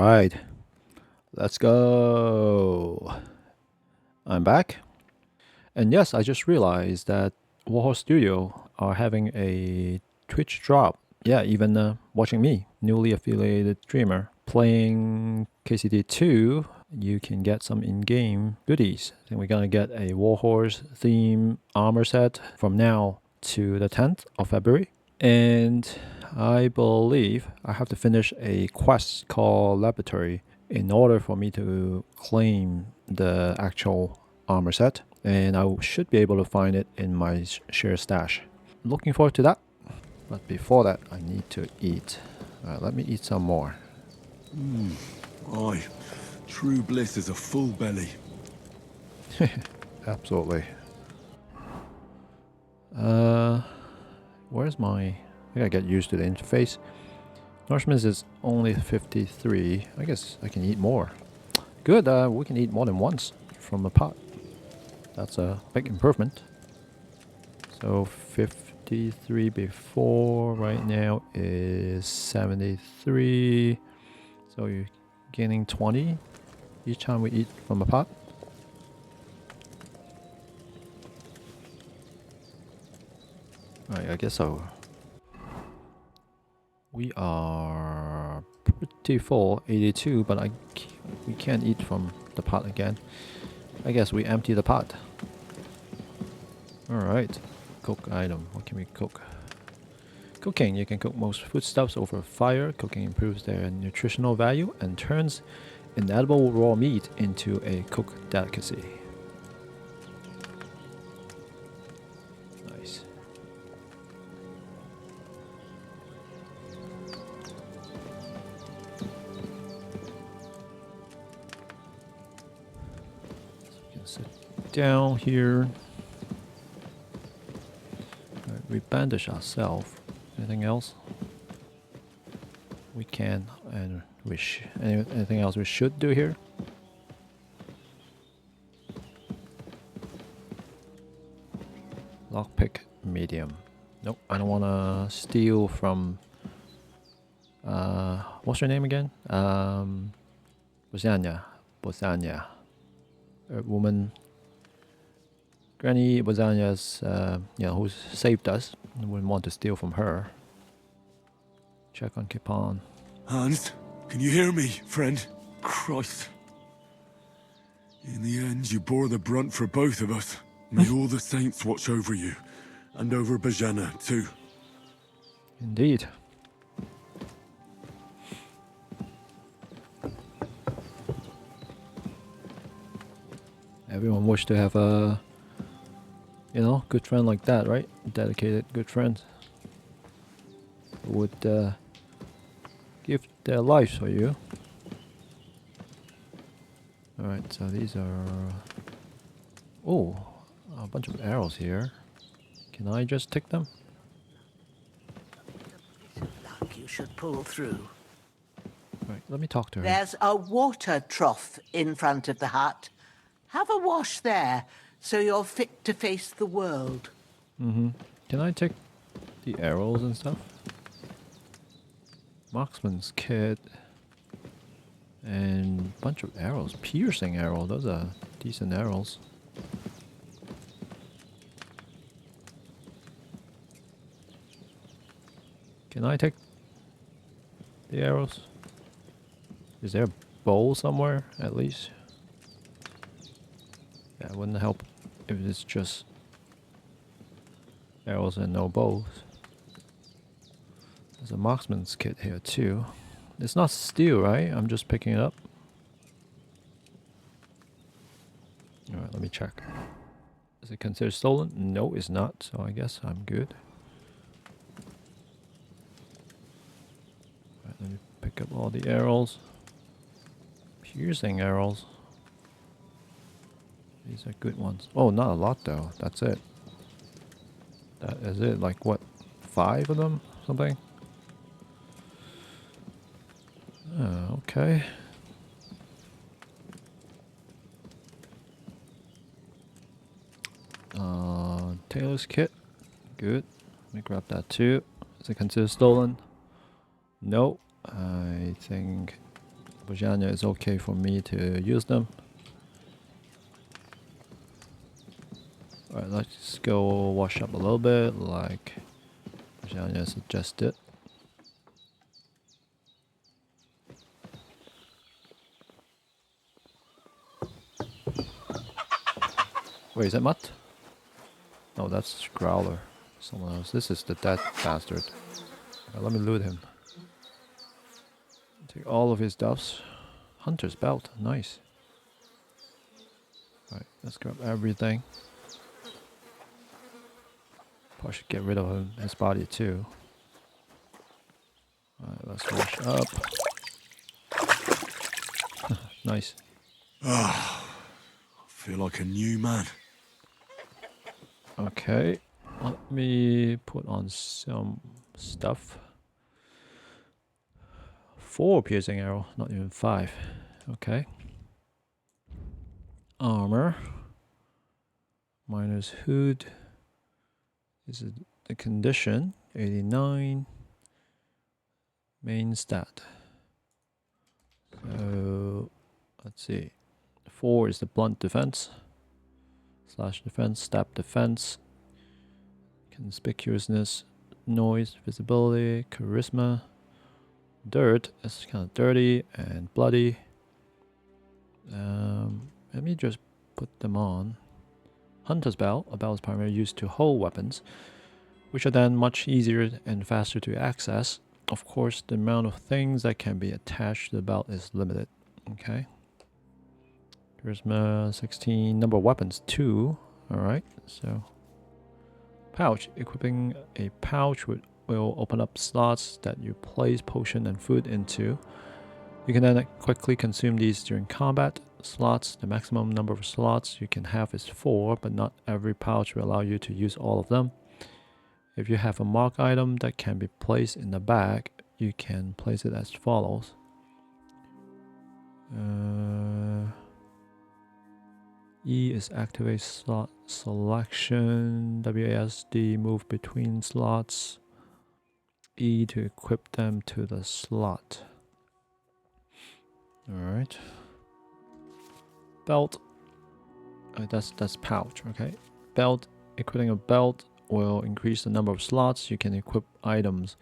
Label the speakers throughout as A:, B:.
A: Alright, let's go. I'm back. And yes, I just realized that Warhorse Studio are having a Twitch drop. Yeah, even watching me, newly affiliated streamer, playing KCD2, you can get some in-game goodies. And we're gonna get a Warhorse theme armor set from now to the 10th of February. And I believe I have to finish a quest called Laboratory in order for me to claim the actual armor set. And I should be able to find it in my share stash. Looking forward to that. But before that, I need to eat. Let me eat some more.
B: Aye, true bliss is a full belly.
A: Absolutely. Where's my... I gotta get used to the interface. Nourishment is only 53. I guess I can eat more. Good, we can eat more than once from a pot. That's a big improvement. So 53 before, right now is 73. So you're gaining 20 each time we eat from a pot. Alright, I guess so. We are pretty full, 82, but we can't eat from the pot again. I guess we empty the pot. Alright, cook item. What can we cook? Cooking. You can cook most foodstuffs over fire. Cooking improves their nutritional value and turns inedible raw meat into a cooked delicacy. Nice. So we can sit down here. Right, we bandage ourselves. Anything else? We can and wish. Anything else we should do here? Lockpick medium. Nope, I don't want to steal from. What's her name again? Bozhena. Woman. Granny Bozhena's, who saved us. I wouldn't want to steal from her. Check on Kipon.
B: Hans, can you hear me, friend? Christ. In the end, you bore the brunt for both of us. May all the saints watch over you, and over Bozhena, too.
A: Indeed. Everyone wish to have a, good friend like that, right? Dedicated good friend who would give their lives for you. Alright, so these are... Oh, a bunch of arrows here. Can I just take them?
C: Luck you should pull through.
A: Right, let me talk to her.
C: There's a water trough in front of the hut. Have a wash there, so you're fit to face the world.
A: Can I take the arrows and stuff? Marksman's kit. And a bunch of arrows. Piercing arrow. Those are decent arrows. Can I take the arrows? Is there a bow somewhere, at least? Yeah, it wouldn't help if it's just arrows and no bows. There's a marksman's kit here too. It's not steel, right? I'm just picking it up. Alright, let me check. Is it considered stolen? No, it's not, so I guess I'm good. Alright, let me pick up all the arrows. Piercing arrows. These are good ones. Oh, not a lot though. That's it. That is it. Like what? 5 of them? Something? Okay. Tailor's kit. Good. Let me grab that too. Is it considered stolen? No. I think Bozhena is okay for me to use them. Alright, let's go wash up a little bit, like Bozhena suggested. Wait, is that Mutt? No, that's Growler. Someone else. This is the dead bastard. Let me loot him. Take all of his stuffs. Hunter's belt, nice. Alright, let's grab everything. Probably should get rid of his body too. Alright, let's wash up. Nice.
B: I feel like a new man.
A: Okay, let me put on some stuff. 4 piercing arrow, not even 5. Okay. Armor. Minus hood. This is the condition. 89. Main stat. So, let's see. 4 is the blunt defense. Slash defense, stab defense. Conspicuousness. Noise, visibility, charisma. Dirt is kind of dirty and bloody. Let me just put them on. Hunter's belt. A belt is primarily used to hold weapons, which are then much easier and faster to access. Of course, the amount of things that can be attached to the belt is limited. Okay. Charisma 16. Number of weapons 2. Alright, so pouch. Equipping a pouch will open up slots that you place potion and food into. You can then quickly consume these during combat. Slots. The maximum number of slots you can have is 4, but not every pouch will allow you to use all of them. If you have a marked item that can be placed in the bag, you can place it as follows. E is activate slot selection. WASD move between slots. E to equip them to the slot. Alright. Belt. That's pouch, okay. Belt. Equipping a belt will increase the number of slots you can equip items.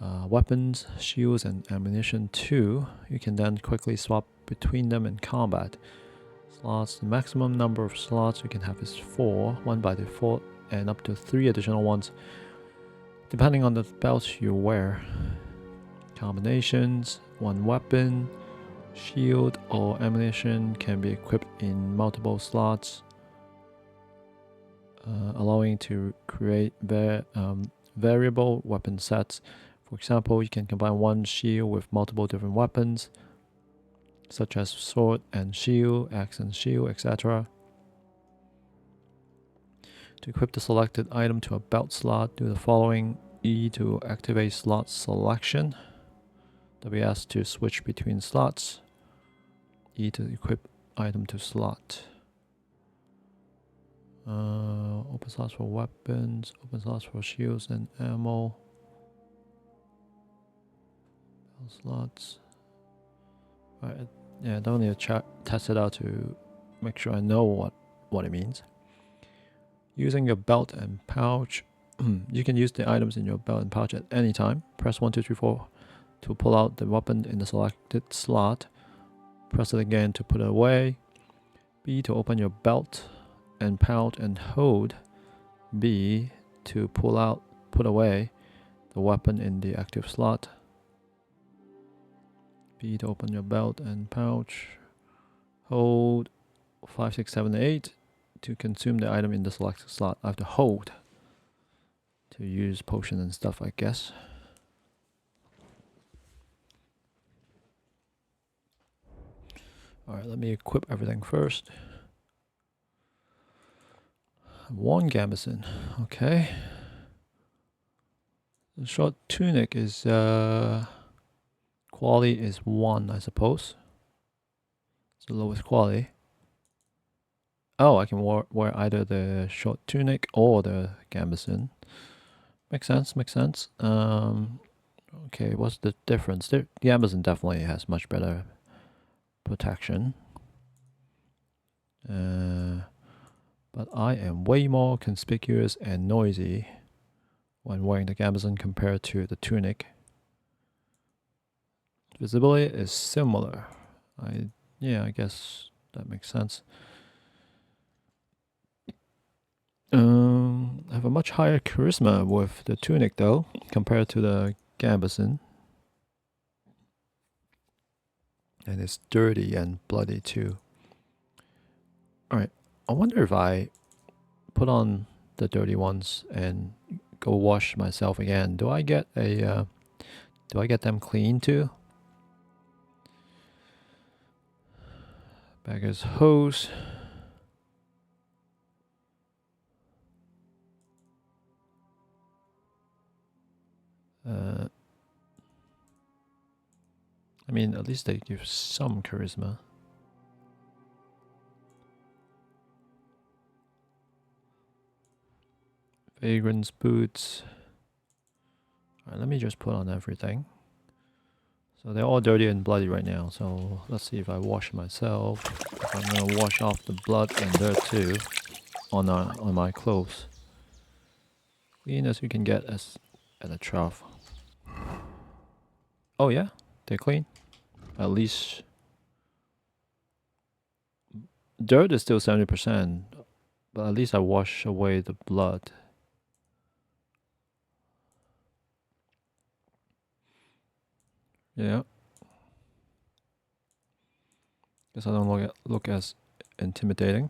A: Weapons, shields, and ammunition too. You can then quickly swap between them in combat. Slots. The maximum number of slots you can have is 4, 1 by default, and up to 3 additional ones depending on the belt you wear. Combinations. 1 weapon, shield, or ammunition can be equipped in multiple slots, allowing to create variable weapon sets. For example, you can combine 1 shield with multiple different weapons, such as sword and shield, axe and shield, etc. To equip the selected item to a belt slot, do the following. E to activate slot selection. WS to switch between slots. E to equip item to slot. Open slots for weapons, open slots for shields and ammo. Belt slots. Right, yeah, I don't need to test it out to make sure I know what it means. Using your belt and pouch. You can use the items in your belt and pouch at any time. Press 1, 2, 3, 4 to pull out the weapon in the selected slot. Press it again to put it away. B to open your belt and pouch and hold B to put away the weapon in the active slot. B to open your belt and pouch. Hold 5, 6, 7, 8 to consume the item in the selected slot. I have to hold to use potion and stuff, I guess. Alright, let me equip everything first. 1 gambeson, okay. The short tunic is quality is 1, I suppose. It's the lowest quality. Oh, I can wear either the short tunic or the gambeson. Makes sense, makes sense. Okay, what's the difference? The gambeson definitely has much better protection. But I am way more conspicuous and noisy when wearing the gambesson compared to the tunic. Visibility is similar. I guess that makes sense. I have a much higher charisma with the tunic though, compared to the gambesson. And it's dirty and bloody too. Alright, I wonder if I put on the dirty ones and go wash myself again. Do I get them clean too? Beggar's hose. I mean, at least they give some charisma. Vagrant's boots. Alright, let me just put on everything. So they're all dirty and bloody right now. So let's see if I wash myself. If I'm gonna wash off the blood and dirt too on my clothes. Clean as you can get at a trough. Oh yeah, they're clean. At least dirt is still 70%, but at least I wash away the blood. Yeah. Guess I don't look as intimidating.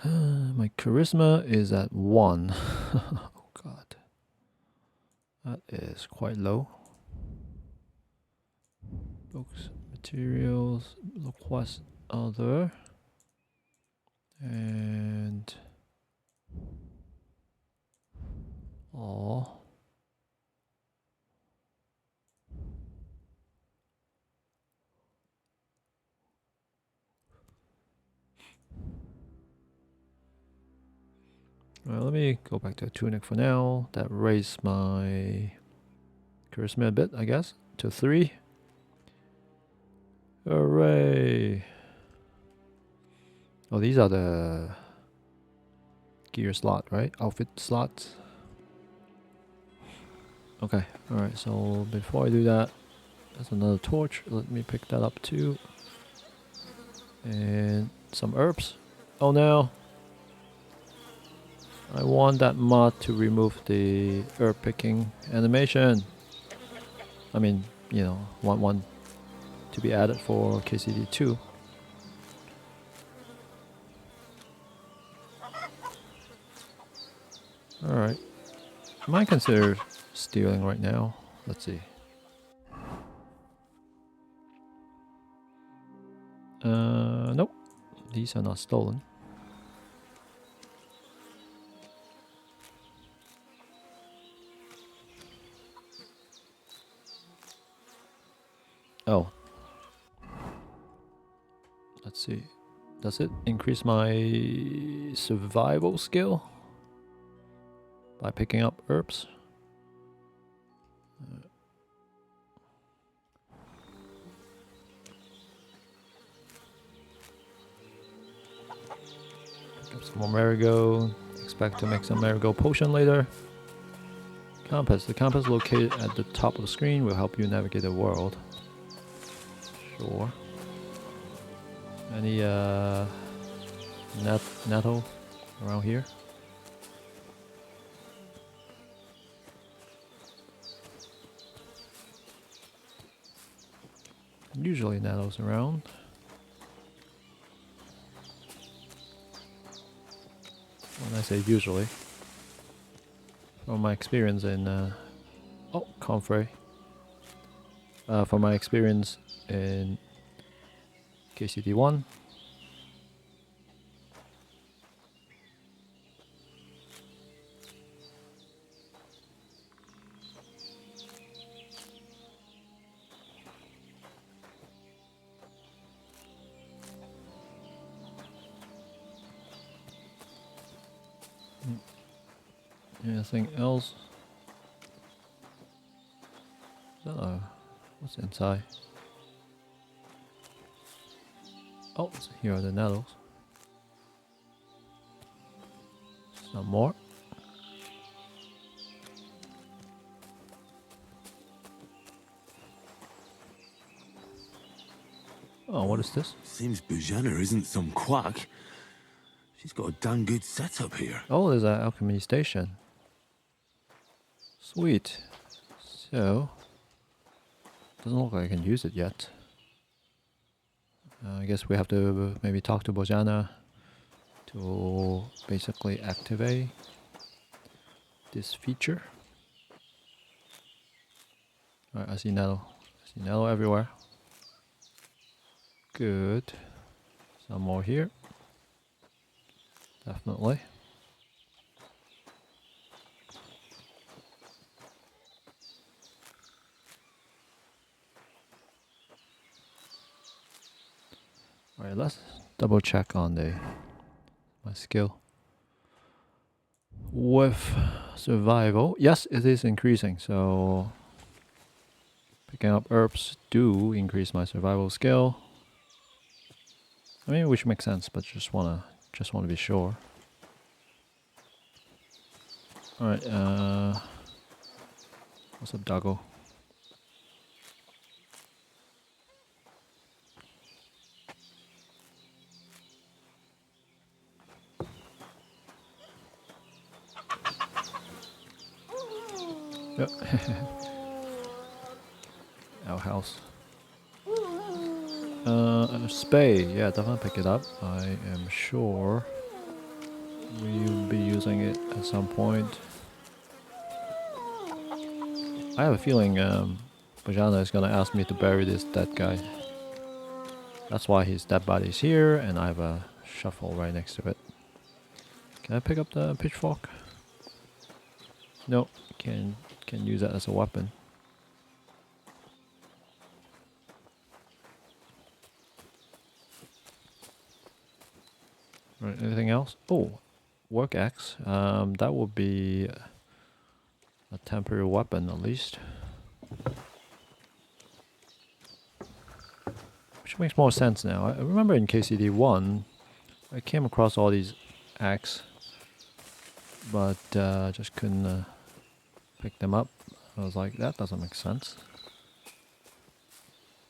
A: My charisma is at 1. Oh god. That is quite low. Books, materials, request other. And all. Well, let me go back to the tunic for now. That raised my charisma a bit, I guess, to 3. Hooray! Oh, these are the gear slot, right? Outfit slots. Okay, alright, so before I do that, there's another torch. Let me pick that up too. And some herbs. Oh no! I want that mod to remove the herb picking animation. I mean, you know, want one to be added for KCD2. Alright. I might consider stealing right now. Let's see. Nope. These are not stolen. Oh. Let's see. Does it increase my survival skill? By picking up herbs? Pick up some more marigold. Expect to make some marigold potion later. Compass. The compass located at the top of the screen will help you navigate the world. Sure. Any nettle around here? Usually nettles around. When I say usually, from my experience in Comfrey. From my experience in KCD1. Anything else? What's inside? Oh, here are the nettles. Some more. Oh, what is this?
B: Seems Bozhena isn't some quack. She's got a damn good setup here.
A: Oh, there's an alchemy station. Sweet. So, doesn't look like I can use it yet. I guess we have to maybe talk to Bozhena to basically activate this feature. Alright, I see nettle. I see nettle everywhere. Good. Some more here. Definitely. Alright, let's double check on my skill. With survival, yes, it is increasing, so picking up herbs do increase my survival skill. I mean, which makes sense, but just wanna be sure. Alright, what's up, Doggo? Yep. Our house. Spay, yeah, definitely pick it up. I am sure we'll be using it at some point. I have a feeling Bozhena is gonna ask me to bury this dead guy. That's why his dead body is here, and I have a shovel right next to it. Can I pick up the pitchfork? No, can use that as a weapon. Right, anything else? Oh, work axe. That would be a temporary weapon at least. Which makes more sense now. I remember in KCD1, I came across all these axes, but just couldn't pick them up. I was like, that doesn't make sense.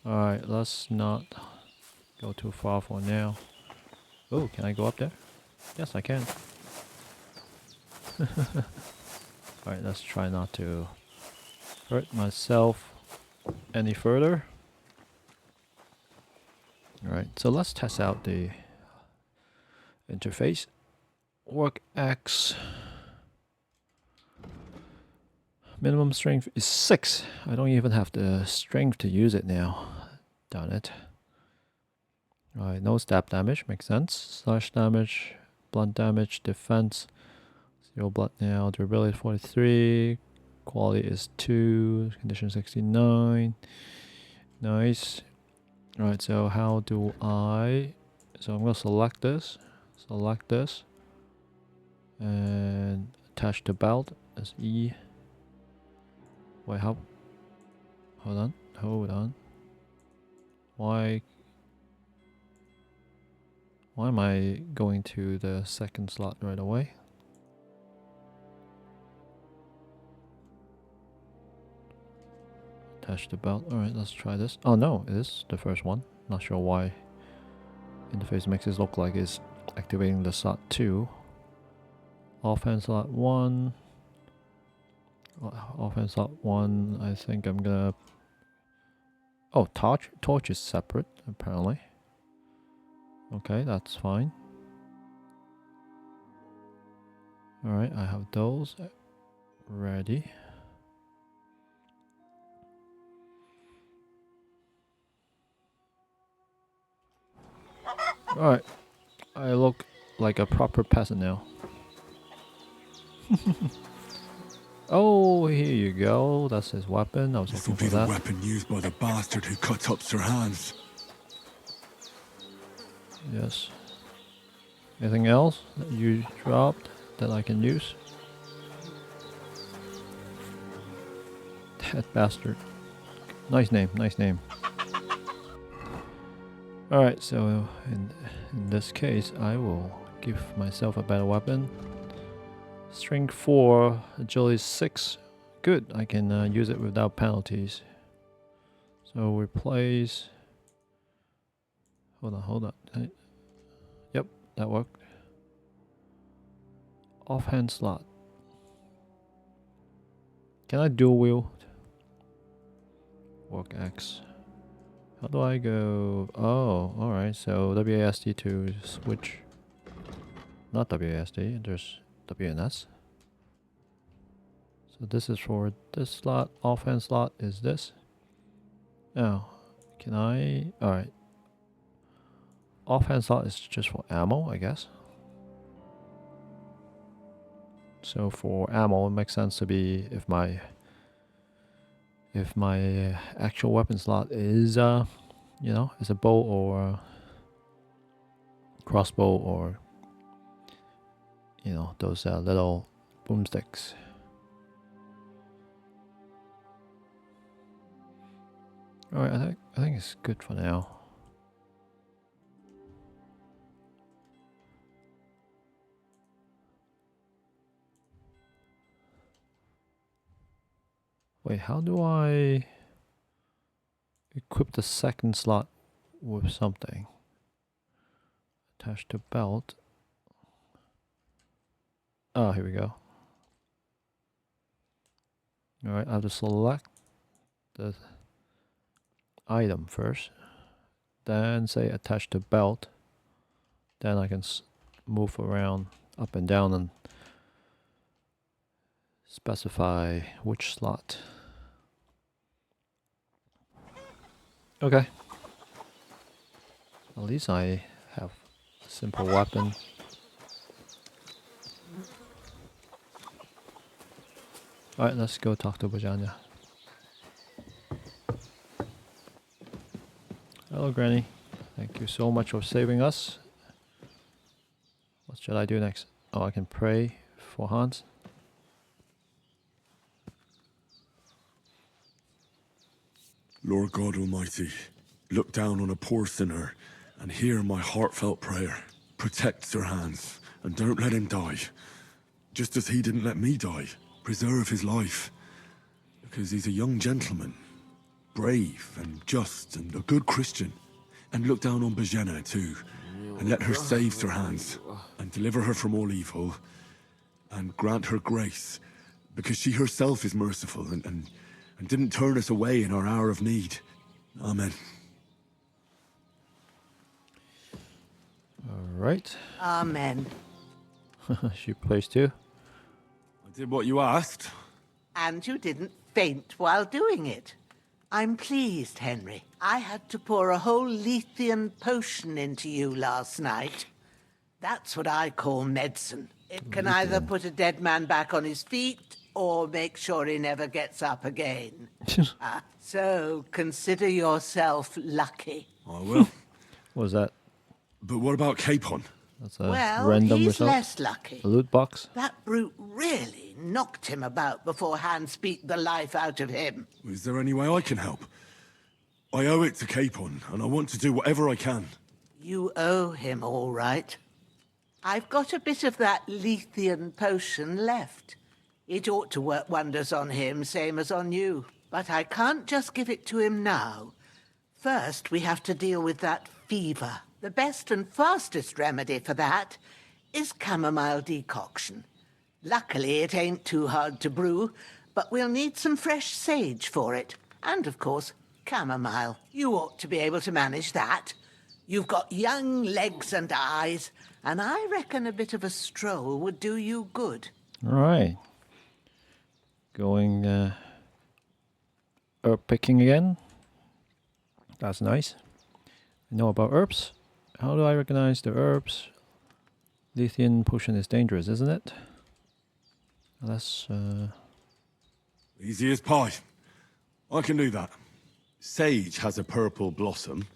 A: Alright, let's not go too far for now. Oh, can I go up there? Yes, I can. Alright, let's try not to hurt myself any further. Alright, so let's test out the interface. Work axe. Minimum strength is 6. I don't even have the strength to use it now. Darn it. Alright, no stab damage, makes sense. Slash damage, blunt damage, defense. 0 blood now, durability 43. Quality is 2, condition 69. Nice. Alright, so how do I... So I'm going to select this, and attach the belt as E. Wait, how? Hold on. Why am I going to the second slot right away? Attach the belt. Alright, let's try this. Oh no, it is the first one. Not sure why interface makes it look like it's activating the slot 2. Offhand slot 1. Offhand slot 1, I think I'm gonna... Oh, torch is separate, apparently. Okay, that's fine. Alright, I have those ready. Alright, I look like a proper peasant now. Oh, here you go. That's his weapon. I was
B: This will
A: looking
B: be
A: for
B: the
A: that.
B: weapon used by the bastard who cut up Sir Hans.
A: Yes. Anything else that you dropped that I can use? That bastard. Nice name, nice name. Alright, so in this case, I will give myself a better weapon. Strength 4, agility 6. Good, I can use it without penalties. So replace... Hold on. Yep, that worked. Offhand slot. Can I dual wield? Work X. How do I go? Oh, alright, so WASD to switch. Not WASD, there's WNS. So this is for this slot. Offhand slot is this. Oh, can I? Alright. Offhand slot is just for ammo, I guess. So for ammo, it makes sense to be if my actual weapon slot is you know, is a bow or crossbow or you know those little boomsticks. All right, I think it's good for now. Wait, how do I equip the second slot with something? Attach to belt. Oh, here we go. Alright, I have to select the item first. Then say attach to belt. Then I can move around up and down and specify which slot. Okay. At least I have a simple weapon. Alright, let's go talk to Bozhena. Hello, Granny. Thank you so much for saving us. What should I do next? Oh, I can pray for Hans.
B: Lord God Almighty, look down on a poor sinner and hear my heartfelt prayer. Protect Sir Hans and don't let him die. Just as he didn't let me die. Preserve his life. Because he's a young gentleman. Brave and just and a good Christian. And look down on Bozhena too. And let her save Sir Hans. And deliver her from all evil. And grant her grace. Because she herself is merciful and didn't turn us away in our hour of need. Amen.
A: Alright.
C: Amen.
A: She plays too.
B: I did what you asked.
C: And you didn't faint while doing it. I'm pleased, Henry. I had to pour a whole Lethean potion into you last night. That's what I call medicine. It can either put a dead man back on his feet or make sure he never gets up again. So consider yourself lucky.
B: I will.
A: What was that?
B: But what about Capon?
A: That's a
C: Well,
A: random
C: he's
A: result.
C: less lucky.
A: A loot box.
C: That brute really knocked him about before Hans beat the life out of him.
B: Is there any way I can help? I owe it to Capon, and I want to do whatever I can.
C: You owe him, all right. I've got a bit of that Lethean potion left. It ought to work wonders on him, same as on you. But I can't just give it to him now. First, we have to deal with that fever. The best and fastest remedy for that is chamomile decoction. Luckily, it ain't too hard to brew, but we'll need some fresh sage for it. And, of course, chamomile. You ought to be able to manage that. You've got young legs and eyes, and I reckon a bit of a stroll would do you good.
A: Alright. Going herb picking again. That's nice. I know about herbs. How do I recognize the herbs? Lethean potion is dangerous, isn't it? Let's
B: Easy as pie. I can do that. Sage has a purple blossom,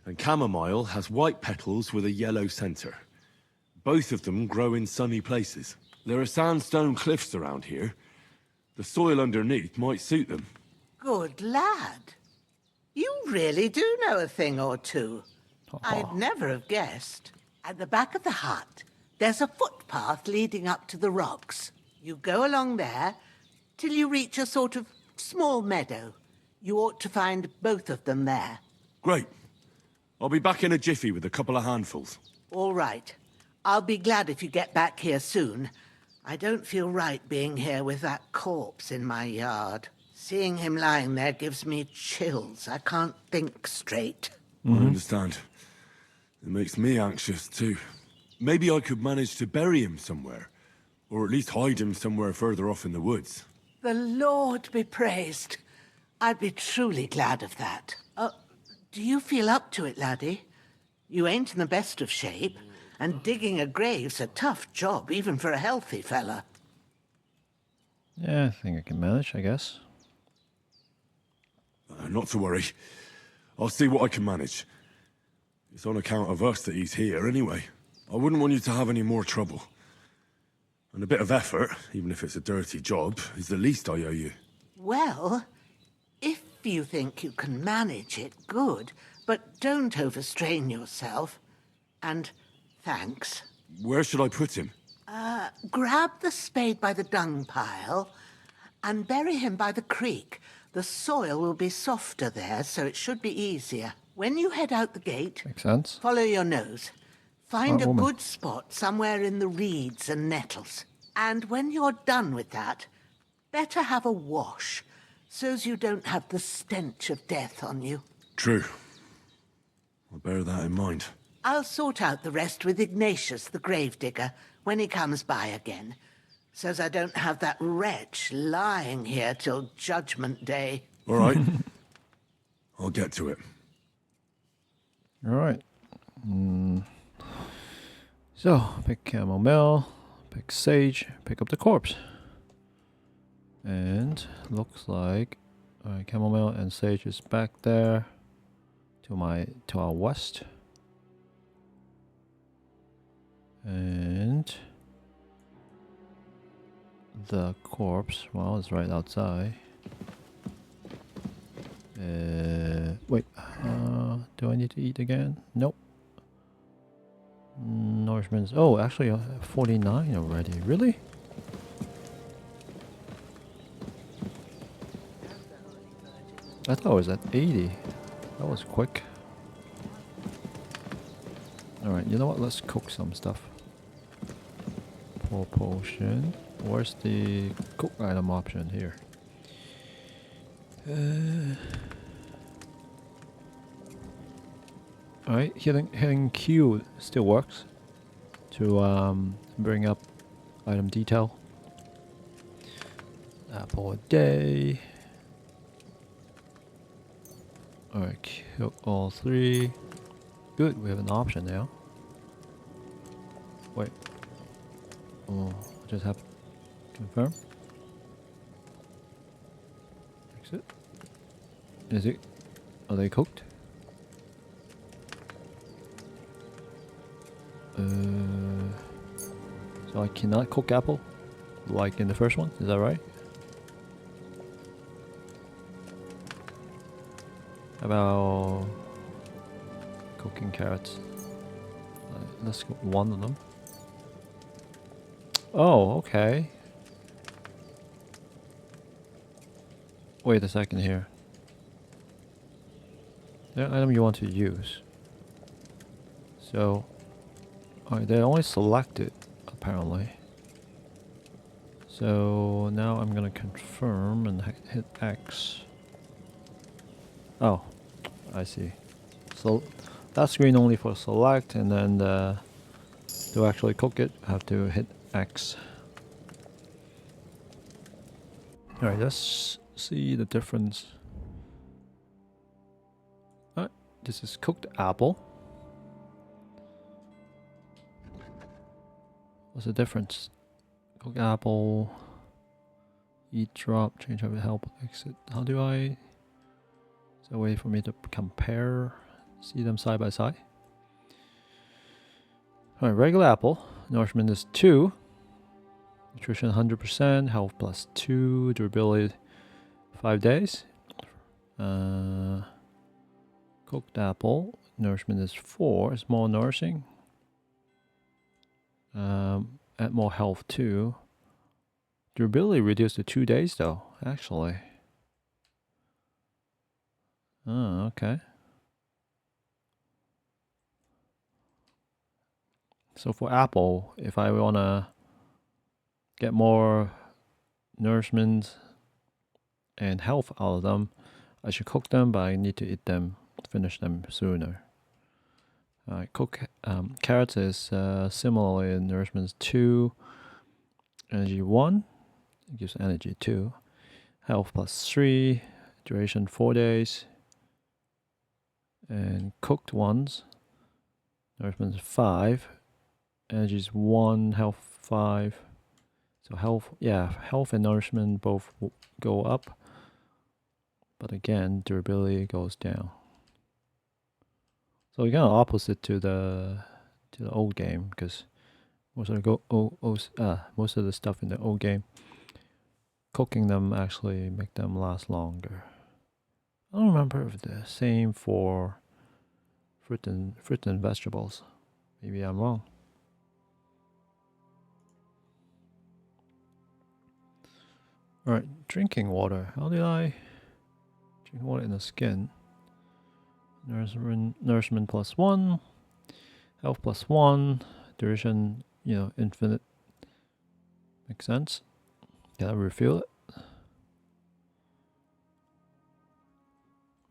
B: and chamomile has white petals with a yellow center. Both of them grow in sunny places. There are sandstone cliffs around here. The soil underneath might suit them.
C: Good lad. You really do know a thing or two. I'd never have guessed. At the back of the hut, there's a footpath leading up to the rocks. You go along there till you reach a sort of small meadow. You ought to find both of them there.
B: Great. I'll be back in a jiffy with a couple of handfuls.
C: All right. I'll be glad if you get back here soon. I don't feel right being here with that corpse in my yard. Seeing him lying there gives me chills. I can't think straight.
B: I understand. It makes me anxious too. Maybe I could manage to bury him somewhere. Or at least hide him somewhere further off in the woods.
C: The Lord be praised. I'd be truly glad of that. Do you feel up to it, laddie? You ain't in the best of shape, and digging a grave's a tough job, even for a healthy fella.
A: Yeah, I think I can manage, I guess.
B: Not to worry. I'll see what I can manage. It's on account of us that he's here anyway. I wouldn't want you to have any more trouble. And a bit of effort, even if it's a dirty job, is the least I owe you.
C: Well, if you think you can manage it, good. But don't overstrain yourself. And thanks.
B: Where should I put him?
C: Grab the spade by the dung pile and bury him by the creek. The soil will be softer there, so it should be easier. When you head out the gate,
A: Makes sense.
C: follow your nose. Find a
A: Herbwoman.
C: good spot somewhere in the reeds and nettles. And when you're done with that, better have a wash, so's you don't have the stench of death on you.
B: True. I'll bear that in mind.
C: I'll sort out the rest with Ignatius, the gravedigger, when he comes by again, so's I don't have that wretch lying here till Judgment Day.
B: All right. I'll get to it.
A: All right. So, pick chamomile, pick sage, pick up the corpse. And looks like chamomile and sage is back there to our west. And the corpse, well, is right outside. Wait, do I need to eat again? Nope. Nourishment. Oh, actually, 49 already. Really? I thought it was at 80. That was quick. Alright, you know what? Let's cook some stuff. Pour potion. Where's the cook item option here? Alright, hitting Q still works to bring up item detail. Apple a day. Alright, cook all three. Good, we have an option now. Wait. Oh, just have to confirm. Exit. Is it? Are they cooked? So I cannot cook apple like in the first one, is that right? How about cooking carrots? Let's cook one of them. Oh, okay. Wait a second here. The item you want to use. So, alright, they're only selected apparently. So now I'm gonna confirm and hit X. Oh, I see. So that screen only for select, and then to actually cook it, I have to hit X. Alright, let's see the difference. Alright, this is cooked apple. What's the difference? Cooked apple, eat, drop, change over, help, exit. How do I... Is there a way for me to compare, see them side by side? Alright, regular apple. Nourishment is 2. Nutrition 100%. Health plus 2. Durability 5 days. Cooked apple. Nourishment is 4. It's more nourishing. Add more health too. Durability reduced to 2 days though, actually. Oh, okay. So for apple, if I want to get more nourishment and health out of them, I should cook them, but I need to eat them, finish them sooner. Carrots is similarly in nourishment 2, energy 1, it gives energy 2, health plus 3, duration 4 days, and cooked ones, nourishment 5, energy is 1, health 5. So health and nourishment both go up, but again, durability goes down. So kind of opposite to the old game, because most of the stuff in the old game, cooking them actually make them last longer. I don't remember if the same for fruit and vegetables. Maybe I'm wrong. All right, drinking water. How did I drink water in the skin? Nourishment plus 1, health plus 1, duration, infinite. Makes sense. Can I refill it?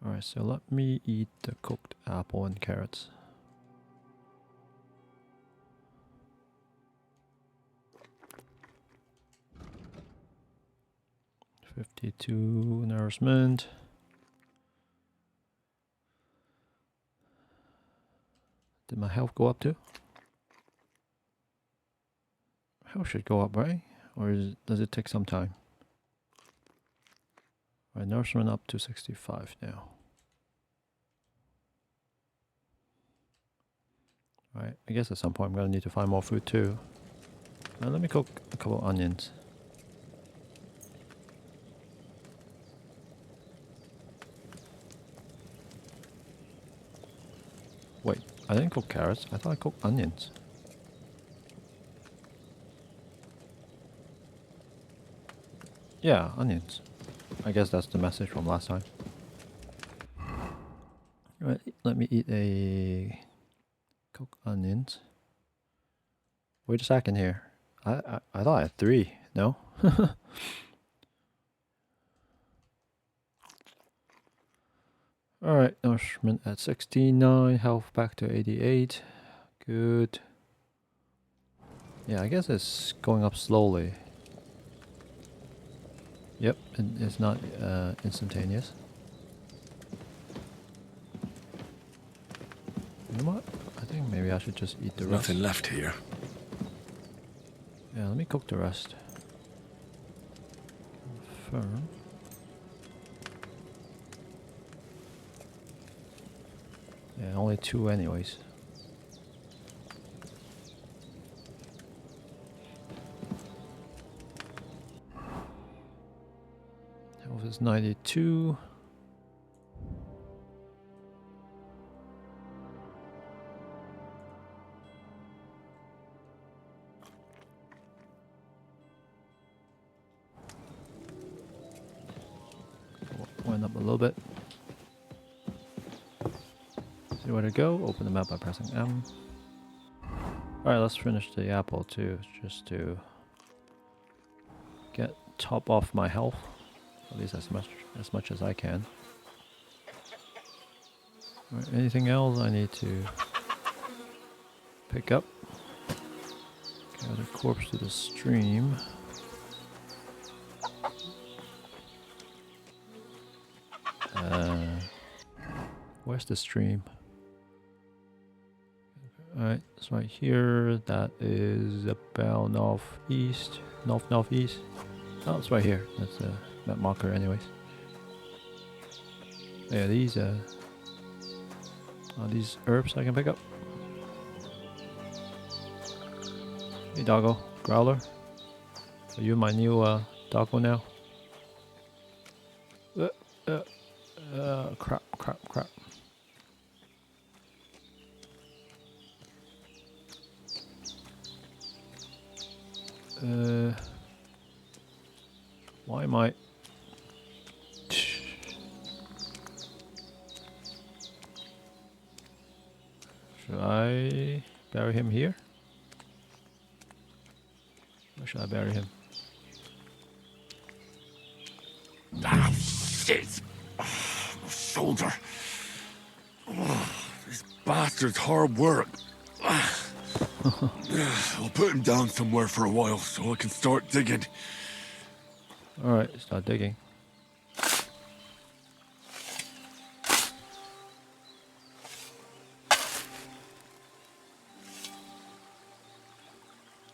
A: Alright, so let me eat the cooked apple and carrots. $52 nourishment. Did my health go up too? Health should go up, right? Or does it take some time? Alright, nourishment up to 65 now. Alright, I guess at some point I'm gonna need to find more food too. Let me cook a couple of onions. Wait, I didn't cook carrots. I thought I cooked onions. Yeah, onions. I guess that's the message from last time. Right, let me eat a cooked onions. Wait a second here. I thought I had 3. No? Alright, nourishment at 69, health back to 88. Good. Yeah, I guess it's going up slowly. Yep, it's not instantaneous. You know what? I think maybe I should just eat the rest.
B: Nothing left here.
A: Yeah, let me cook the rest. Confirm. Yeah, only 2 anyways. Health is 92. Went up a little bit. See where to go. Open the map by pressing M. Alright, let's finish the apple too, just to get top off my health. At least as much as I can. Alright, anything else I need to pick up? Carry the corpse to the stream. Where's the stream? Alright, it's right here. That is about northeast. Northeast. Oh, it's right here. That's the map marker anyways. Yeah, these are these herbs I can pick up. Hey Doggo Growler. Are you my new doggo now? Crap. Why am I... Should I bury him here? Where should I bury him?
B: Ah, shit! My shoulder. This bastard's hard work. I'll put him down somewhere for a while so I can start digging.
A: Alright, start digging.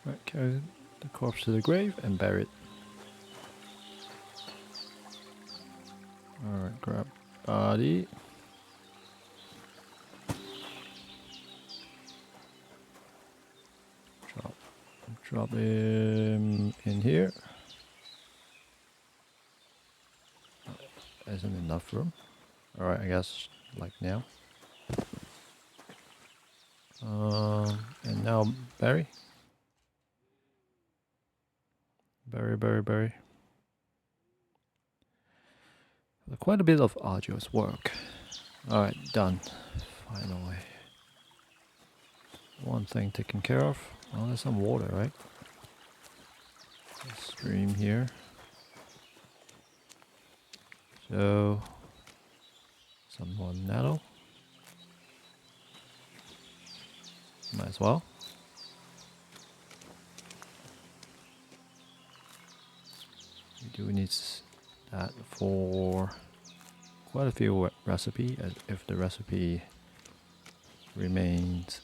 A: Right, carry the corpse to the grave and bury it. Alright, grab body. Drop him in here. Isn't enough room. Alright, I guess like now. And now bury. Bury. Quite a bit of arduous work. Alright, done. Finally. One thing taken care of. Oh, there's some water, right? A stream here. So, some more nettle. Might as well. We do need that for quite a few recipe, as if the recipe remains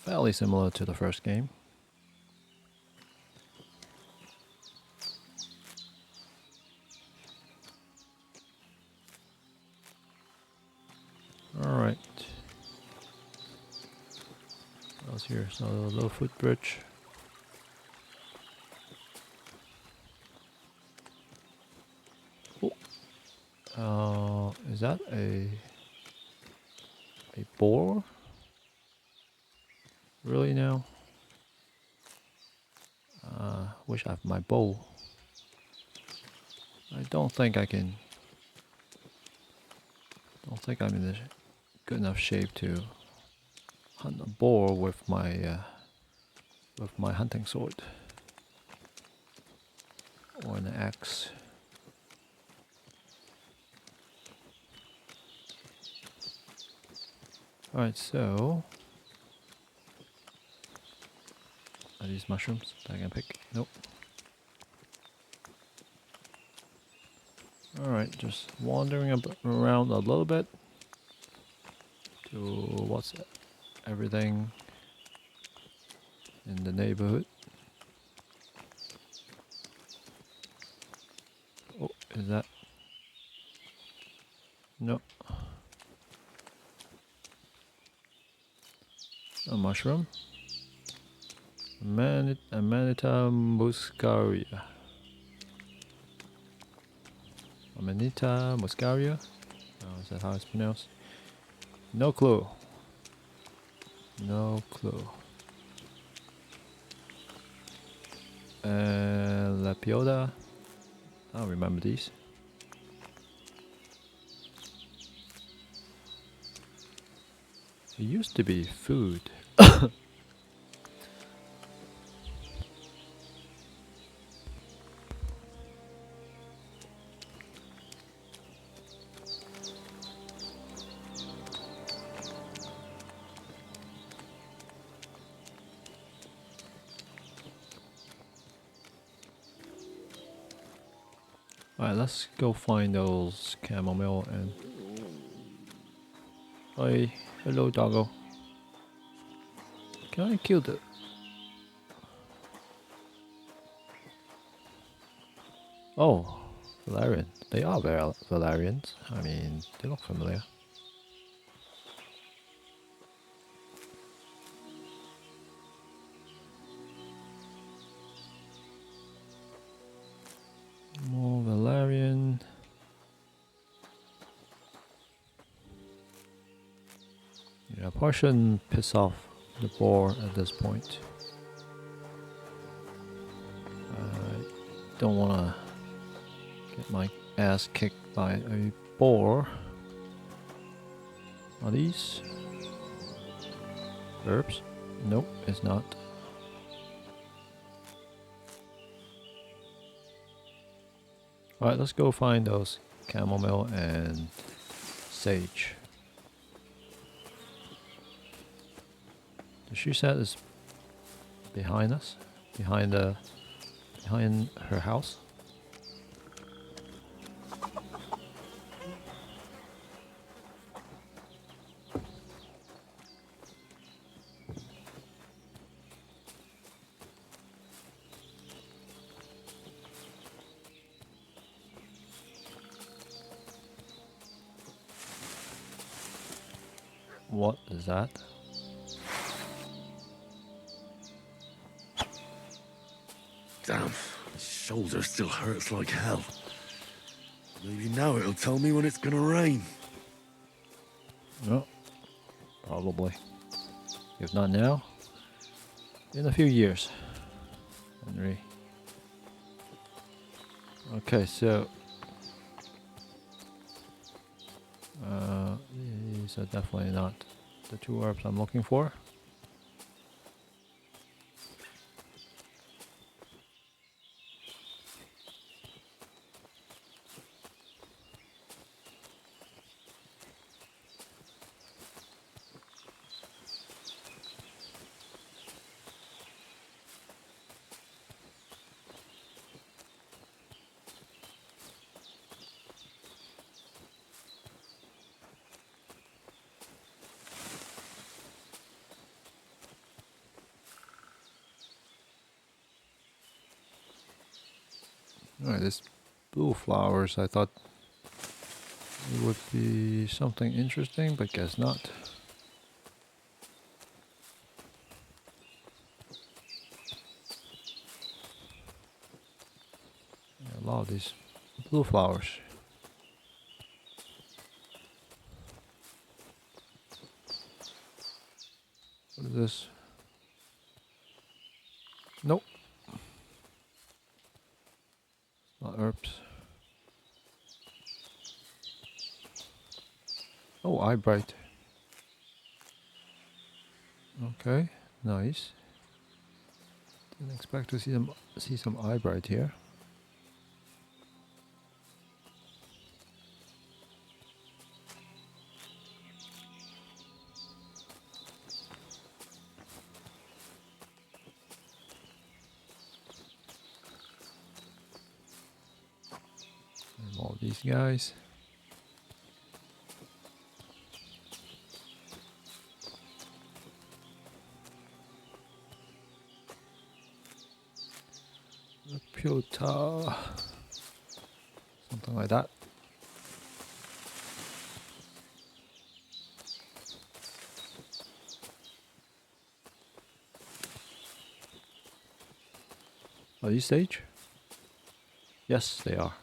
A: fairly similar to the first game. Alright. What else here? So a little footbridge. Oh. Is that a boar? Really now? Wish I have my bow. I don't think I can. Don't think I'm in a good enough shape to hunt a boar with my hunting sword or an axe. Alright, so are these mushrooms that I can pick? Nope. Alright, just wandering around a little bit to what's everything in the neighborhood. Oh, is that? No. A mushroom. Amanita muscaria. Amanita muscaria. Oh, is that how it's pronounced? No clue. No clue. Lapioda. I don't remember these. It used to be food. Alright, let's go find those chamomile and... Hi, hello doggo. Can I kill the... Oh, Valerian. They are Valerians. I mean, they look familiar. More Valerian. Yeah, probably shouldn't piss off the boar at this point. don't want to get my ass kicked by a boar. Are these herbs? Nope, it's not. Alright, let's go find those chamomile and sage. She said is behind us, behind her house. What is that?
B: Damn, my shoulder still hurts like hell. Maybe now it'll tell me when it's gonna rain.
A: No, probably. If not now, in a few years. Henry. Okay, so these are definitely not the two herbs I'm looking for. Alright, this blue flowers, I thought it would be something interesting, but guess not. Yeah, a lot of these blue flowers. What is this? Nope. Not herbs. Oh, eye bright. Okay, nice. Didn't expect to see some eye bright here. And all these guys. Reputa. Something like that. Are these sage? Yes, they are.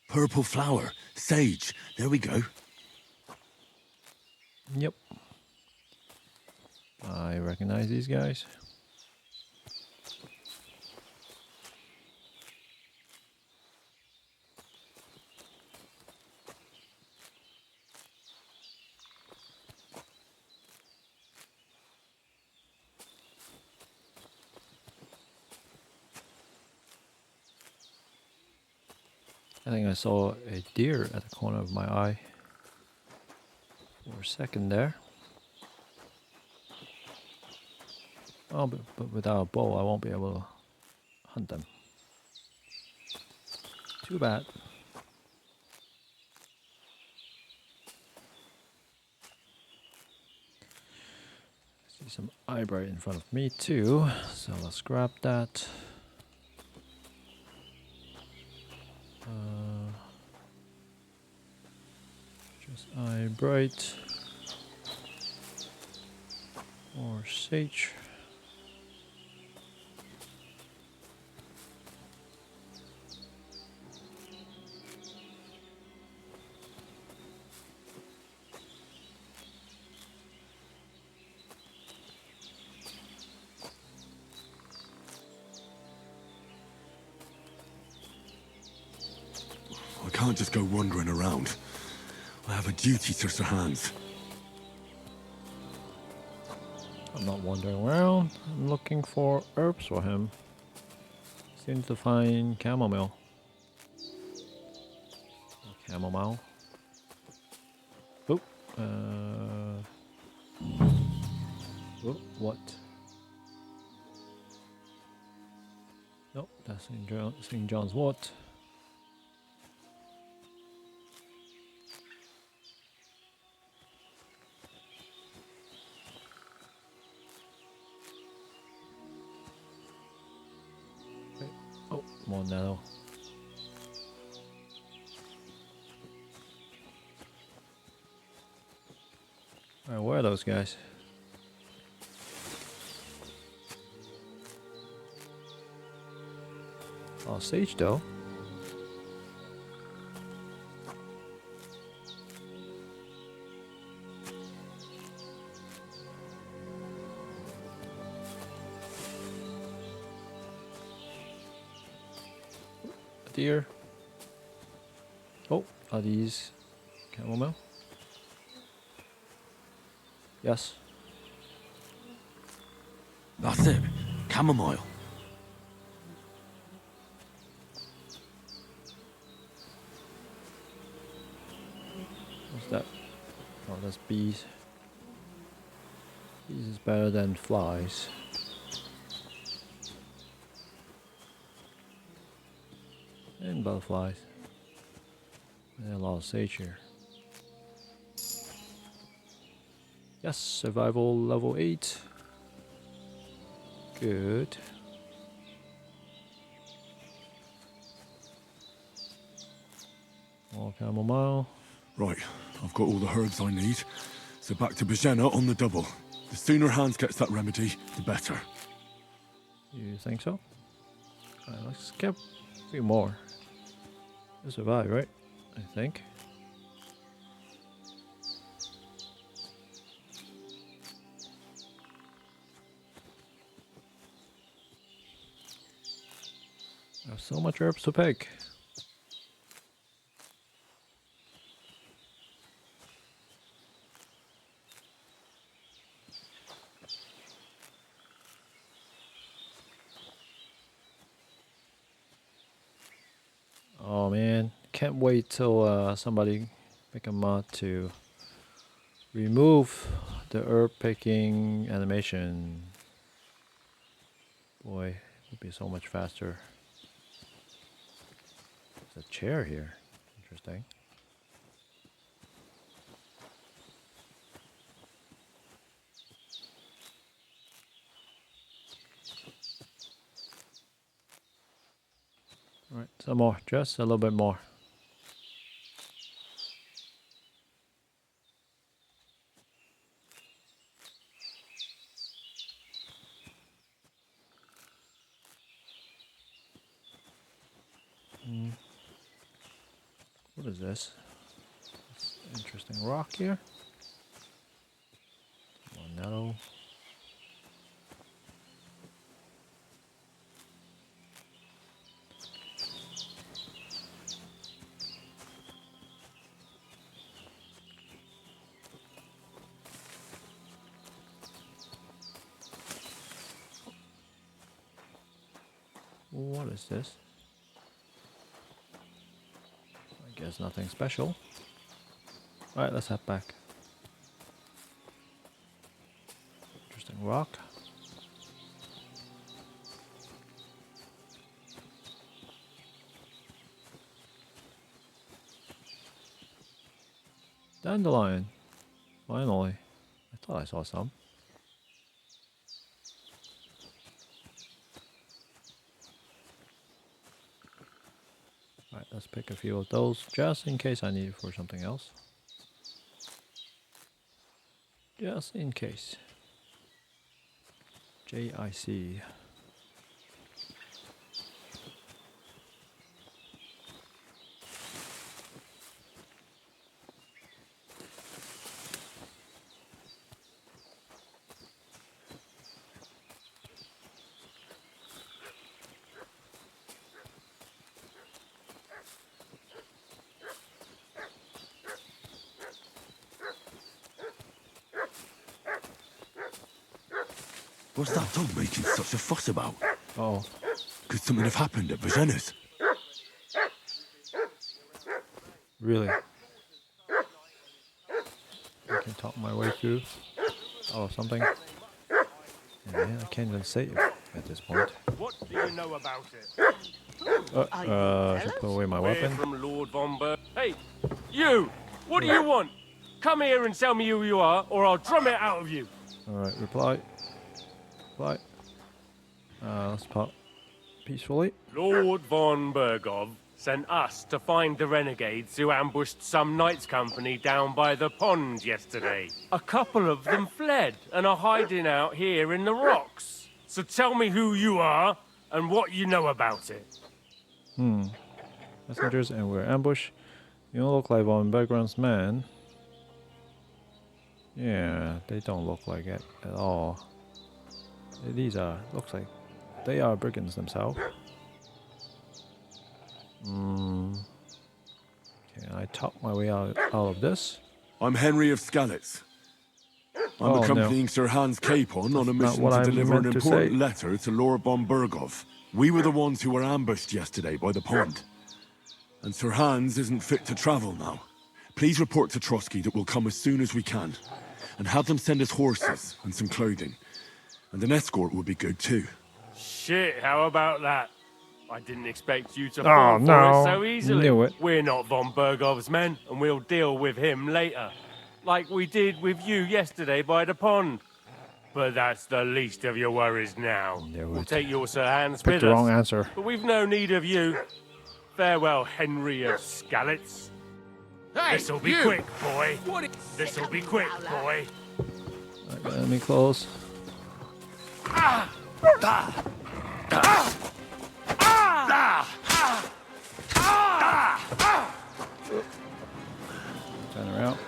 B: Purple flower, sage, there we go.
A: Yep. I recognize these guys. I think I saw a deer at the corner of my eye for a second there. Oh, but without a bow, I won't be able to hunt them. Too bad. See some eye bright in front of me too, so let's grab that. Just eye bright or sage.
B: can't just go wandering around. I have a duty to Sir Hans.
A: I'm not wandering around. I'm looking for herbs for him. Seems to find chamomile. Chamomile. Oh. Oh, what? Nope, that's St. John's Wort. Okay. Oh, more nettle. Alright, where are those guys? Oh, sage though. A deer. Oh, are these chamomile? Yes.
B: That's it. Chamomile.
A: What's that? Oh, that's bees. Bees is better than flies. And butterflies. And a lot of sage here. Yes, survival level 8. Good. More chamomile.
B: Right, I've got all the herbs I need. So back to Bozhena on the double. The sooner Hans gets that remedy, the better.
A: You think so? Alright, let's get a few more. You'll survive, right? I think. I have so much herbs to pick. Oh man, can't wait till somebody make a mod to remove the herb picking animation. Boy, it would be so much faster. There's a chair here. Interesting. Alright, some more. Just a little bit more. What is this? This interesting rock here. More nettle. What is this? I guess nothing special. Alright, let's head back. Interesting rock. Dandelion. Finally. I thought I saw some. Alright, let's pick a few of those just in case I need it for something else. Just in case. JIC.
B: What's that dog making such a fuss about?
A: Oh,
B: Could something have happened at Bozhena's?
A: really? I can talk my way through. Oh, something. Yeah, I can't even say it at this point.
D: What do you know about it?
C: Are you
A: Should put
C: jealous?
A: away my
D: We're
A: weapon.
D: from Lord Von Berg. Hey, you! What do you want? Come here and tell me who you are, or I'll drum it out of you.
A: Alright, reply. Reply. Let's pop peacefully.
D: Lord Von Bergov sent us to find the renegades who ambushed some knights' company down by the pond yesterday. A couple of them fled and are hiding out here in the rocks. So tell me who you are and what you know about it.
A: Messengers and we're ambushed. You don't look like Von Berggrund's man. Yeah, they don't look like it at all. These are, looks like they are brigands themselves. Can I talk my way out of this?
B: I'm Henry of Skalitz. I'm
A: Oh,
B: accompanying Sir Hans Capon on a
A: Not
B: mission
A: what
B: to
A: I
B: deliver an
A: meant to
B: important
A: say.
B: letter to Lord von Bergov. We were the ones who were ambushed yesterday by the pond. And Sir Hans isn't fit to travel now. Please report to Trosky that we'll come as soon as we can. And have them send us horses and some clothing. And an escort would be good too.
D: Shit, how about that? I didn't expect you to
A: Oh,
D: fall for
A: no.
D: it so easily.
A: Knew it.
D: We're not Von Bergov's men, and we'll deal with him later. Like we did with you yesterday by the pond. But that's the least of your worries now.
A: Knew
D: We'll
A: it.
D: take your Sir Hans
A: Picked
D: with
A: the wrong
D: us.
A: answer.
D: But we've no need of you. Farewell, Henry of Skalitz.
E: Hey,
D: This'll be
E: you!
D: quick, boy.
E: What?
D: This'll be quick, boy.
A: Enemy close. Turn around.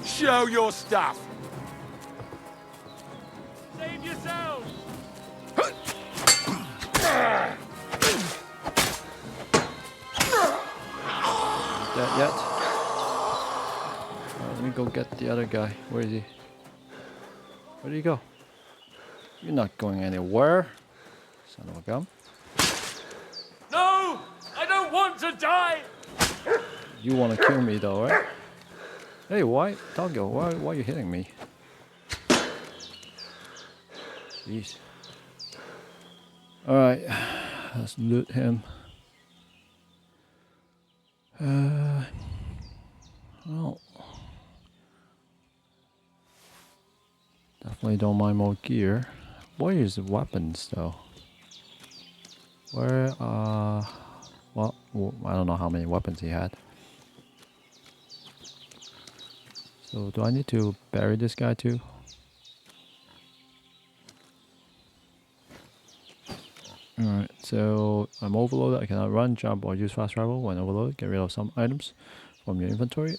E: Show your stuff.
D: Save yourselves!
A: Dead yet? Let me go get the other guy. Where is he? Where did he go? You're not going anywhere. Son of a gun.
D: No! I don't want to die!
A: You want to kill me though, right? Hey, why? Doggo, why are you hitting me? Jeez. Alright, let's loot him. Well, definitely don't mind more gear. Where is the weapons though? Where well, I don't know how many weapons he had. So do I need to bury this guy too? Alright, so I'm overloaded. I cannot run, jump, or use fast travel when overloaded. Get rid of some items from your inventory,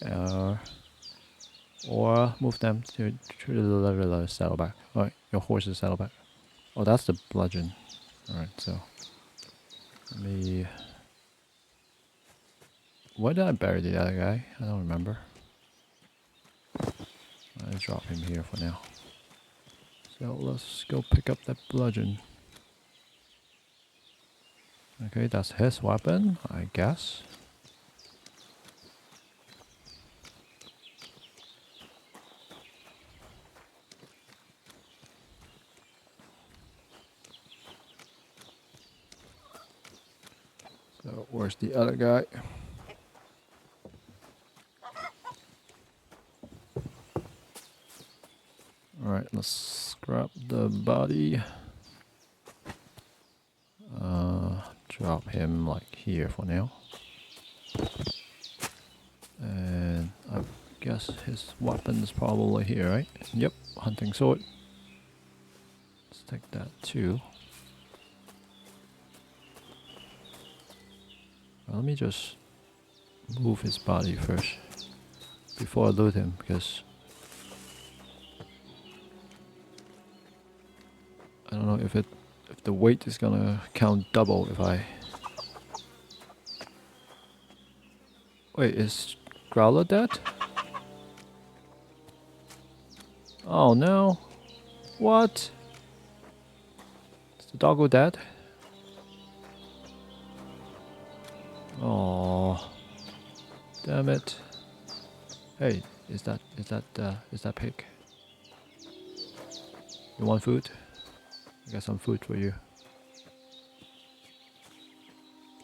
A: or move them to the saddleback. Alright, your horse's saddleback. Oh, that's the bludgeon. Alright, so let me. Where did I bury the other guy? I don't remember. I'll drop him here for now. So let's go pick up that bludgeon. Okay, that's his weapon, I guess. So where's the other guy? Alright, let's scrap the body. Drop him like here for now. And I guess his weapon is probably here, right? Yep, hunting sword. Let's take that too. Well, let me just move his body first before I loot him, because I don't know if the weight is gonna count double if I. Wait, is Growler dead? Oh no! What? the doggo dead? Oh, damn it! Hey, is that pig? You want food? I got some food for you.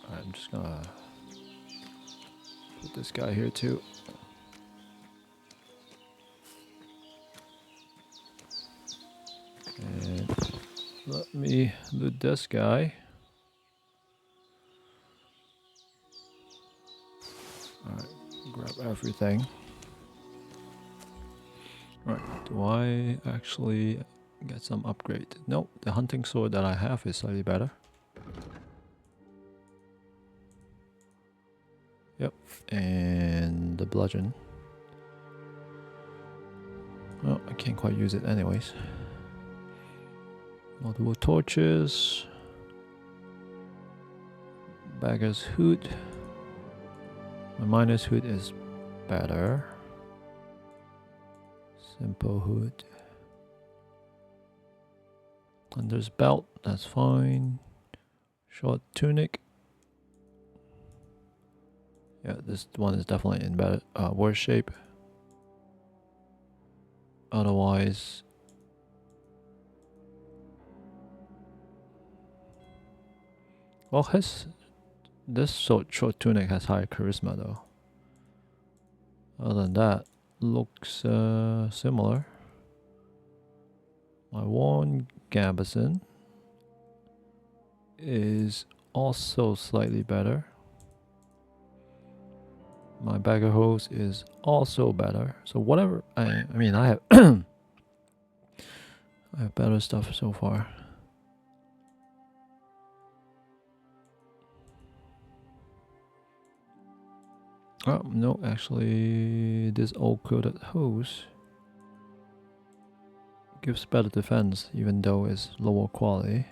A: Alright, I'm just gonna put this guy here too. And let me loot this guy. Alright, grab everything. Alright, do I actually get some upgrade? Nope, the hunting sword that I have is slightly better. Yep, and the bludgeon. Oh, I can't quite use it anyways. Multiple torches. Beggar's hood. My miner's hood is better. Simple hood. Hunter's belt, that's fine. Short tunic. Yeah, this one is definitely in better, worse shape. Otherwise, well, this short tunic has higher charisma though. Other than that, looks similar. My worn gabardine is also slightly better. My bagger hose is also better. So whatever, I mean, I have I have better stuff so far. Oh no, actually, this old coated hose gives better defense, even though it's lower quality.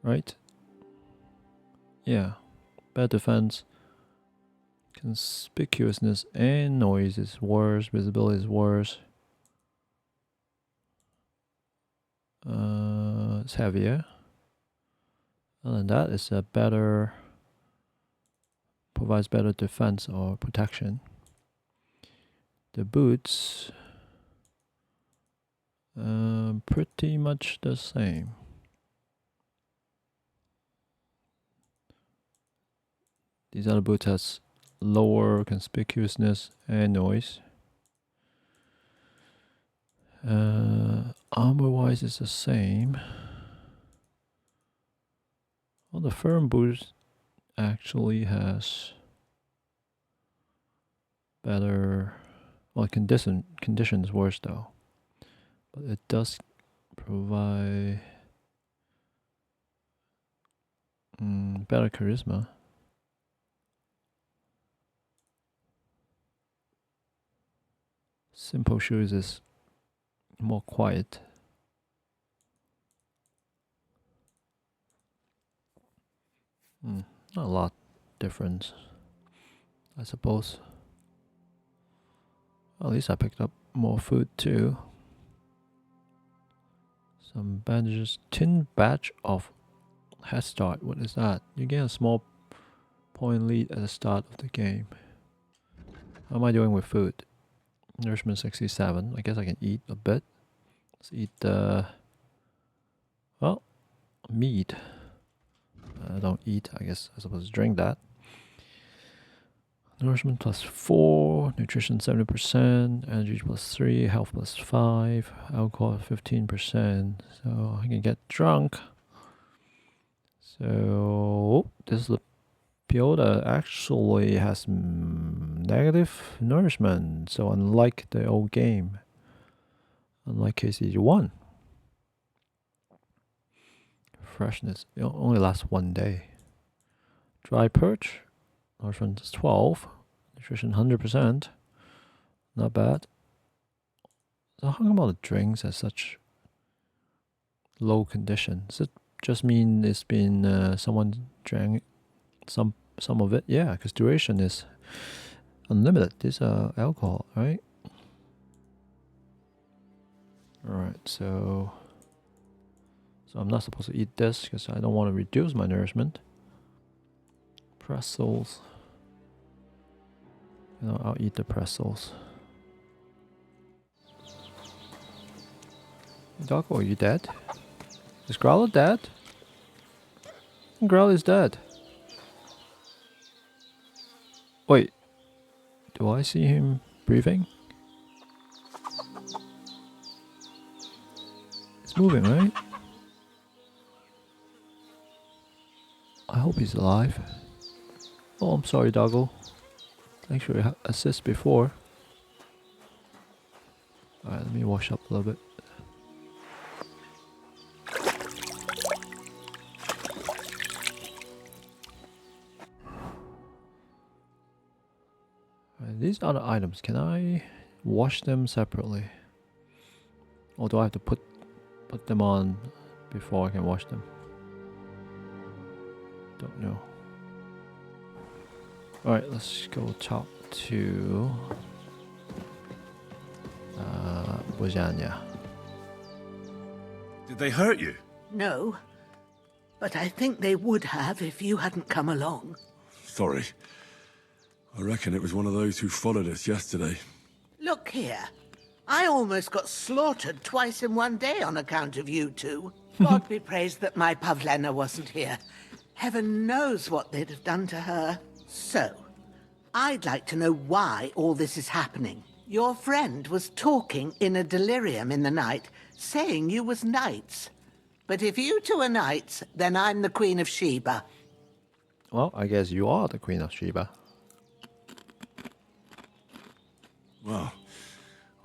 A: Right? Yeah, better defense. Conspicuousness and noise is worse. Visibility is worse. It's heavier. Other than that, it's a better. Provides better defense or protection. The boots, pretty much the same. These other boots has lower conspicuousness and noise. Armor wise is the same. Well, the firm boot actually has better, well, conditions worse though, but it does provide better charisma. Simple shoes is more quiet. Not a lot difference, I suppose. At least I picked up more food too. Some bandages. Tin badge of head start. What is that? You get a small point lead at the start of the game. How am I doing with food? Nourishment 67. I guess I can eat a bit. Let's eat well, meat. I don't eat, I guess I'm supposed to drink that. Nourishment +4, nutrition 70%, energy +3, health +5, alcohol 15%. So I can get drunk. So this is the pill that actually has negative nourishment. So unlike the old game, unlike KCG1. Freshness, it only lasts 1 day. Dry perch, nourishment is 12, nutrition 100%, not bad. So how come all the drinks are such low condition? Does it just mean it's been someone drank some of it? Yeah, because duration is unlimited. These are alcohol, right? Alright, so So I'm not supposed to eat this because I don't want to reduce my nourishment. Pretzels. You know, I'll eat the pretzels. Doggo, are you dead? Is Growler dead? Growler is dead. Wait. Do I see him breathing? It's moving, right? I hope he's alive. Oh, I'm sorry, Doggo. Thanks for your assist before. Alright, let me wash up a little bit. Alright, these other items, can I wash them separately? Or do I have to put them on before I can wash them? Don't know. Alright, let's go talk to Bozhena.
B: Did they hurt you?
C: No, but I think they would have if you hadn't come along.
B: Sorry. I reckon it was one of those who followed us yesterday.
C: Look here. I almost got slaughtered twice in one day on account of you two. God be praised that my Pavlena wasn't here. Heaven knows what they'd have done to her. So, I'd like to know why all this is happening. Your friend was talking in a delirium in the night, saying you was knights. But if you two are knights, then I'm the Queen of Sheba.
A: Well, I guess you are the Queen of Sheba.
B: Well,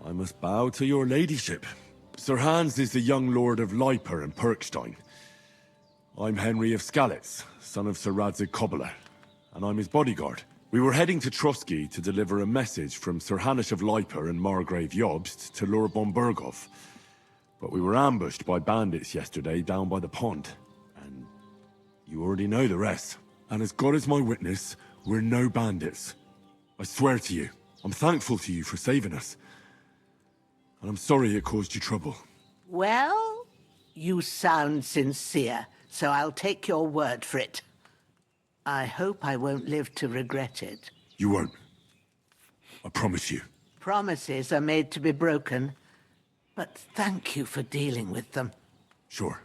B: I must bow to your ladyship. Sir Hans is the young lord of Leiper and Perkstein. I'm Henry of Skalitz, son of Sir Radzig Cobbler, and I'm his bodyguard. We were heading to Trosky to deliver a message from Sir Hanish of Leiper and Margrave Jobst to Lord Bombergov. But we were ambushed by bandits yesterday down by the pond, and you already know the rest. And as God is my witness, we're no bandits. I swear to you, I'm thankful to you for saving us. And I'm sorry it caused you trouble.
C: Well, you sound sincere, so I'll take your word for it. I hope I won't live to regret it.
B: You won't. I promise you.
C: Promises are made to be broken, but thank you for dealing with them.
B: Sure.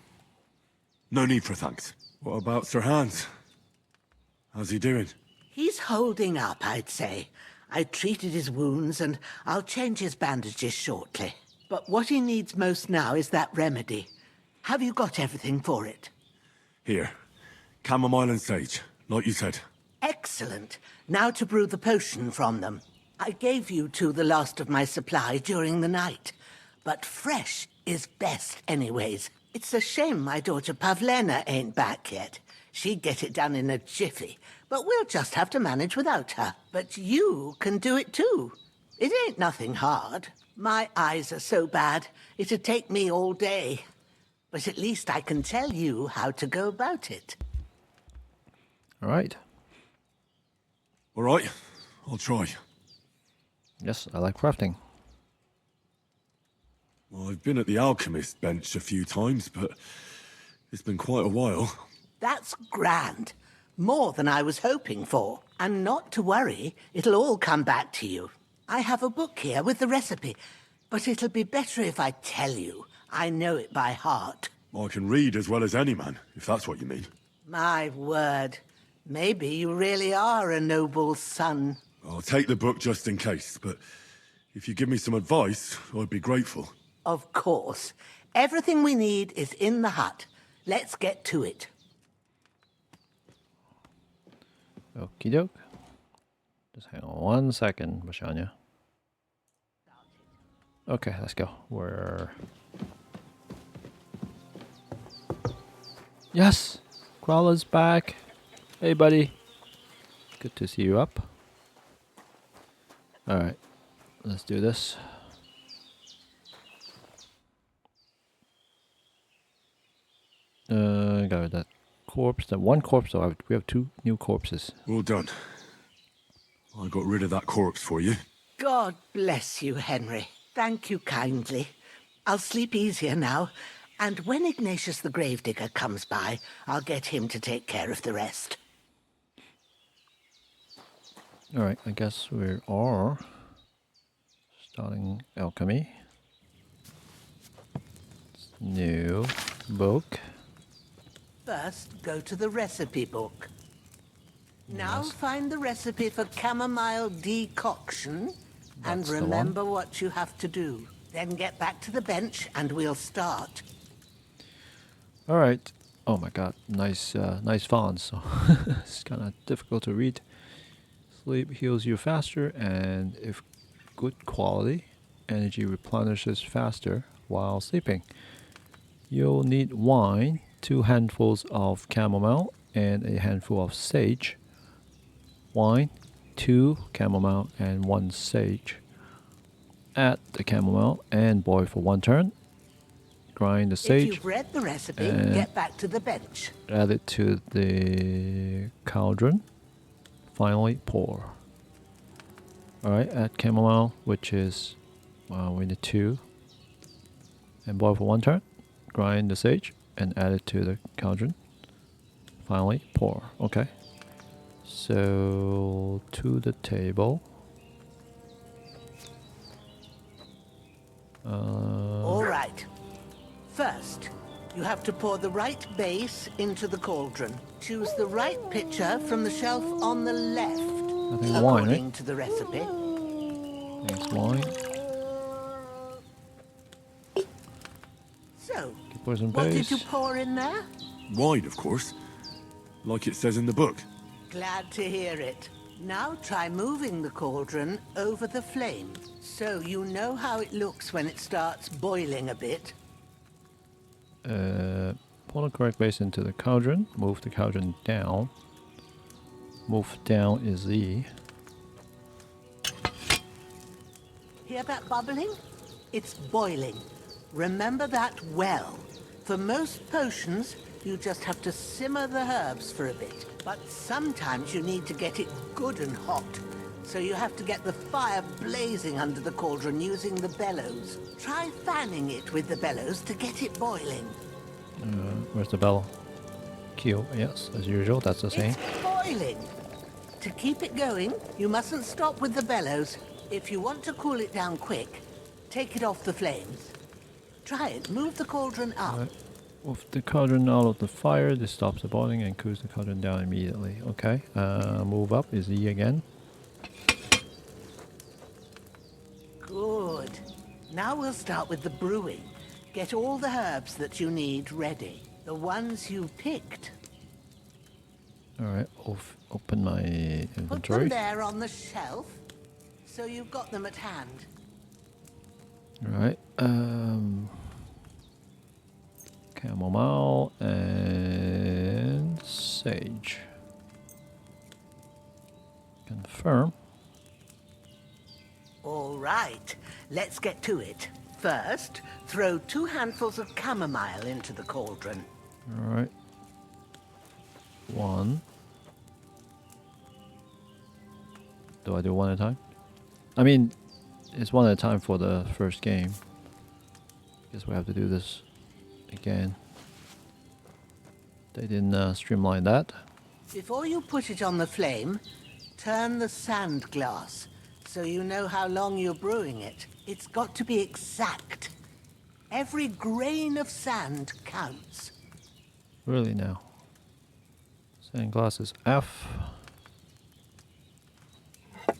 B: No need for thanks. What about Sir Hans? How's he doing?
C: He's holding up, I'd say. I treated his wounds, and I'll change his bandages shortly. But what he needs most now is that remedy. Have you got everything for it?
B: Here. Chamomile and sage, like you said.
C: Excellent. Now to brew the potion from them. I gave you two the last of my supply during the night. But fresh is best anyways. It's a shame my daughter Pavlena ain't back yet. She'd get it done in a jiffy, but we'll just have to manage without her. But you can do it too. It ain't nothing hard. My eyes are so bad, it'd take me all day. But at least I can tell you how to go about it.
A: All right.
B: All right, I'll try.
A: Yes, I like crafting.
B: Well, I've been at the alchemist bench a few times, but it's been quite a while.
C: That's grand. More than I was hoping for. And not to worry, it'll all come back to you. I have a book here with the recipe, but it'll be better if I tell you. I know it by heart.
B: I can read as well as any man, if that's what you mean.
C: My word. Maybe you really are a noble son.
B: I'll take the book just in case, but if you give me some advice, I'd be grateful.
C: Of course. Everything we need is in the hut. Let's get to it.
A: Okie doke. Just hang on 1 second, Bozhena. Okay, let's go. Yes! Growler's back. Hey, buddy. Good to see you up. Alright, let's do this. Got that corpse. That one corpse, though. We have 2 new corpses.
B: Well done. I got rid of that corpse for you.
C: God bless you, Henry. Thank you kindly. I'll sleep easier now, And when Ignatius the Gravedigger comes by, I'll get him to take care of the rest.
A: Alright, I guess we are starting alchemy. New book.
C: First, go to the recipe book. Now
A: Yes.
C: find the recipe for chamomile decoction and
A: That's the one.
C: remember what you have to do. Then get back to the bench and we'll start.
A: Alright. Oh my god, nice nice font, so it's kinda difficult to read. Sleep heals you faster, and if good quality, energy replenishes faster while sleeping. You'll need wine, 2 handfuls of chamomile, and a handful of sage. Wine, 2 chamomile, and 1 sage. Add the chamomile and boil for 1 turn. Grind the
C: If
A: sage.
C: you've read the recipe,
A: and
C: get back to the bench.
A: Add it to the cauldron. Finally, pour. Alright, add chamomile, which is, we need 2. And boil for 1 turn. Grind the sage and add it to the cauldron. Finally, pour. Okay. So, to the table.
C: All right. First, you have to pour the right base into the cauldron. Choose the right pitcher from the shelf on the left,
A: I think wine,
C: according
A: right?
C: to the recipe.
A: I think it's wine.
C: So,
A: Pour some
C: what did
A: base.
C: you pour in there?
B: Wine, of course. Like it says in the book.
C: Glad to hear it. Now try moving the cauldron over the flame, so you know how it looks when it starts boiling a bit.
A: Pour the correct base into the cauldron. Move the cauldron down. Move down is E.
C: Hear that bubbling? It's boiling. Remember that well. For most potions, you just have to simmer the herbs for a bit. But sometimes you need to get it good and hot. So you have to get the fire blazing under the cauldron using the bellows. Try fanning it with the bellows to get it boiling.
A: Where's the bell? Q. Yes, as usual. That's the same.
C: It's boiling. To keep it going, you mustn't stop with the bellows. If you want to cool it down quick, take it off the flames. Try it. Move the cauldron up.
A: Right. Move the cauldron out of the fire. This stops the boiling and cools the cauldron down immediately. Okay. Move up is E again.
C: Good. Now we'll start with the brewing. Get all the herbs that you need ready. The ones you picked.
A: Alright, open my
C: Put
A: inventory.
C: them there on the shelf, so you've got them at hand.
A: Alright, chamomile and sage. Confirm.
C: All right, let's get to it. First, throw 2 handfuls of chamomile into the cauldron.
A: Alright. 1. Do I do 1 at a time? I mean, it's 1 at a time for the first game. Guess we have to do this again. They didn't streamline that.
C: Before you put it on the flame, turn the sand glass so you know how long you're brewing it. It's got to be exact. Every grain of sand counts.
A: Really now. Sand glass is F.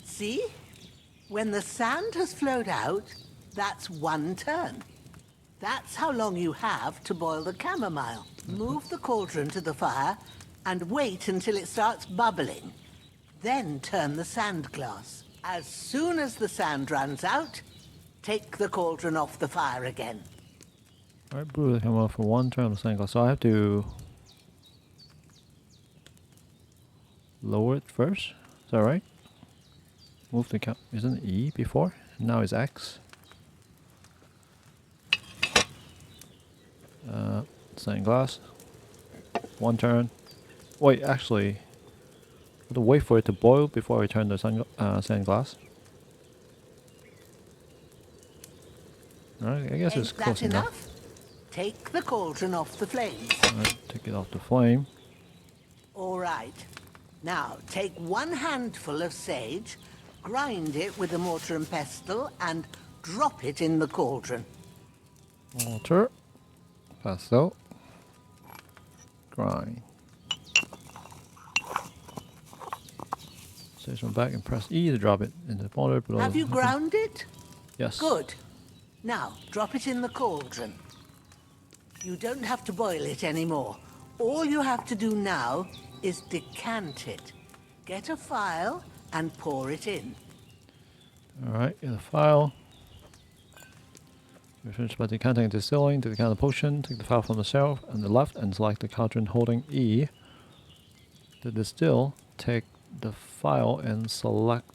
C: See? When the sand has flowed out, that's 1 turn. That's how long you have to boil the chamomile. Move the cauldron to the fire and wait until it starts bubbling. Then turn the sand glass. As soon as the sand runs out, take the cauldron off the fire again.
A: Alright, brew the chamomile for 1 turn of the sand glass. So I have to lower it first. Is that right? Move the cap. Isn't it E before? Now it's X. Sand glass. 1 turn. Wait, actually, I have to wait for it to boil before I turn the sand glass. Alright, I guess it's
C: Ain't
A: close
C: that
A: enough.
C: enough? take the cauldron off the flames.
A: Alright, take it off the flame.
C: All right. Now, take 1 handful of sage, grind it with a mortar and pestle, and drop it in the cauldron.
A: Water. Pestle. Grind. Station back and press E to drop it in the water below.
C: Have you ground it?
A: Yes.
C: Good. Now, drop it in the cauldron. You don't have to boil it anymore. All you have to do now is decant it. Get a file and pour it in.
A: Alright, get a file. We finish by decanting and distilling. To decant the potion, take the file from the shelf on the left and select the cauldron holding E. To distill, take the file and select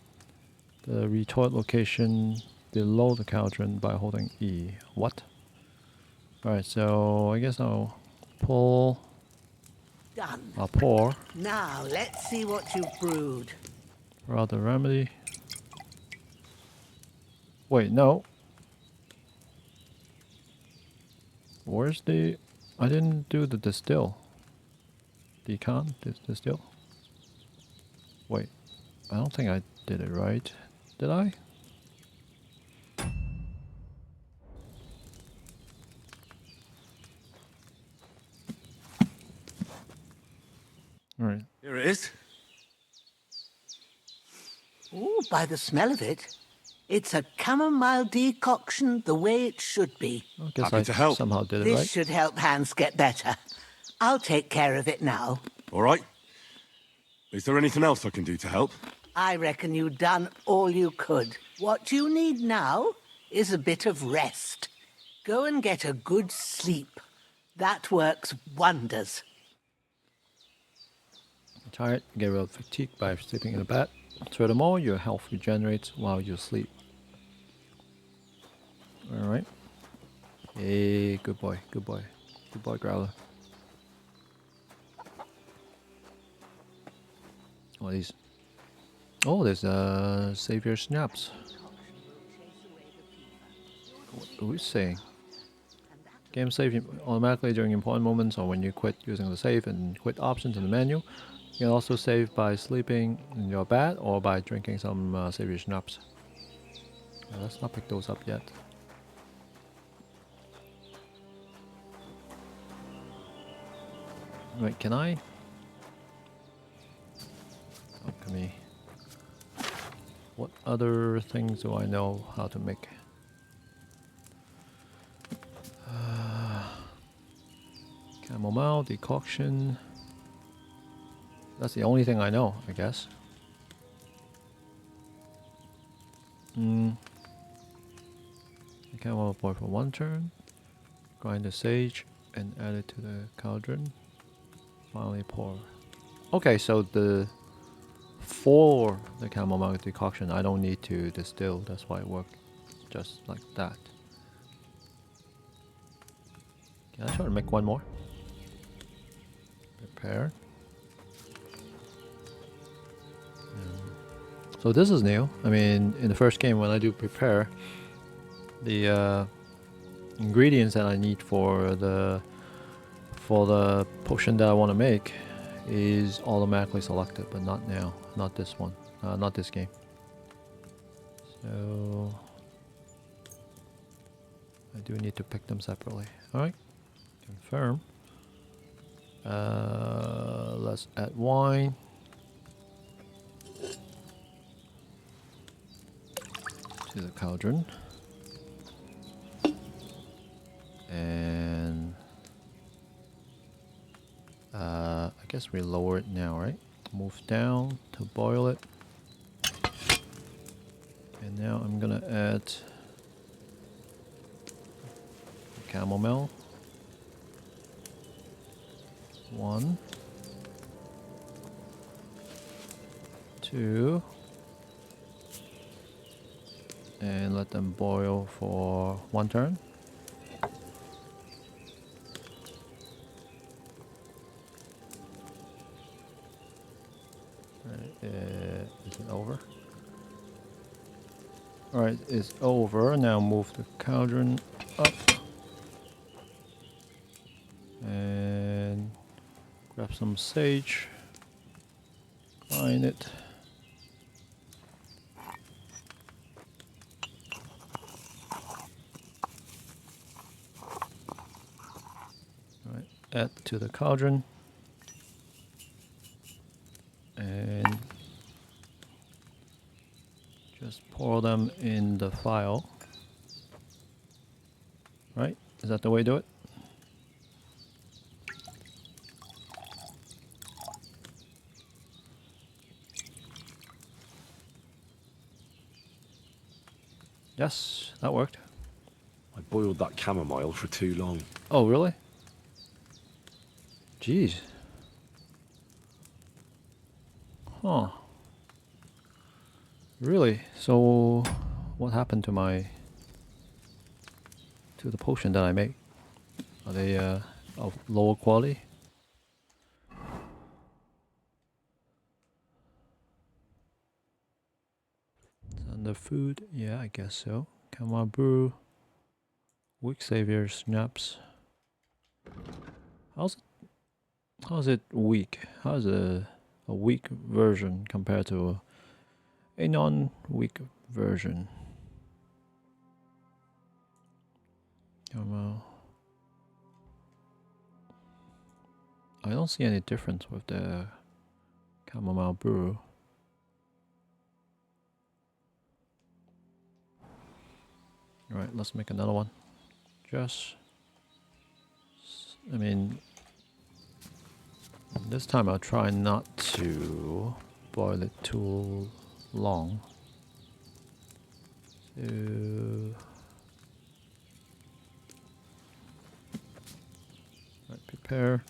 A: the retort location below the cauldron by holding E. What? Alright, so I guess I'll pull.
C: Done.
A: I'll pour.
C: Now, let's see what you've brewed.
A: Pour out the remedy. Wait, no. Where's the... I didn't do the distill. Decant? Distill? Wait. I don't think I did it right. Did I? Alright.
B: Here it is.
C: Ooh, by the smell of it, it's a chamomile decoction the way it should be.
A: I guess
B: Happy
A: I
B: to help.
A: somehow did it
C: This
A: right.
C: should help Hans get better. I'll take care of it now.
B: All right. Is there anything else I can do to help?
C: I reckon you've done all you could. What you need now is a bit of rest. Go and get a good sleep. That works wonders.
A: Tired, get rid of fatigue by sleeping in a bed. Furthermore, your health regenerates while you sleep. Alright. Hey, good boy, good boy. Good boy, Growler. Oh, these. Oh, there's Savior Snaps. What are we saying? Game save automatically during important moments or when you quit using the save and quit options in the menu. You can also save by sleeping in your bed or by drinking some Savior Schnapps. Let's not pick those up yet. Wait, can I? Alchemy. What other things do I know how to make? Chamomile decoction. That's the only thing I know, I guess. The chamomile boil for 1 turn. Grind the sage and add it to the cauldron. Finally pour. Okay, so for the chamomile decoction, I don't need to distill. That's why it works just like that. Can I try to make one more? Prepare. So this is new. I mean, in the first game when I do prepare, the ingredients that I need for the potion that I want to make is automatically selected, but not now, not this one, not this game. So I do need to pick them separately. All right, confirm. Let's add wine. To the cauldron. And I guess we lower it now, right? Move down to boil it. And now I'm gonna add chamomile. 1, 2, and let them boil for 1 turn. Is it over? Alright, it's over. Now move the cauldron up. Grab some sage. Grind it. Alright, add to the cauldron. And just pour them in the file. Right? Is that the way to do it? Yes, that worked.
F: I boiled that chamomile for too long.
A: Oh, really? Jeez. Huh. Really? So, what happened to the potion that I make? Are they of lower quality? It's under food? Yeah, I guess so. Come on, brew. Weak savior snaps. How's it weak? How's a weak version compared to a non-weak version? I don't see any difference with the chamomile brew. Alright, let's make another one. I mean, this time I'll try not to boil it too long. So, right, prepare.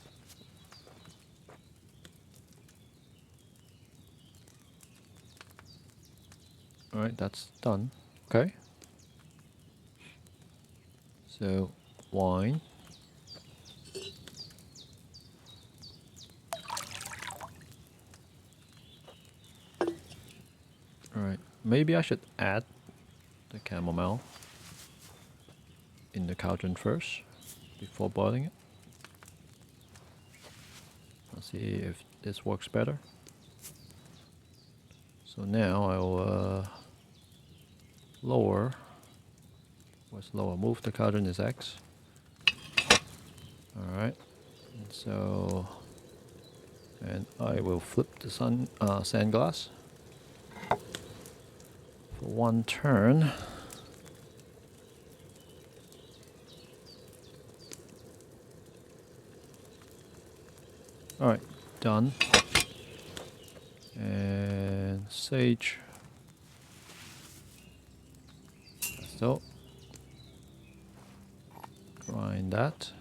A: Alright, that's done. Okay. So, wine. Alright, maybe I should add the chamomile in the cauldron first before boiling it. Let's see if this works better. So now I'll lower. What's lower? Move the cauldron is X. Alright. And I will flip the sand glass for one turn. Alright, done. And sage. So, grind that.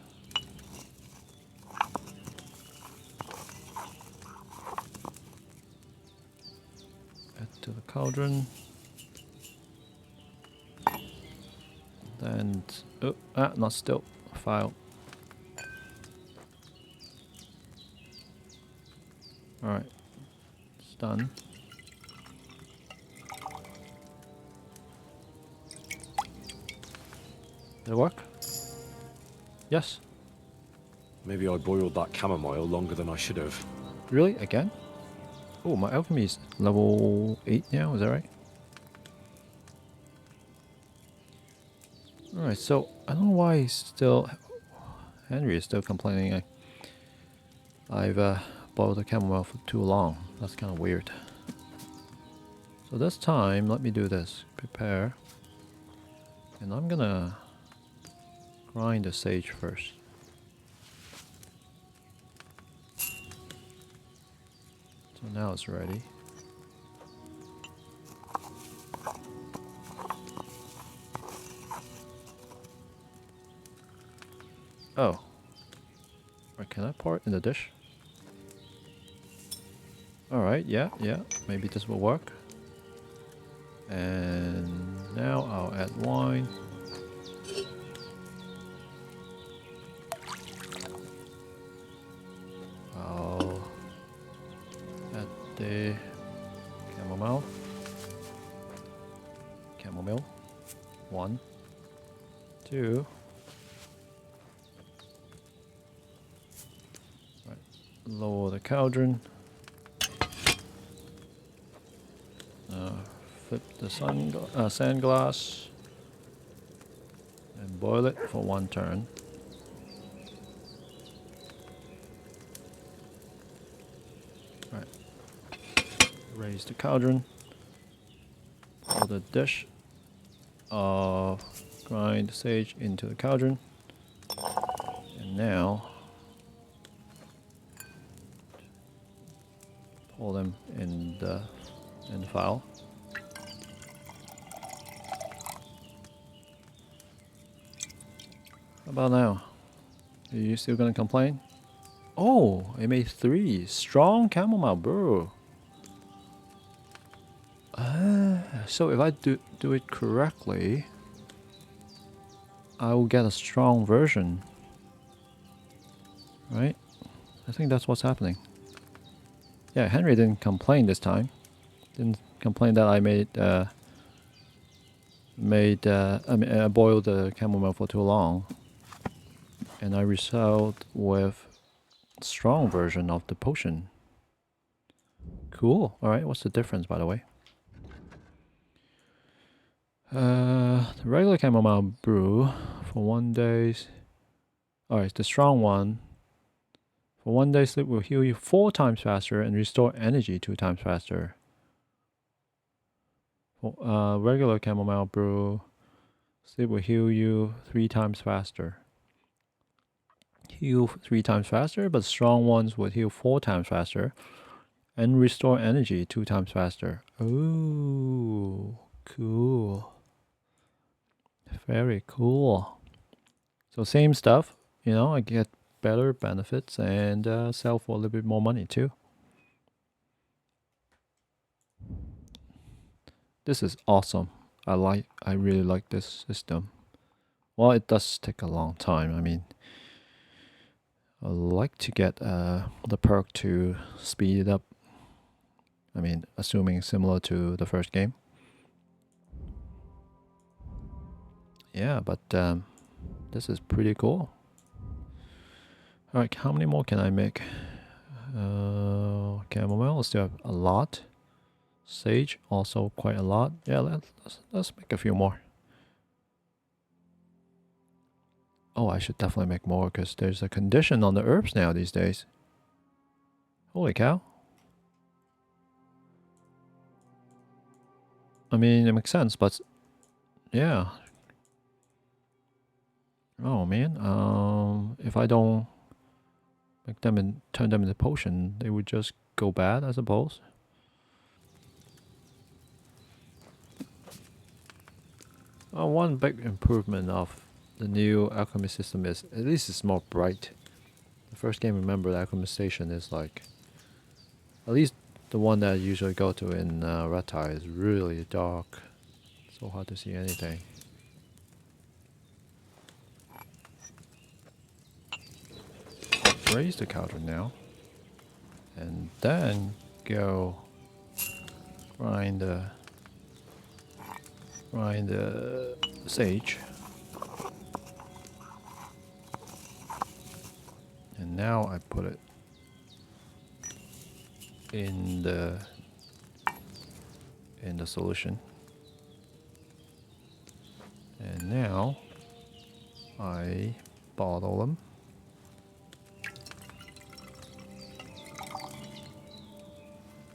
A: Add to the cauldron. Then, not still. File. Alright, it's done. Did it work? Yes.
F: Maybe I boiled that chamomile longer than I should have.
A: Really? Again? Oh, my alchemy is level 8 now, is that right? Alright, so I don't know why Henry is still complaining I've boiled the chamomile for too long. That's kind of weird. So this time, let me do this. Prepare. And I'm gonna grind the sage first. So now it's ready. Oh. Right, can I pour it in the dish? Alright, yeah. Maybe this will work. And now I'll add wine. I'll add the chamomile. 1, 2. Right, Lower the cauldron. Flip the sand glass and boil it for 1 turn. Right. Raise the cauldron. Pour the dish of grind sage into the cauldron. And now pour them in the file. How about now? Are you still gonna complain? Oh, I made 3 strong chamomile brew. So if I do it correctly, I will get a strong version, right? I think that's what's happening. Yeah, Henry didn't complain this time. Didn't complain that I I boiled the chamomile for too long, and I result with strong version of the potion. Cool. All right, what's the difference, by the way? The regular chamomile brew for 1 day. Alright, the strong one. For 1 day sleep will heal you 4 times faster and restore energy 2 times faster. For regular chamomile brew, sleep will heal you 3 times faster. Heal 3 times faster, but strong ones would heal 4 times faster and restore energy 2 times faster. Ooh, cool. Very cool. So same stuff, you know, I get better benefits and sell for a little bit more money too. This is awesome. I really like this system. Well, it does take a long time. I mean, I like to get the perk to speed it up. I mean, assuming similar to the first game. Yeah, but this is pretty cool. Alright, how many more can I make? Chamomile, still have a lot. Sage, also quite a lot. Yeah, let's make a few more. Oh, I should definitely make more because there's a condition on the herbs now these days. Holy cow. I mean, it makes sense, but yeah. Oh man, if I don't make them and turn them into potion, they would just go bad, I suppose. One big improvement of the new alchemy system is at least it's more bright. The first game, remember, the alchemy station is like, at least the one that I usually go to in Ratai is really dark. So hard to see anything. Raise the cauldron now. And then go grind the sage. And now I put it in the solution. And now I bottle them.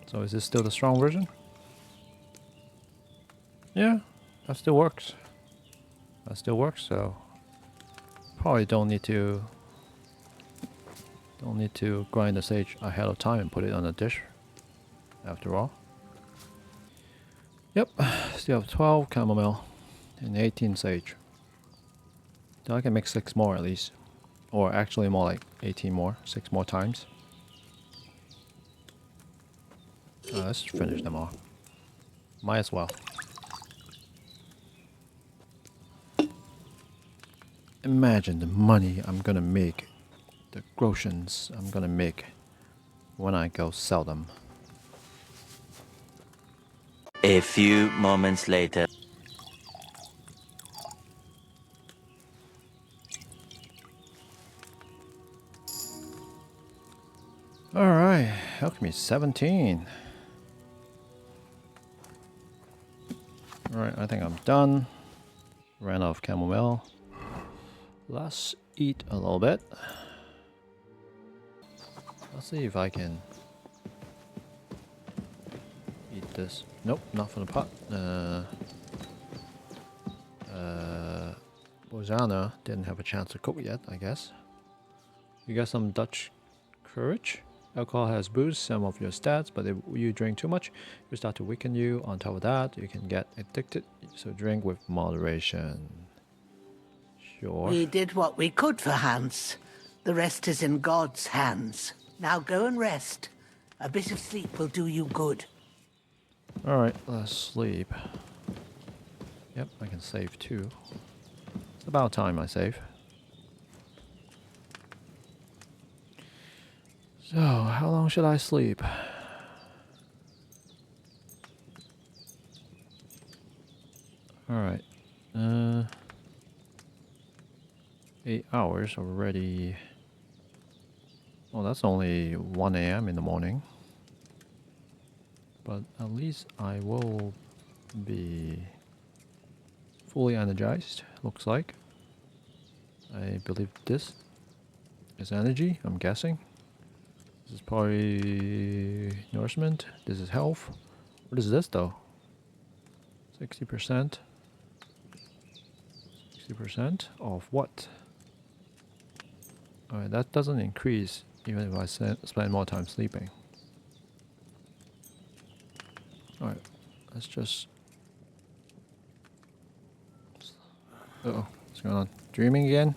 A: So is this still the strong version? Yeah, that still works. That still works, so probably don't need to grind the sage ahead of time and put it on a dish after all. Yep, still have 12 chamomile and 18 sage. So I can make 6 more at least. Or actually more like 18 more, 6 more times. Let's finish them all. Might as well. Imagine the money I'm gonna make, the grotions I'm gonna make when I go sell them.
G: A few moments later.
A: Alright, alchemy 17. Alright, I think I'm done. Ran out of chamomile. Let's eat a little bit. Let's see if I can eat this. Nope, not from the pot. Bozhena didn't have a chance to cook yet, I guess. You got some Dutch courage. Alcohol has boosts some of your stats, but if you drink too much, it start to weaken you. On top of that, you can get addicted, so drink with moderation. Sure.
C: We did what we could for Hans. The rest is in God's hands. Now go and rest. A bit of sleep will do you good.
A: Alright, let's sleep. Yep, I can save too. It's about time I save. So, how long should I sleep? Alright. 8 hours already. Oh, that's only 1 AM in the morning. But at least I will be fully energized, looks like. I believe this is energy, I'm guessing. This is probably nourishment. This is health. What is this though? 60%. 60% of what? Alright, that doesn't increase even if I spend more time sleeping. Alright, let's just... Uh-oh, what's going on? Dreaming again?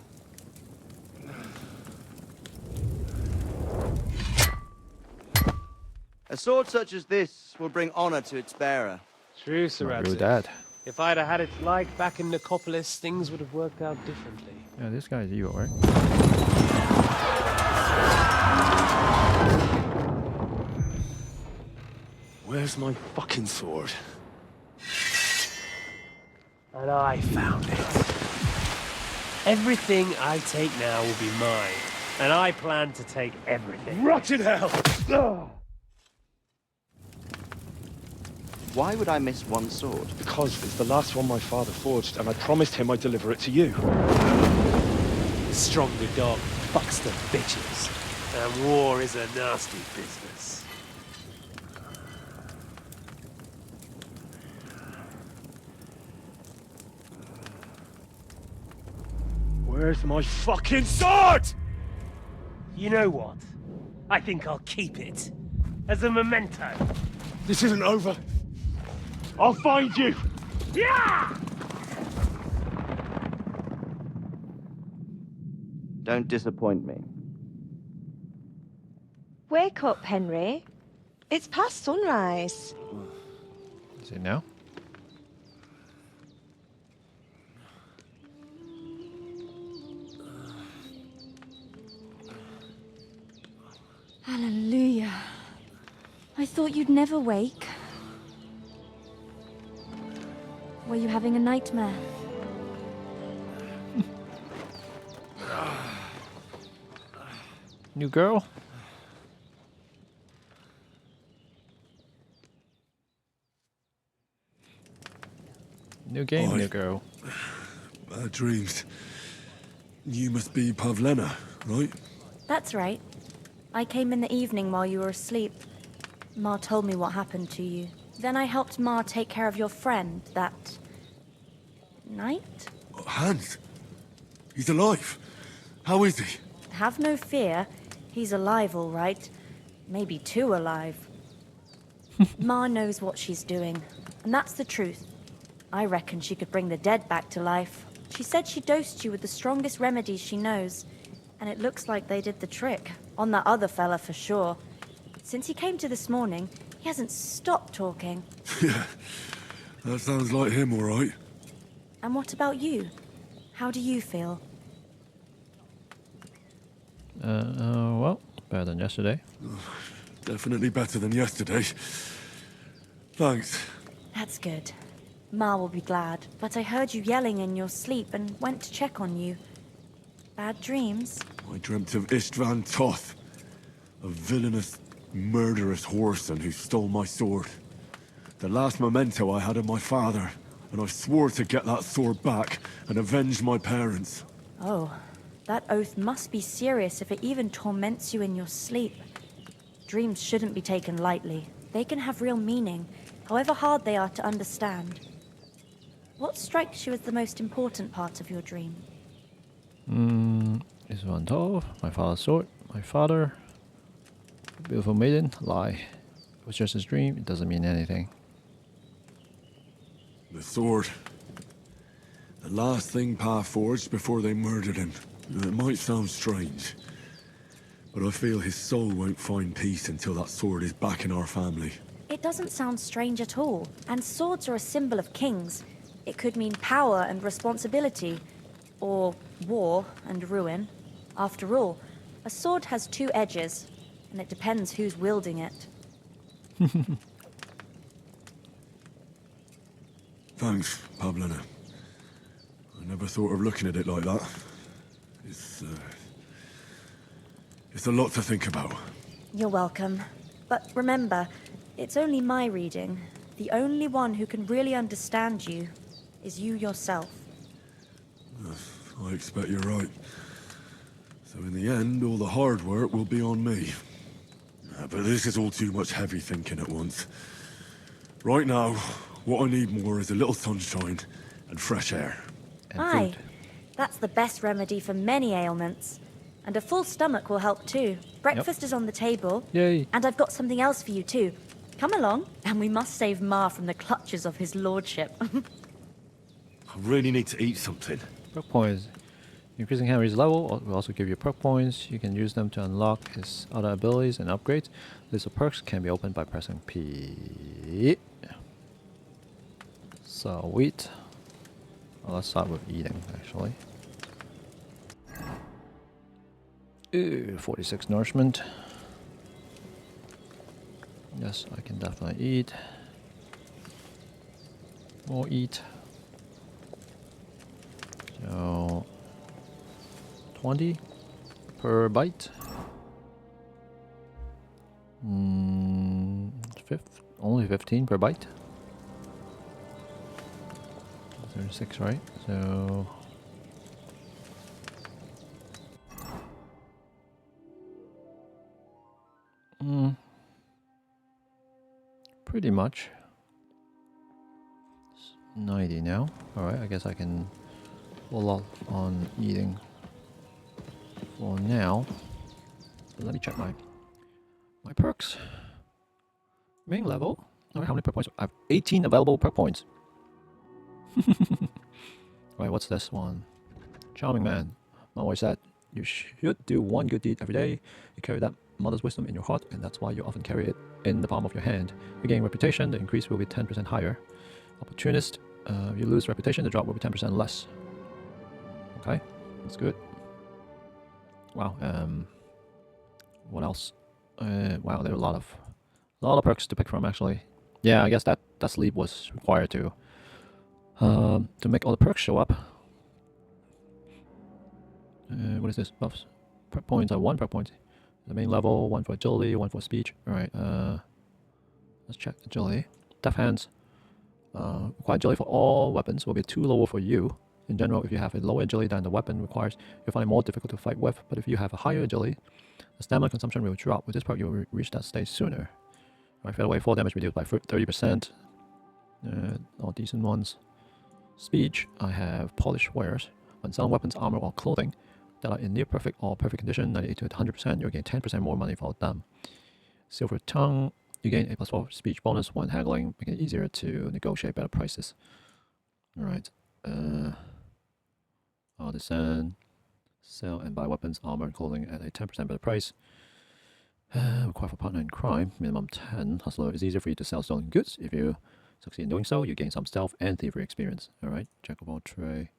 H: A sword such as this will bring honor to its bearer.
D: True,
A: I agree with that.
D: If I'd have had it like back in Nicopolis, things would have worked out differently.
A: Yeah, this guy's evil, right?
F: Where's my fucking sword?
D: And I found it. Everything I take now will be mine, and I plan to take everything.
F: Rot in hell!
H: Why would I miss one sword?
F: Because it's the last one my father forged, and I promised him I'd deliver it to you.
D: The stronger dog fucks the bitches, and war is a nasty business.
F: Where's my fucking sword?
D: You know what? I think I'll keep it. As a memento.
F: This isn't over. I'll find you!
D: Yeah!
H: Don't disappoint me.
I: Wake up, Henry. It's past sunrise.
A: Is it now?
I: Hallelujah. I thought you'd never wake. Were you having a nightmare?
A: New girl? New game, new girl.
B: Bad dreams. You must be Pavlena, right?
I: That's right. I came in the evening while you were asleep. Ma told me what happened to you. Then I helped Ma take care of your friend that... night?
B: Hans? He's alive. How is he?
I: Have no fear. He's alive, all right. Maybe too alive. Ma knows what she's doing, and that's the truth. I reckon she could bring the dead back to life. She said she dosed you with the strongest remedies she knows, and it looks like they did the trick. On that other fella for sure. Since he came to this morning, he hasn't stopped talking.
B: Yeah, that sounds like him, all right.
I: And what about you? How do you feel?
A: Well, better than yesterday.
B: Definitely better than yesterday. Thanks.
I: That's good. Ma will be glad, but I heard you yelling in your sleep and went to check on you. Bad dreams?
B: I dreamt of Istvan Toth. A villainous, murderous whoreson who stole my sword. The last memento I had of my father, and I swore to get that sword back and avenge my parents.
I: Oh, that oath must be serious if it even torments you in your sleep. Dreams shouldn't be taken lightly. They can have real meaning, however hard they are to understand. What strikes you as the most important part of your dream?
A: Is one tall, my father's sword, my father, beautiful maiden, lie. It was just his dream, it doesn't mean anything.
B: The sword. The last thing Pa forged before they murdered him. It might sound strange, but I feel his soul won't find peace until that sword is back in our family.
I: It doesn't sound strange at all, and swords are a symbol of kings. It could mean power and responsibility, or war and ruin. After all, a sword has two edges, and it depends who's wielding it.
B: Thanks, Pablina. I never thought of looking at it like that. It's a lot to think about.
I: You're welcome. But remember, it's only my reading. The only one who can really understand you is you yourself.
B: I expect you're right. So in the end, all the hard work will be on me. But this is all too much heavy thinking at once. Right now, what I need more is a little sunshine and fresh air.
A: And
I: Aye,
A: food.
I: that's the best remedy for many ailments. And a full stomach will help too. Breakfast is on the table.
A: Yay.
I: And I've got something else for you too. Come along, and we must save Ma from the clutches of his lordship.
F: I really need to eat something.
A: Perk points. Increasing Henry's level will also give you perk points. You can use them to unlock his other abilities and upgrades. List of perks can be opened by pressing P. So wheat. Well, let's start with eating actually. 46 nourishment. Yes, I can definitely eat. More eat. So 20 per bite. Only 15 per bite. 36, right? So pretty much. It's 90 now. Alright, I guess I can hold off on eating for now. So let me check my perks. Main level. Alright, how many perk points? I have 18 available perk points. Alright, what's this one? Charming man. My always said you should do one good deed every day. You carry that mother's wisdom in your heart, and that's why you often carry it in the palm of your hand. You gain reputation, the increase will be 10% higher. Opportunist, you lose reputation, the drop will be 10% less. Okay, that's good. Wow, what else? Wow, there are a lot of perks to pick from actually. Yeah, I guess that sleep was required to make all the perks show up. What is this? Buffs. Perk points are 1 perk point. The main level, 1 for agility, 1 for speech. Alright, let's check agility. Death hands. Required agility for all weapons will be 2 lower for you. In general, if you have a lower agility than the weapon requires, you'll find it more difficult to fight with. But if you have a higher agility, the stamina consumption will drop. With this perk, you'll reach that stage sooner. Alright, fatal away, 4 damage reduced by 30%. All decent ones. Speech, I have polished wares. When selling weapons, armor, or clothing that are in near perfect or perfect condition, 98 to 100%, you'll gain 10% more money for them. Silver tongue, you gain a +4 speech bonus when haggling, making it easier to negotiate better prices. Alright. Artisan, sell and buy weapons, armor, and clothing at a 10% better price. Require for partner in crime, minimum 10. Hustler is easier for you to sell stolen goods. If you succeed in doing so, you gain some stealth and thievery experience. Alright, jack of all trade.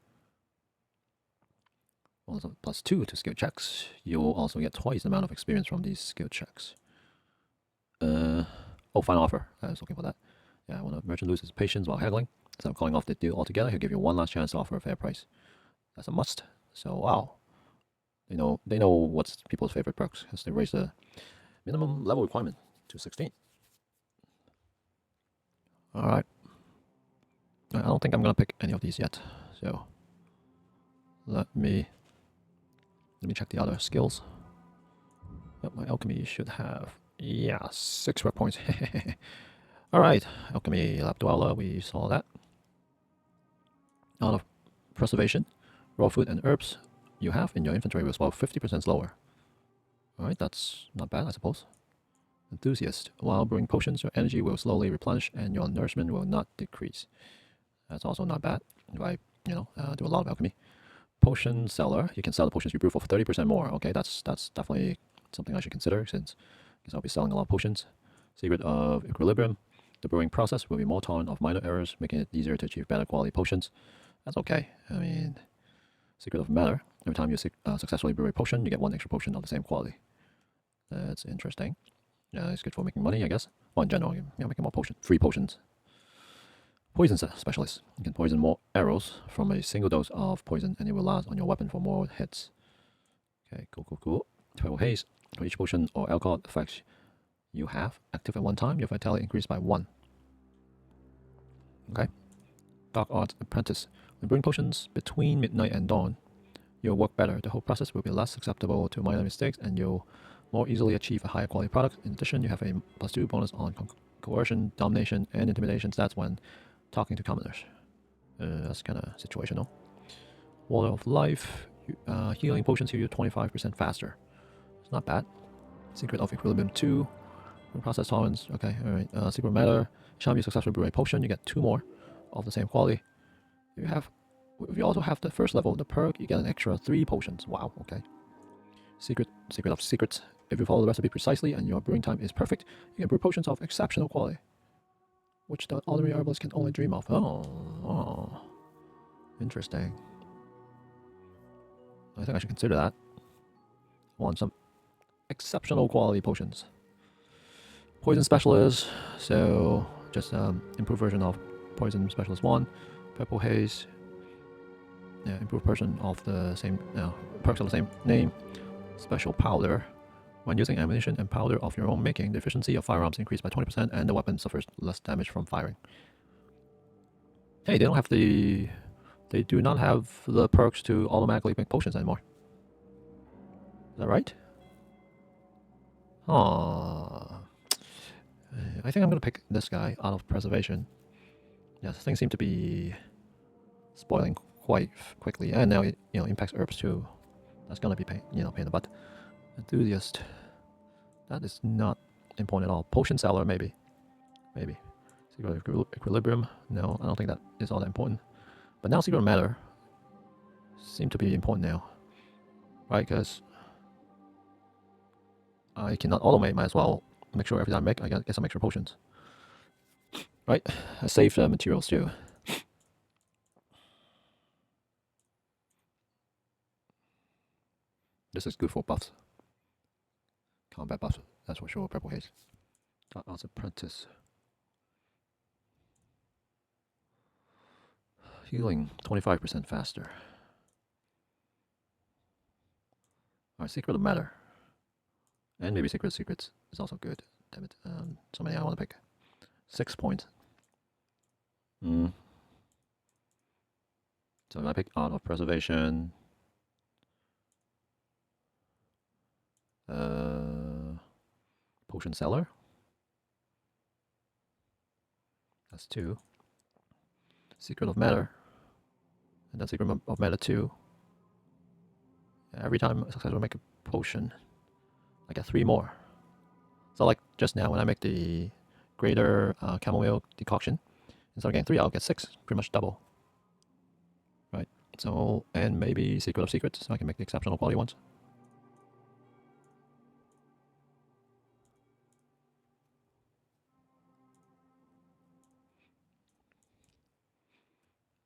A: Also +2 to skill checks. You will also get twice the amount of experience from these skill checks. Oh, final offer. I was looking for that. Yeah, when a merchant loses patience while haggling, instead of calling off the deal altogether, he'll give you one last chance to offer a fair price. That's a must. So wow, they know what's people's favorite perks because they raise the Minimum level requirement to 16. Alright. I don't think I'm gonna pick any of these yet. So let me check the other skills. Yep, my alchemy should have 6 work points. Alright, alchemy lab dweller, we saw that. Out of preservation, raw food and herbs you have in your inventory will swell 50% slower. Alright, that's not bad, I suppose. Enthusiast, while brewing potions, your energy will slowly replenish and your nourishment will not decrease. That's also not bad if I, do a lot of alchemy. Potion seller, you can sell the potions you brew for 30% more. Okay, that's definitely something I should consider since I'll be selling a lot of potions. Secret of equilibrium, the brewing process will be more tolerant of minor errors, making it easier to achieve better quality potions. That's okay. I mean, secret of matter, every time you successfully brew a potion, you get 1 extra potion of the same quality. That's interesting. Yeah, it's good for making money, I guess. Well, in general, making more free potions. Poison specialist. You can poison more arrows from a single dose of poison, and it will last on your weapon for more hits. Okay, cool. Purple haze. For each potion or alcohol effects you have active at one time, your vitality increased by 1. Okay. Dark Art Apprentice. When brewing potions between midnight and dawn, you'll work better. The whole process will be less susceptible to minor mistakes, and you'll more easily achieve a higher quality product. In addition, you have a +2 bonus on coercion, domination, and intimidation stats when talking to commoners. That's kind of situational. Water of Life. Healing potions heal you 25% faster. It's not bad. Secret of Equilibrium 2. Process tolerance. Okay, alright. Secret Matter. Each time you successfully brew a potion, you get 2 more of the same quality. If you also have the first level of the perk, you get an extra 3 potions. Wow, okay. Secret of Secrets. If you follow the recipe precisely and your brewing time is perfect, you can brew potions of exceptional quality, which the ordinary herbalist can only dream of. Oh. Interesting. I think I should consider that. I want some exceptional quality potions. Poison Specialist. So, just improved version of Poison Specialist 1. Purple Haze. Yeah, improved version of the same, perks of the same name. Special Powder. When using ammunition and powder of your own making, the efficiency of firearms increased by 20% and the weapon suffers less damage from firing. Hey, they do not have the perks to automatically make potions anymore. Is that right? I think I'm gonna pick this guy out of preservation. Yes, things seem to be spoiling quite quickly, and now it impacts herbs too. That's gonna be pain in the butt. Enthusiast. That is not important at all. Potion seller, maybe. Secret equilibrium. No, I don't think that is all that important. But now secret matter seem to be important now, right? Because I cannot automate. Might as well make sure every time I make, I get some extra potions. Right? I save materials too. This is good for buffs. Combat buffs, that's for sure. Purple Haze. Arts Apprentice. Healing 25% faster. Alright, Secret of Matter. And maybe Secret of Secrets is also good. Damn it. So many I want to pick. 6 points. So if I pick Art of Preservation. Potion Seller. That's 2. Secret of Matter. And then Secret of Matter 2. Every time I successfully make a potion, I get 3 more. So like just now when I make the greater chamomile decoction, instead of getting 3, I'll get 6. Pretty much double. Right. So, and maybe Secret of Secrets, so I can make the exceptional quality ones.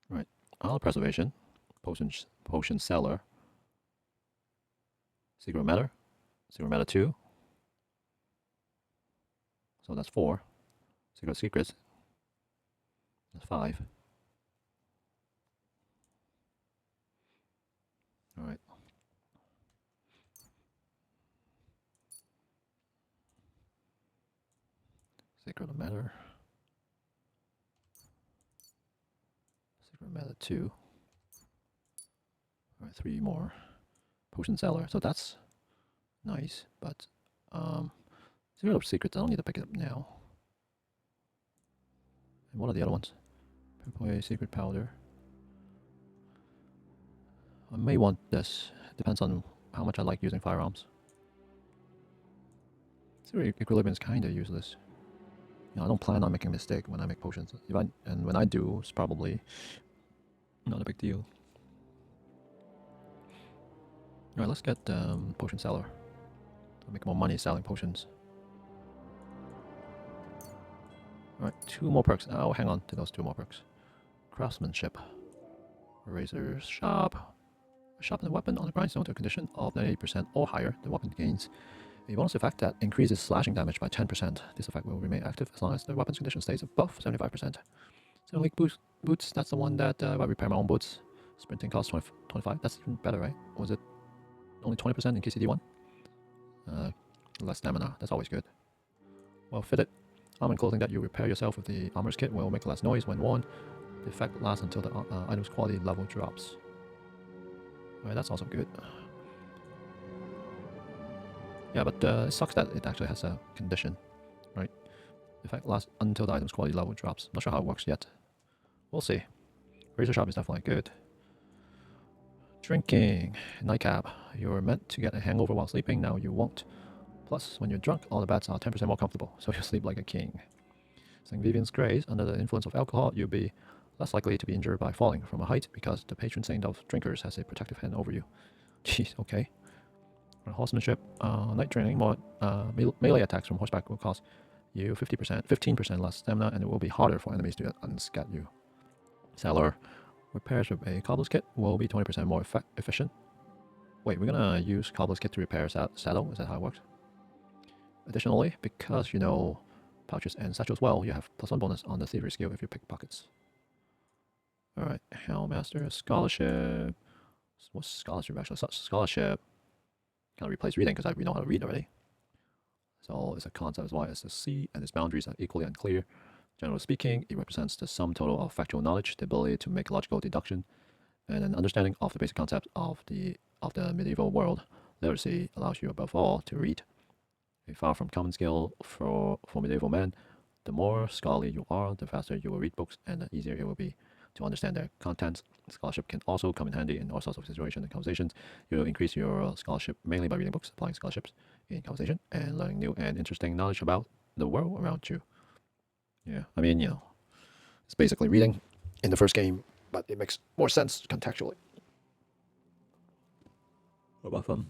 A: Right. All preservation, potion seller, Secret Matter 2. So that's 4. Secret Secrets. That's 5. Alright. Sacred Matter. Sacred Matter 2. Alright, 3 more. Potion Cellar. So that's nice, but Zero of Secrets, I don't need to pick it up now. And what are the other ones? Purple Secret Powder. I may want this. Depends on how much I like using firearms. Zero Equilibrium is kind of useless. You know, I don't plan on making a mistake when I make potions. And when I do, it's probably not a big deal. Alright, let's get Potion Seller. I'll make more money selling potions. Alright, 2 more perks. Oh, hang on to those 2 more perks. Craftsmanship. Razor's Sharp. Sharpen the weapon on the grindstone to a condition of 98% or higher. The weapon gains a bonus effect that increases slashing damage by 10%. This effect will remain active as long as the weapon's condition stays above 75%. So League boots, that's the one that I repair my own boots. Sprinting costs 25. That's even better, right? Was it only 20% in KCD1? Less stamina, that's always good. Well fitted. Armor and clothing that you repair yourself with the armor's kit will make less noise when worn. The effect lasts until the item's quality level drops. Alright, that's also good. Yeah, but it sucks that it actually has a condition, right? The effect lasts until the item's quality level drops. Not sure how it works yet. We'll see. Razor Sharp is definitely good. Drinking. Nightcap. You're meant to get a hangover while sleeping, now you won't. Plus, when you're drunk, all the beds are 10% more comfortable, so you sleep like a king. St. Vivian's Grace. Under the influence of alcohol, you'll be less likely to be injured by falling from a height because the patron saint of drinkers has a protective hand over you. Jeez, okay. Horsemanship, night training, more melee attacks from horseback will cost you 15% less stamina, and it will be harder for enemies to unscat you. Cellar, repairs with a cobbler's kit will be 20% more efficient. Wait, we're gonna use cobbler's kit to repair saddle? Is that how it works? Additionally, because you know pouches and satchels well, you have +1 bonus on the thievery skill if you pick pockets. Alright, Hellmaster, Scholarship. What's Scholarship actually? Scholarship kind of replace reading because we know how to read already. So it's a concept as wide as the sea, and its boundaries are equally unclear. Generally speaking, it represents the sum total of factual knowledge, the ability to make logical deduction, and an understanding of the basic concepts of the medieval world. Literacy allows you above all to read. A far from common skill for medieval men. The more scholarly you are, the faster you will read books, and the easier it will be to understand their contents. Scholarship can also come in handy in all sorts of situations and conversations. You will increase your scholarship mainly by reading books, applying scholarships in conversation, and learning new and interesting knowledge about the world around you. Yeah, I mean, you know, it's basically reading in the first game, but it makes more sense contextually. What about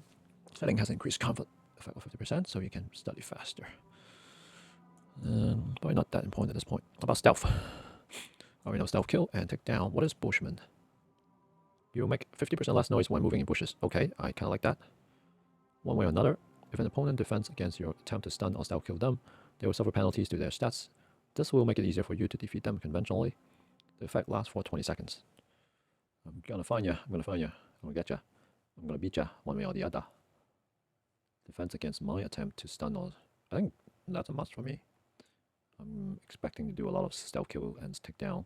A: setting has increased comfort effect of 50%, so you can study faster. Probably not that important at this point. What about stealth? We know stealth kill and take down. What is Bushman? You'll make 50% less noise when moving in bushes. Okay, I kind of like that. One way or another, if an opponent defends against your attempt to stun or stealth kill them, they will suffer penalties to their stats. This will make it easier for you to defeat them conventionally. The effect lasts for 20 seconds. I'm gonna find you. I'm gonna find you. I'm gonna get you. I'm gonna beat you one way or the other. Defense against my attempt to stun or... I think that's a must for me. I'm expecting to do a lot of stealth kill and take down.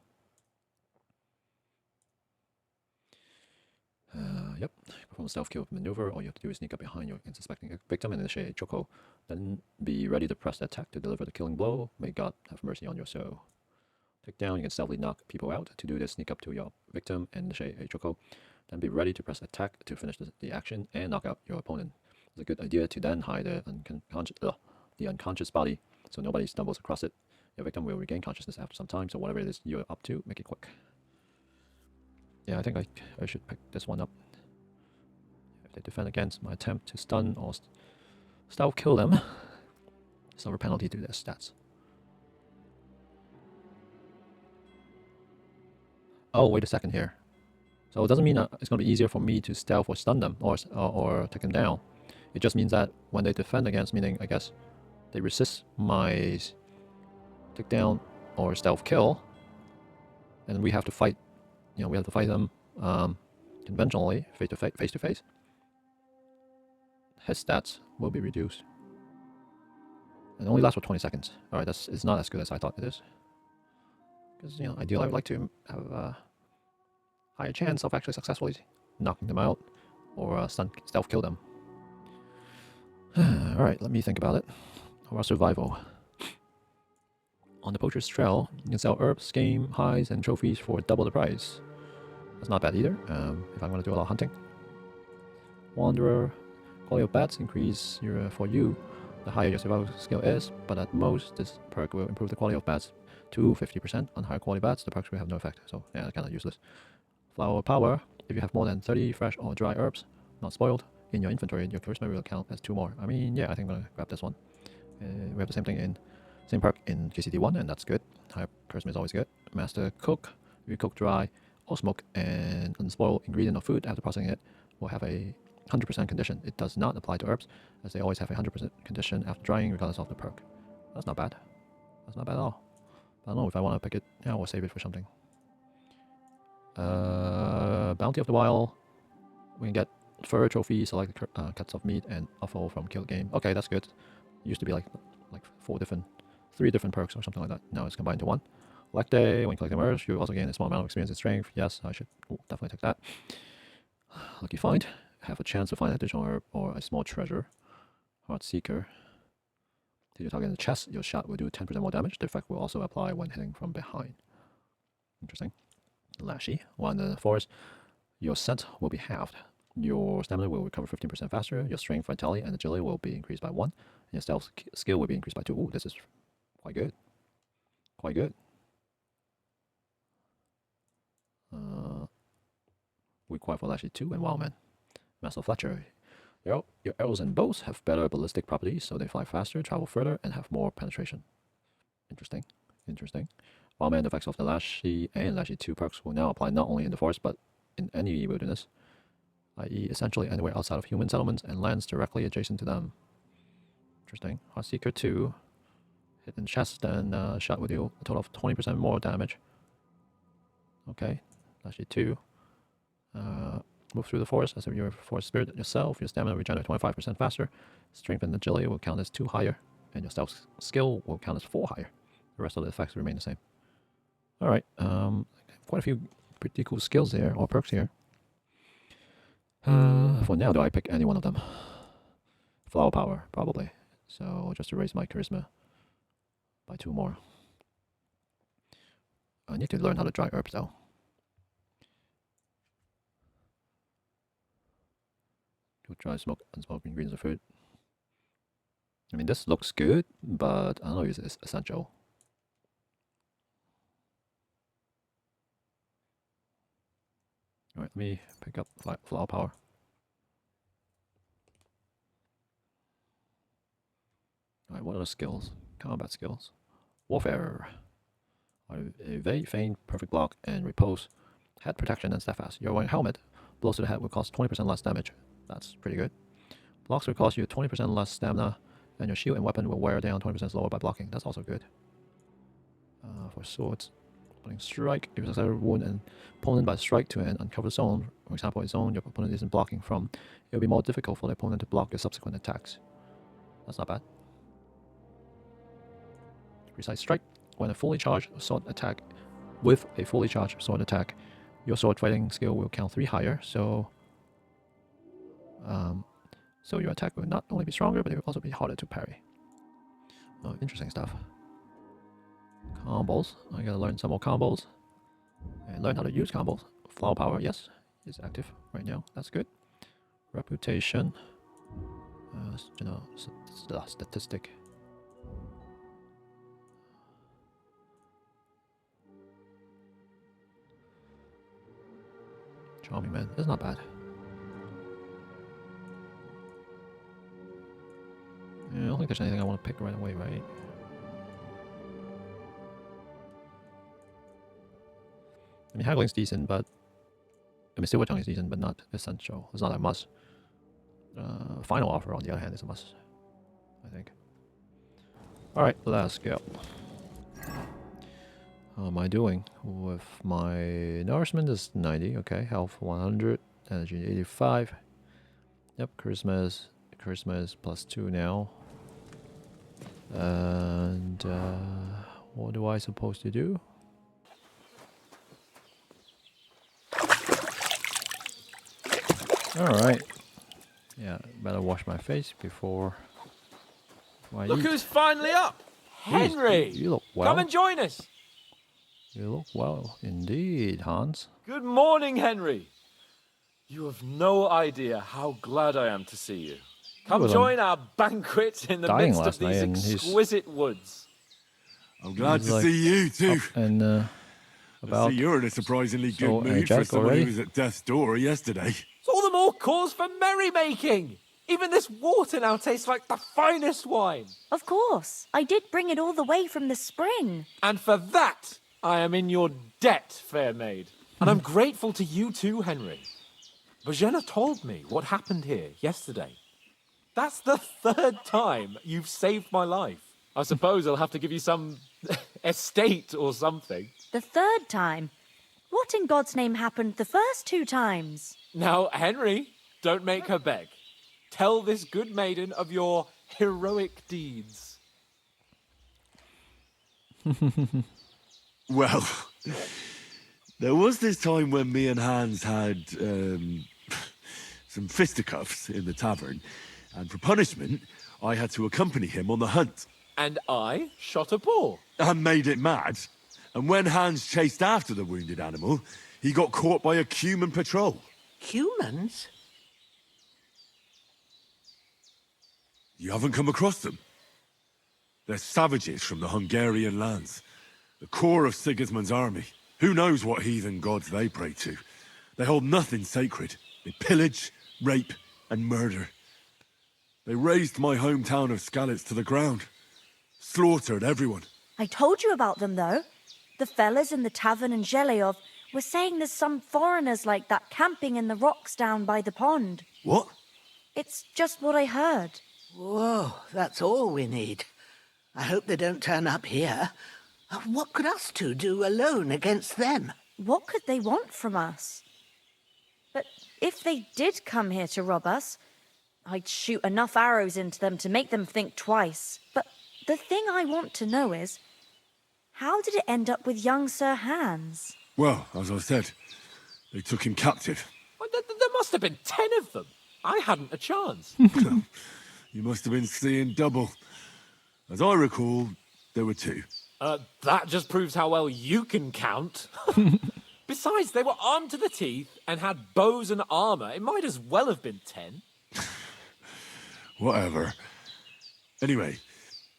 A: Yep. Perform a stealth kill maneuver. All you have to do is sneak up behind your unsuspecting victim and initiate a chokehold. Then be ready to press the attack to deliver the killing blow. May God have mercy on your soul. Take down. You can stealthily knock people out. To do this, sneak up to your victim and initiate a chokehold. Then be ready to press attack to finish the action and knock out your opponent. It's a good idea to then hide the unconscious body so nobody stumbles across it. Your victim will regain consciousness after some time, so whatever it is you're up to, make it quick. Yeah, I think I should pick this one up. If they defend against my attempt to stun or stealth kill them, suffer penalty to their stats. Oh, wait a second here. So it doesn't mean that it's going to be easier for me to stealth or stun them or take them down. It just means that when they defend against, meaning I guess they resist my take down or stealth kill, and we have to fight. You know, we have to fight them conventionally, face to face. His stats will be reduced, It only lasts for 20 seconds. Alright, it's not as good as I thought it is. Because, you know, ideally I would like to have a higher chance of actually successfully knocking them out or stealth kill them. Alright, let me think about it. Our survival. On the poacher's trail, you can sell herbs, game, hides, and trophies for double the price. That's not bad either, if I'm going to do a lot of hunting. Wanderer. Quality of bats increase for you the higher your survival skill is, but at most this perk will improve the quality of bats to 50%. On higher quality bats, the perks will have no effect, so yeah, kind of useless. Flower power. If you have more than 30 fresh or dry herbs, not spoiled, in your inventory, your charisma will count as 2 more. I mean, yeah, I think I'm going to grab this one. We have the same perk in GCD1, and that's good. Higher charisma is always good. Master cook. If you cook dry or smoke an unspoiled ingredient of food after processing it, will have a 100% condition. It does not apply to herbs, as they always have a 100% condition after drying, regardless of the perk. That's not bad. That's not bad at all. I don't know if I want to pick it. Yeah, we'll save it for something. Bounty of the Wild. We can get fur trophy, select cuts of meat, and offal from killed game. Okay, that's good. It used to be like 3 different perks or something like that. Now it's combined to 1. Select day. When collecting herbs, you also gain a small amount of experience and strength. Yes, I should definitely take that. Lucky find. Have a chance to find an additional herb or a small treasure. Heart Seeker. Did you target in the chest? Your shot will do 10% more damage. The effect will also apply when hitting from behind. Interesting. Lashy. While in the forest, your scent will be halved. Your stamina will recover 15% faster. Your strength, vitality, and agility will be increased by 1. And your stealth skill will be increased by 2. Ooh, this is quite good. Quite good. Required for Lashy 2 and Wildman. Master Fletcher. Your arrows and bows have better ballistic properties, so they fly faster, travel further, and have more penetration. Interesting. Interesting. Wildman, the effects of the Lashy and Lashy 2 perks will now apply not only in the forest, but in any wilderness, i.e. essentially anywhere outside of human settlements and lands directly adjacent to them. Interesting. Heartseeker 2. Hit in chest, then shot will deal a total of 20% more damage. Okay. Lashy 2. Move through the forest as if you're a forest spirit yourself. Your stamina regenerates 25% faster. Strength and agility will count as 2 higher. And your stealth skill will count as 4 higher. The rest of the effects remain the same. Alright. Quite a few pretty cool skills here, or perks here. For now, do I pick any one of them? Flower power, probably. So just to raise my charisma by 2 more. I need to learn how to dry herbs though. To try smoke unsmoked ingredients of food. I mean, this looks good, but I don't know if it's essential. Alright, let me pick up flower power. Alright, what are the skills? Combat skills. Warfare. Evade, feint, perfect block, and repose. Head protection and steadfast. You're wearing a helmet. Blows to the head will cost 20% less damage. That's pretty good. Blocks will cost you 20% less stamina, and your shield and weapon will wear down 20% slower by blocking. That's also good. For swords, opening strike. If you successfully wound an opponent by strike to an uncovered zone, for example, a zone your opponent isn't blocking from, it will be more difficult for the opponent to block your subsequent attacks. That's not bad. Precise strike. When a fully charged sword attack with a fully charged sword attack, your sword fighting skill will count 3 higher, so your attack will not only be stronger, but it will also be harder to parry. Oh, interesting stuff. Combos. I gotta learn some more combos. And learn how to use combos. Flower power, yes, is active right now. That's good. Reputation. Statistic. Charming man. That's not bad. Yeah, I don't think there's anything I want to pick right away, right? I mean, haggling's decent, but I mean, silver tongue is decent, but not essential. It's not a must. Final offer, on the other hand, is a must, I think. Alright, let's go. How am I doing with my nourishment? Is 90, okay. Health 100, energy 85. Yep, charisma is plus 2 now. And what do I supposed to do? Alright. Yeah, better wash my face before I
E: Look
A: eat.
E: who's finally up!
A: Jeez,
E: Henry!
A: you look well.
E: Come and join us!
A: You look well indeed, Hans.
E: Good morning, Henry! You have no idea how glad I am to see you. Come
A: Well,
E: join our banquet in the
A: dying
E: midst of
A: last night
E: these
A: and he's-
E: exquisite woods.
B: I'm glad
A: He's
B: to
A: like
B: see you too.
A: And
B: I
A: about
B: see you're in a surprisingly good
A: so
B: mood for
A: energetic
B: someone
A: already.
B: who was at death's door yesterday.
E: It's all the more cause for merrymaking! Even this water now tastes like the finest wine.
I: Of course. I did bring it all the way from the spring.
E: And for that, I am in your debt, fair maid. And I'm grateful to you too, Henry. Bozhena told me what happened here yesterday. That's the 3rd time you've saved my life. I suppose I'll have to give you some estate or something.
I: The 3rd time? What in God's name happened the first 2 times?
E: Now, Henry, don't make her beg. Tell this good maiden of your heroic deeds.
B: Well, there was this time when me and Hans had some fisticuffs in the tavern, and for punishment, I had to accompany him on the hunt.
E: And I shot a boar.
B: And made it mad. And when Hans chased after the wounded animal, he got caught by a human patrol.
C: Humans?
B: You haven't come across them? They're savages from the Hungarian lands. The core of Sigismund's army. Who knows what heathen gods they pray to? They hold nothing sacred. They pillage, rape, and murder. They razed my hometown of Skalitz to the ground. Slaughtered everyone.
I: I told you about them, though. The fellas in the tavern in Zheleyov were saying there's some foreigners like that camping in the rocks down by the pond.
B: What?
I: It's just what I heard.
C: Whoa, that's all we need. I hope they don't turn up here. What could us two do alone against them?
I: What could they want from us? But if they did come here to rob us, I'd shoot enough arrows into them to make them think twice. But the thing I want to know is, how did it end up with young Sir Hans?
B: Well, as I said, they took him captive.
E: Well, there must have been 10 of them. I hadn't a chance.
B: You must have been seeing double. As I recall, there were 2.
E: That just proves how well you can count. Besides, they were armed to the teeth and had bows and armor. It might as well have been 10.
B: Whatever. Anyway,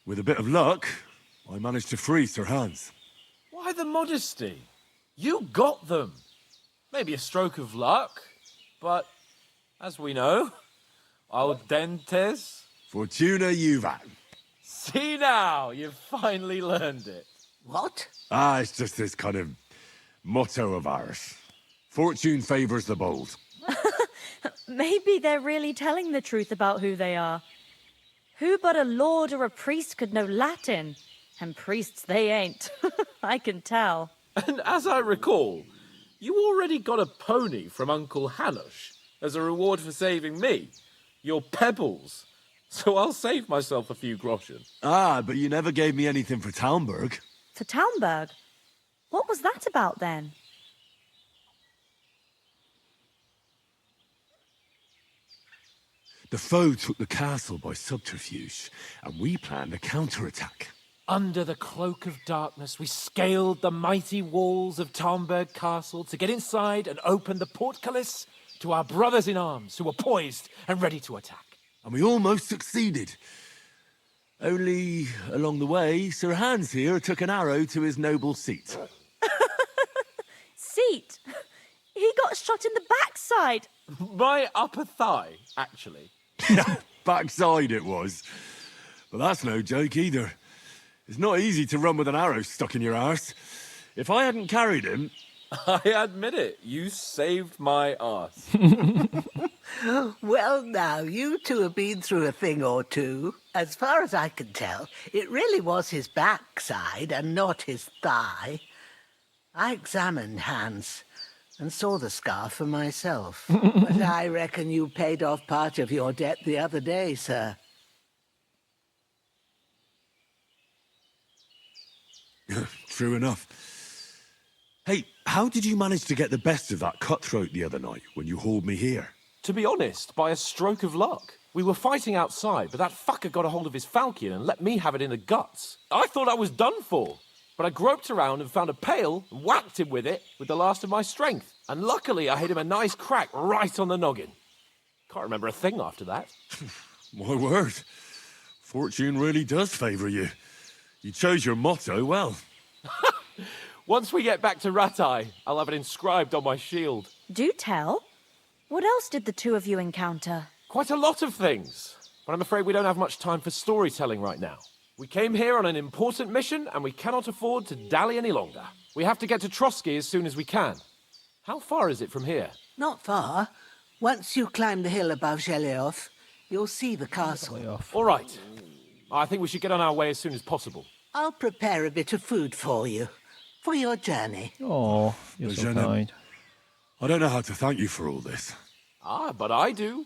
B: with a bit of luck, I managed to free Sir Hans.
E: Why the modesty? You got them. Maybe a stroke of luck, but as we know, al dentes.
B: Fortuna juvat.
E: See now, you've finally learned it.
C: What?
B: It's just this kind of motto of ours. Fortune favors the bold.
I: Maybe they're really telling the truth about who they are. Who but a lord or a priest could know Latin? And priests they ain't. I can tell.
E: And as I recall, you already got a pony from Uncle Hanush as a reward for saving me. Your pebbles. So I'll save myself a few groschen.
B: But you never gave me anything for Talmberg.
I: For Talmberg? What was that about then?
B: The foe took the castle by subterfuge, and we planned a counterattack.
E: Under the cloak of darkness, we scaled the mighty walls of Talmberg Castle to get inside and open the portcullis to our brothers in arms who were poised and ready to attack.
B: And we almost succeeded. Only, along the way, Sir Hans here took an arrow to his noble seat.
I: Seat? He got shot in the backside.
E: My upper thigh, actually.
B: Backside it was. But that's no joke either. It's not easy to run with an arrow stuck in your arse. If I hadn't carried him...
E: I admit it, you saved my arse.
C: Well, now, you two have been through a thing or two. As far as I can tell, it really was his backside and not his thigh. I examined Hans and saw the scar for myself. But I reckon you paid off part of your debt the other day, sir.
B: True enough. Hey, how did you manage to get the best of that cutthroat the other night when you hauled me here?
E: To be honest, by a stroke of luck. We were fighting outside, but that fucker got a hold of his falchion and let me have it in the guts. I thought I was done for. But I groped around and found a pail and whacked him with it with the last of my strength. And luckily, I hit him a nice crack right on the noggin. Can't remember a thing after that.
B: My word. Fortune really does favour you. You chose your motto well.
E: Once we get back to Ratai, I'll have it inscribed on my shield.
I: Do tell. What else did the two of you encounter?
E: Quite a lot of things. But I'm afraid we don't have much time for storytelling right now. We came here on an important mission, and we cannot afford to dally any longer. We have to get to Trosky as soon as we can. How far is it from here?
C: Not far. Once you climb the hill above Zheleov, you'll see the castle.
E: All right. I think we should get on our way as soon as possible.
C: I'll prepare a bit of food for you, for your journey.
A: Oh, you're so
B: Bozhena,
A: kind.
B: I don't know how to thank you for all this.
E: Ah, but I do.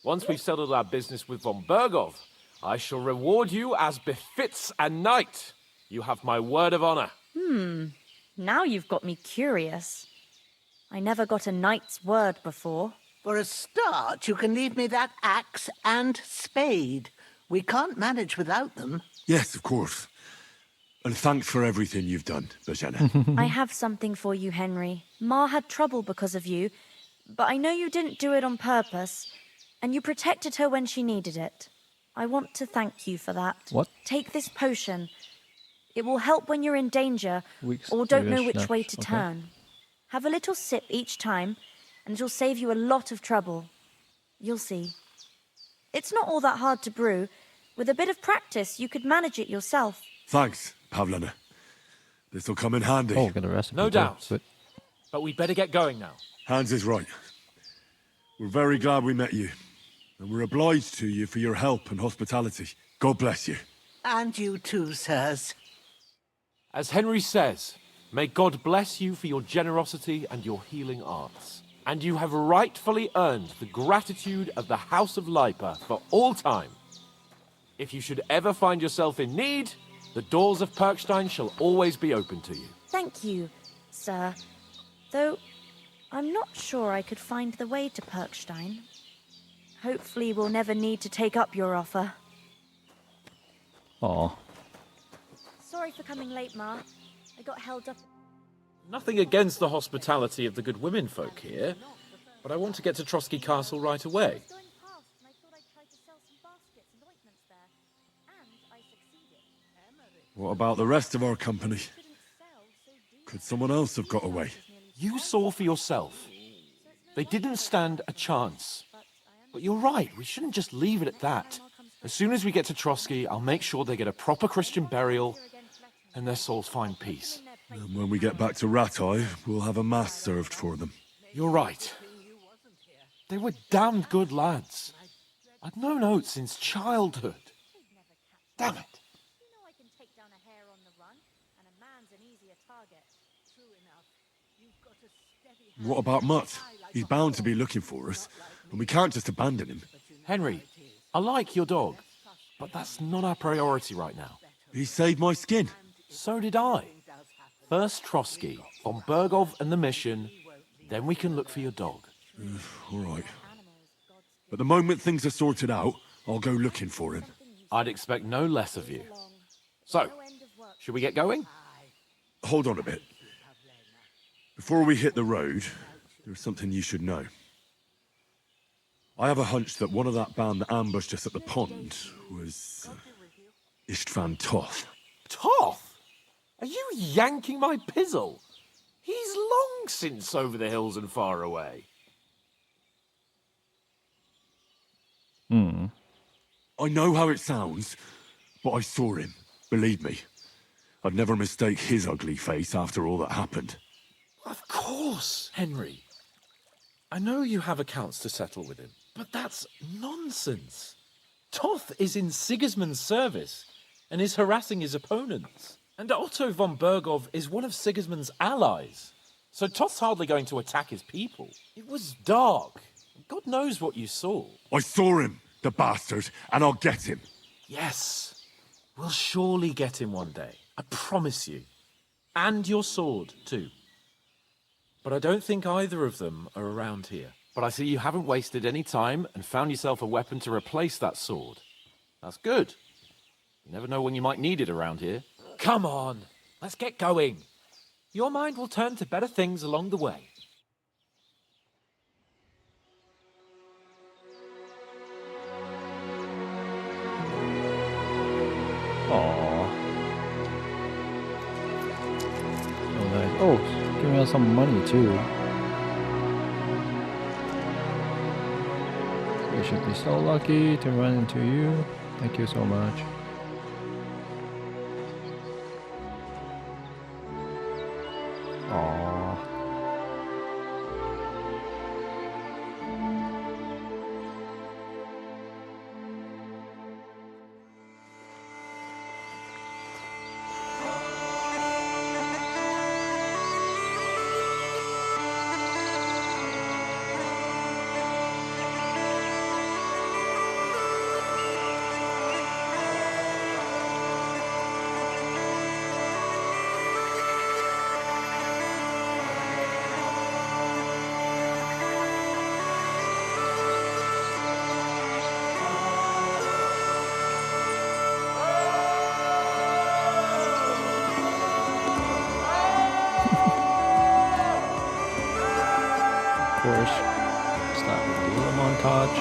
E: Once we've settled our business with von Bergov, I shall reward you as befits a knight. You have my word of honor.
I: Now you've got me curious. I never got a knight's word before.
C: For a start, you can leave me that axe and spade. We can't manage without them.
B: Yes, of course. And thanks for everything you've done, Bozhena.
I: I have something for you, Henry. Ma had trouble because of you, but I know you didn't do it on purpose, and you protected her when she needed it. I want to thank you for that.
A: What?
I: Take this potion. It will help when you're in danger
A: Weeks
I: or don't know
A: serious
I: which way
A: snaps,
I: to
A: okay.
I: turn. Have a little sip each time, and it'll save you a lot of trouble. You'll see. It's not all that hard to brew. With a bit of practice, you could manage it yourself.
B: Thanks, Pavlana. This'll come in handy.
A: Oh, got a recipe.
E: No
A: too,
E: doubt.
A: But
E: But we'd better get going now.
B: Hans is right. We're very glad we met you. And we're obliged to you for your help and hospitality. God bless you.
C: And you too, sirs.
E: As Henry says, may God bless you for your generosity and your healing arts. And you have rightfully earned the gratitude of the House of Lipa for all time. If you should ever find yourself in need, the doors of Perkstein shall always be open to you.
I: Thank you, sir. Though, I'm not sure I could find the way to Perkstein. Hopefully we'll never need to take up your offer.
A: aw,
I: Sorry for coming late, Ma. I got held up.
E: Nothing against the hospitality of the good women folk here, but I want to get to Trosky Castle right away.
I: Going past, and I thought I'd try to sell some baskets and ointments there. And I succeeded.
B: What about the rest of our company?
I: Couldn't sell, so
B: Could someone else have got away?
E: You saw for yourself. They didn't stand a chance. But you're right, we shouldn't just leave it at that. As soon as we get to Trosky, I'll make sure they get a proper Christian burial and their souls find peace.
B: And when we get back to Ratai, we'll have a mass served for them.
E: You're right. They were damned good lads. I'd known Oates since childhood. Damn it.
I: You know I can take down a hare on the run, and a man's an easier target.
C: True enough. You've got a steady hand.
B: What about Mutt? He's bound to be looking for us, and we can't just abandon him.
E: Henry, I like your dog, but that's not our priority right now.
B: He saved my skin.
E: So did I. First Trosky, von Bergov and the mission, then we can look for your dog.
B: All right. But the moment things are sorted out, I'll go looking for him.
E: I'd expect no less of you. So, should we get going?
B: Hold on a bit. Before we hit the road, there's something you should know. I have a hunch that one of that band that ambushed us at the pond was Istvan Toth.
E: Toth? Are you yanking my pizzle? He's long since over the hills and far away.
B: I know how it sounds, but I saw him. Believe me. I'd never mistake his ugly face after all that happened.
E: Of course, Henry. I know you have accounts to settle with him, but that's nonsense. Toth is in Sigismund's service and is harassing his opponents. And Otto von Bergov is one of Sigismund's allies. So Toth's hardly going to attack his people. It was dark. God knows what you saw.
B: I saw him, the bastard, and I'll get him.
E: Yes, we'll surely get him one day. I promise you. And your sword, too. But I don't think either of them are around here. But I see you haven't wasted any time and found yourself a weapon to replace that sword. That's good. You never know when you might need it around here. Come on, let's get going. Your mind will turn to better things along the way.
A: Aww. So nice. Oh, giving us some money too. We should be so lucky to run into you. Thank you so much. Aww. Of course, start with a little montage.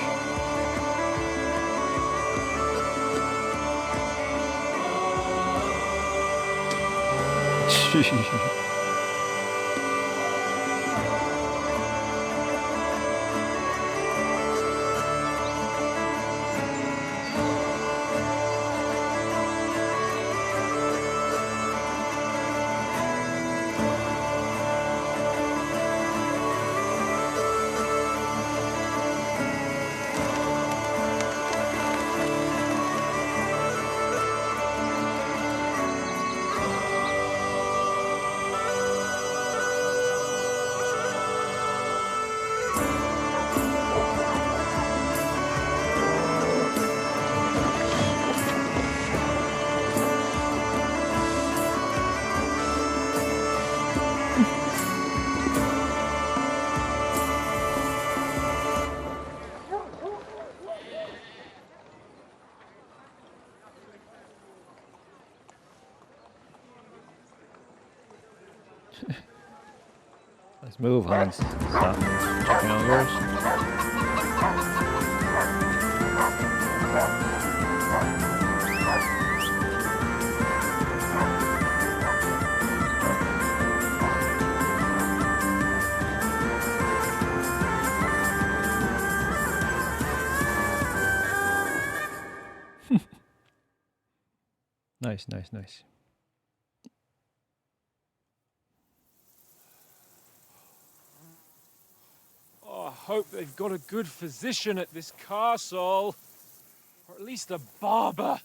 A: Nice move, Hans. Stop checking out yours. Nice, nice, nice.
D: Oh, I hope they've got a good physician at this castle. Or at least a barber.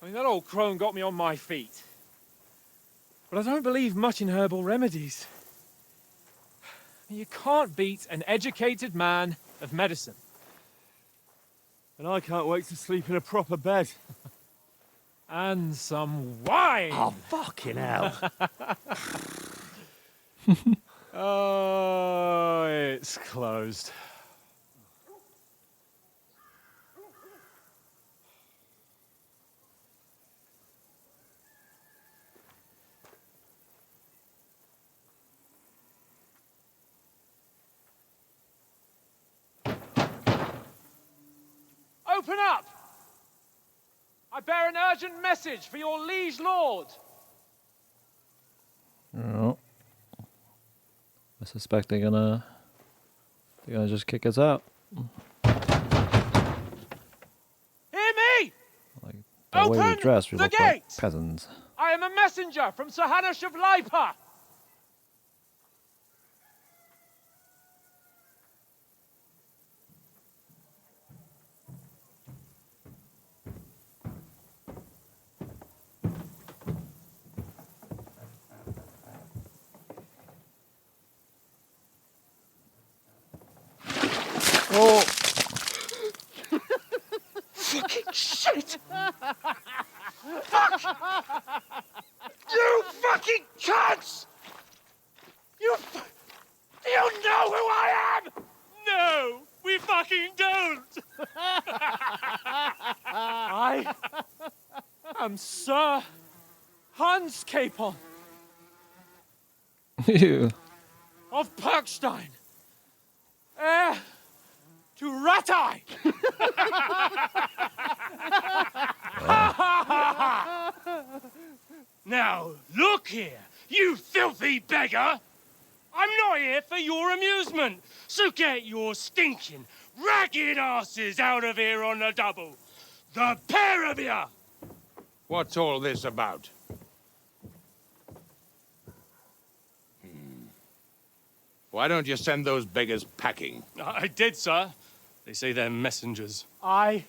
D: I mean, that old crone got me on my feet. But I don't believe much in herbal remedies. You can't beat an educated man of medicine.
B: And I can't wait to sleep in a proper bed.
D: And some wine!
J: Oh, fucking hell.
D: Oh, it's closed. Open up! I bear an urgent message for your liege lord.
A: Oh. I suspect they're gonna just kick us out.
D: Hear me!
A: Like the way we
D: Open
A: dress, we
D: the
A: look like
D: gate!
A: peasants.
D: I am a messenger from Sir Hanush of Lipa.
A: Oh!
D: Fucking shit! Fuck! You fucking cunts! Do you know who I am? No, we fucking don't.
E: I am Sir Hans Capon
A: Ew.
E: of Perkstein, heir to Ratai.
D: Now, look here, you filthy beggar! I'm not here for your amusement, so get your stinking, ragged asses out of here on the double. The pair of you!
J: What's all this about? Why don't you send those beggars packing?
D: I did, sir. They say they're messengers.
E: I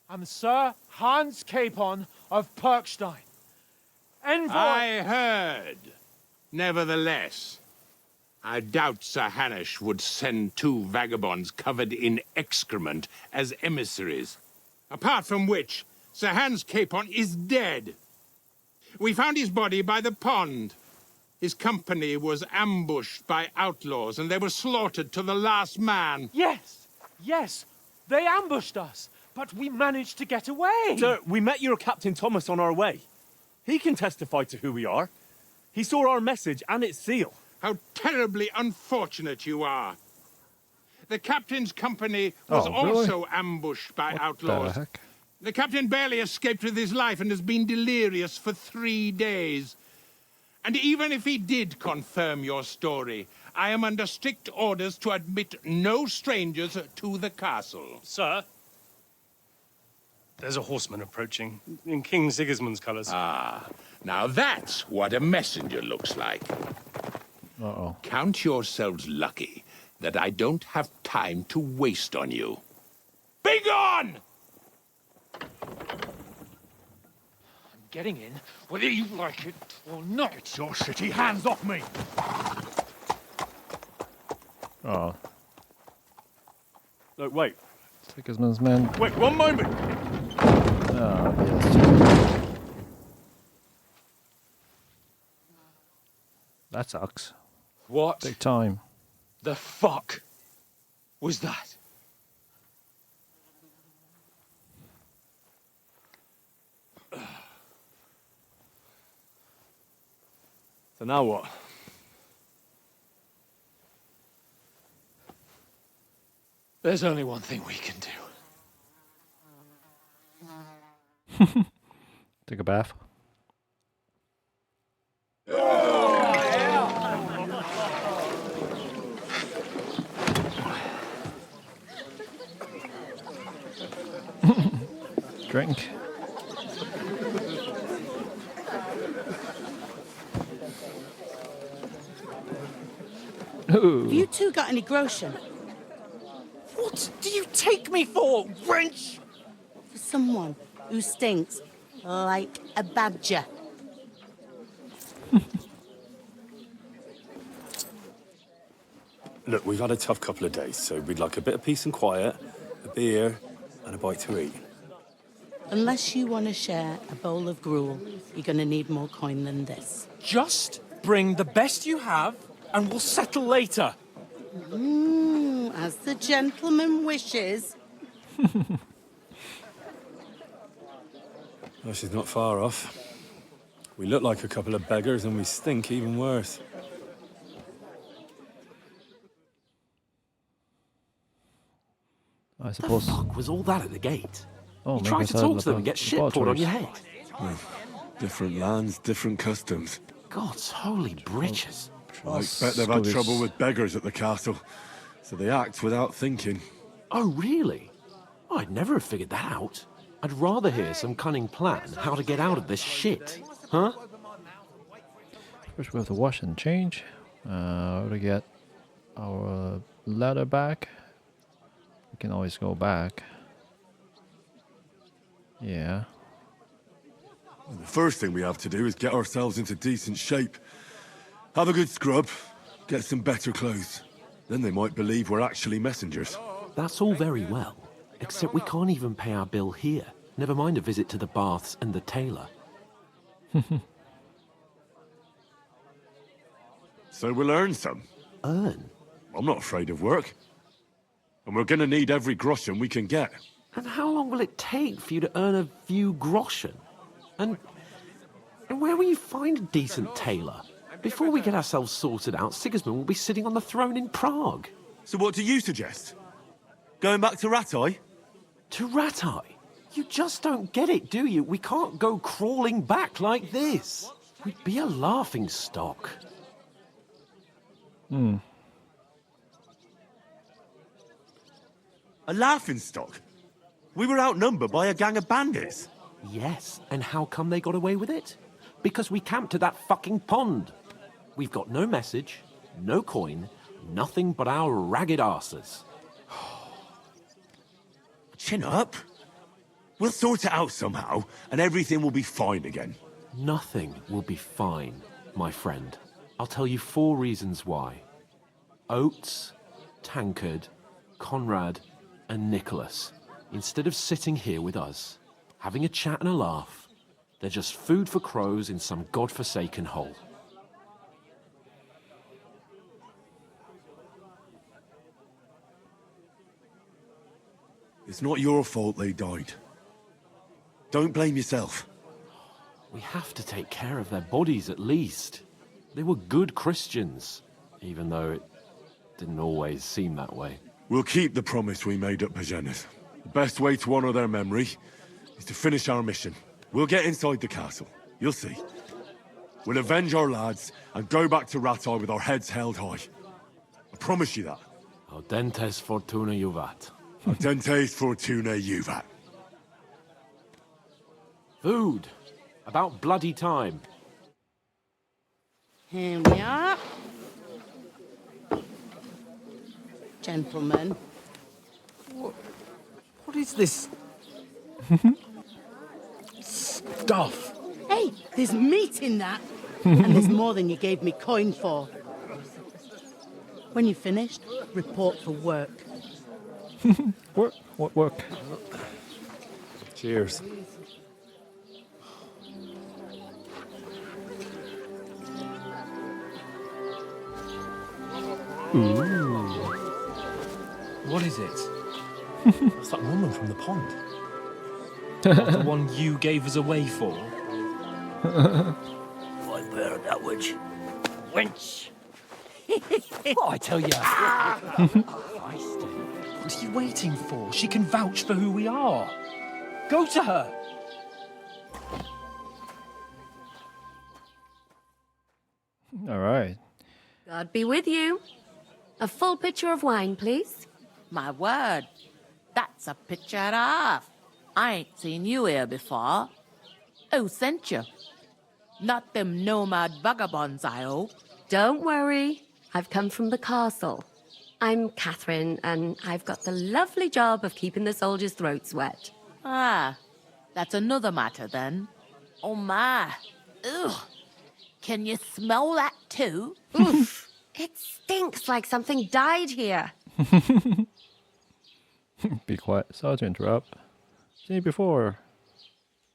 E: am Sir Hans Capon of Perkstein, envoy.
J: I heard. Nevertheless, I doubt Sir Hanush would send two vagabonds covered in excrement as emissaries. Apart from which, Sir Hans Capon is dead. We found his body by the pond. His company was ambushed by outlaws, and they were slaughtered to the last man.
E: Yes, they ambushed us, but we managed to get away.
K: Sir, we met your Captain Thomas on our way. He can testify to who we are. He saw our message and its seal.
J: How terribly unfortunate you are. The captain's company was also ambushed by outlaws.
A: The heck?
J: The captain barely escaped with his life and has been delirious for 3 days. And even if he did confirm your story, I am under strict orders to admit no strangers to the castle.
D: Sir, there's a horseman approaching in King Sigismund's colours.
J: Ah, now that's what a messenger looks like.
A: Uh-oh.
J: Count yourselves lucky that I don't have time to waste on you. Be gone!
E: Getting in, whether you like it or not. Get your shitty hands off me!
A: Oh.
K: Look, wait.
A: Sigismund's men.
K: Wait, one moment!
A: Oh, yes. That sucks.
E: What
A: Big time.
E: the fuck was that?
K: So now what?
E: There's only one thing we can do.
A: Take a bath. Drink. Ooh.
L: Have you two got any groschen?
E: What do you take me for, wench?
L: For someone who stinks like a badger.
F: Look, we've had a tough couple of days, so we'd like a bit of peace and quiet, a beer, and a bite to eat.
L: Unless you want to share a bowl of gruel, you're going to need more coin than this.
E: Just bring the best you have, and we'll settle later.
L: As the gentleman wishes.
F: Well, she's not far off. We look like a couple of beggars, and we stink even worse.
A: I suppose.
K: The fuck was all that at the gate?
A: Oh,
K: you tried to talk to them and get shit poured on your head.
B: Different lands, different customs.
K: God's holy britches.
B: I expect they've had trouble with beggars at the castle, so they act without thinking.
K: Oh, really? I'd never have figured that out. I'd rather hear some cunning plan how to get out of this shit. Huh?
A: First we have to wash and change. To get our ladder back. We can always go back. Yeah.
B: The first thing we have to do is get ourselves into decent shape. Have a good scrub, get some better clothes. Then they might believe we're actually messengers.
K: That's all very well, except we can't even pay our bill here. Never mind a visit to the baths and the tailor.
B: So we'll earn some.
K: Earn?
B: I'm not afraid of work. And we're gonna need every groschen we can get.
K: And how long will it take for you to earn a few groschen? And where will you find a decent tailor? Before we get ourselves sorted out, Sigismund will be sitting on the throne in Prague.
B: So what do you suggest? Going back to Ratai?
K: To Ratai? You just don't get it, do you? We can't go crawling back like this. We'd be a laughing stock.
B: A laughing stock? We were outnumbered by a gang of bandits.
K: Yes, and how come they got away with it? Because we camped at that fucking pond. We've got no message, no coin, nothing but our ragged arses.
B: Chin up. We'll sort it out somehow, and everything will be fine again.
K: Nothing will be fine, my friend. I'll tell you 4 reasons why. Oates, Tankard, Conrad, and Nicholas, instead of sitting here with us, having a chat and a laugh, they're just food for crows in some godforsaken hole.
B: It's not your fault they died. Don't blame yourself.
K: We have to take care of their bodies at least. They were good Christians, even though it didn't always seem that way.
B: We'll keep the promise we made at Bozhena's. The best way to honor their memory is to finish our mission. We'll get inside the castle. You'll see. We'll avenge our lads and go back to Ratai with our heads held high. I promise you that.
K: Audentes fortuna juvat.
B: Audentes fortuna juvat.
K: Food. About bloody time.
L: Here we are. Gentlemen.
K: What is this stuff?
L: Hey, there's meat in that. And there's more than you gave me coin for. When you're finished, report for work.
A: Work? What work?
F: Cheers.
M: What is it?
F: It's that woman from the pond.
M: Not the one you gave us away for?
N: I bear that witch. Wench!
M: What I tell you? What are you waiting for? She can vouch for who we are. Go to her.
A: All right.
O: God be with you. A full pitcher of wine, please.
P: My word, that's a picture and a half. I ain't seen you here before. Who sent you? Not them nomad vagabonds, I hope.
O: Don't worry. I've come from the castle. I'm Katherine, and I've got the lovely job of keeping the soldiers' throats wet.
P: Ah, that's another matter then. Oh my. Ugh. Can you smell that too?
O: Oof. It stinks like something died here.
A: Be quiet. Sorry to interrupt. Seen you before.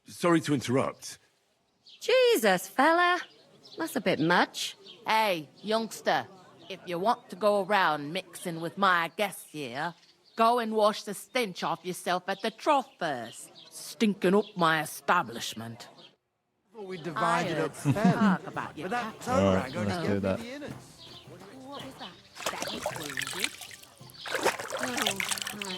B: Sorry to interrupt.
O: Jesus, fella. That's a bit much.
P: Hey, youngster, if you want to go around mixing with my guests here, go and wash the stench off yourself at the trough first. Stinking up my establishment.
H: We divided up
P: Talk about your
H: that
P: cat.
H: toe
A: Alright,
H: rag
A: let's do that.
P: What is that? That is wounded.
O: Oh, my.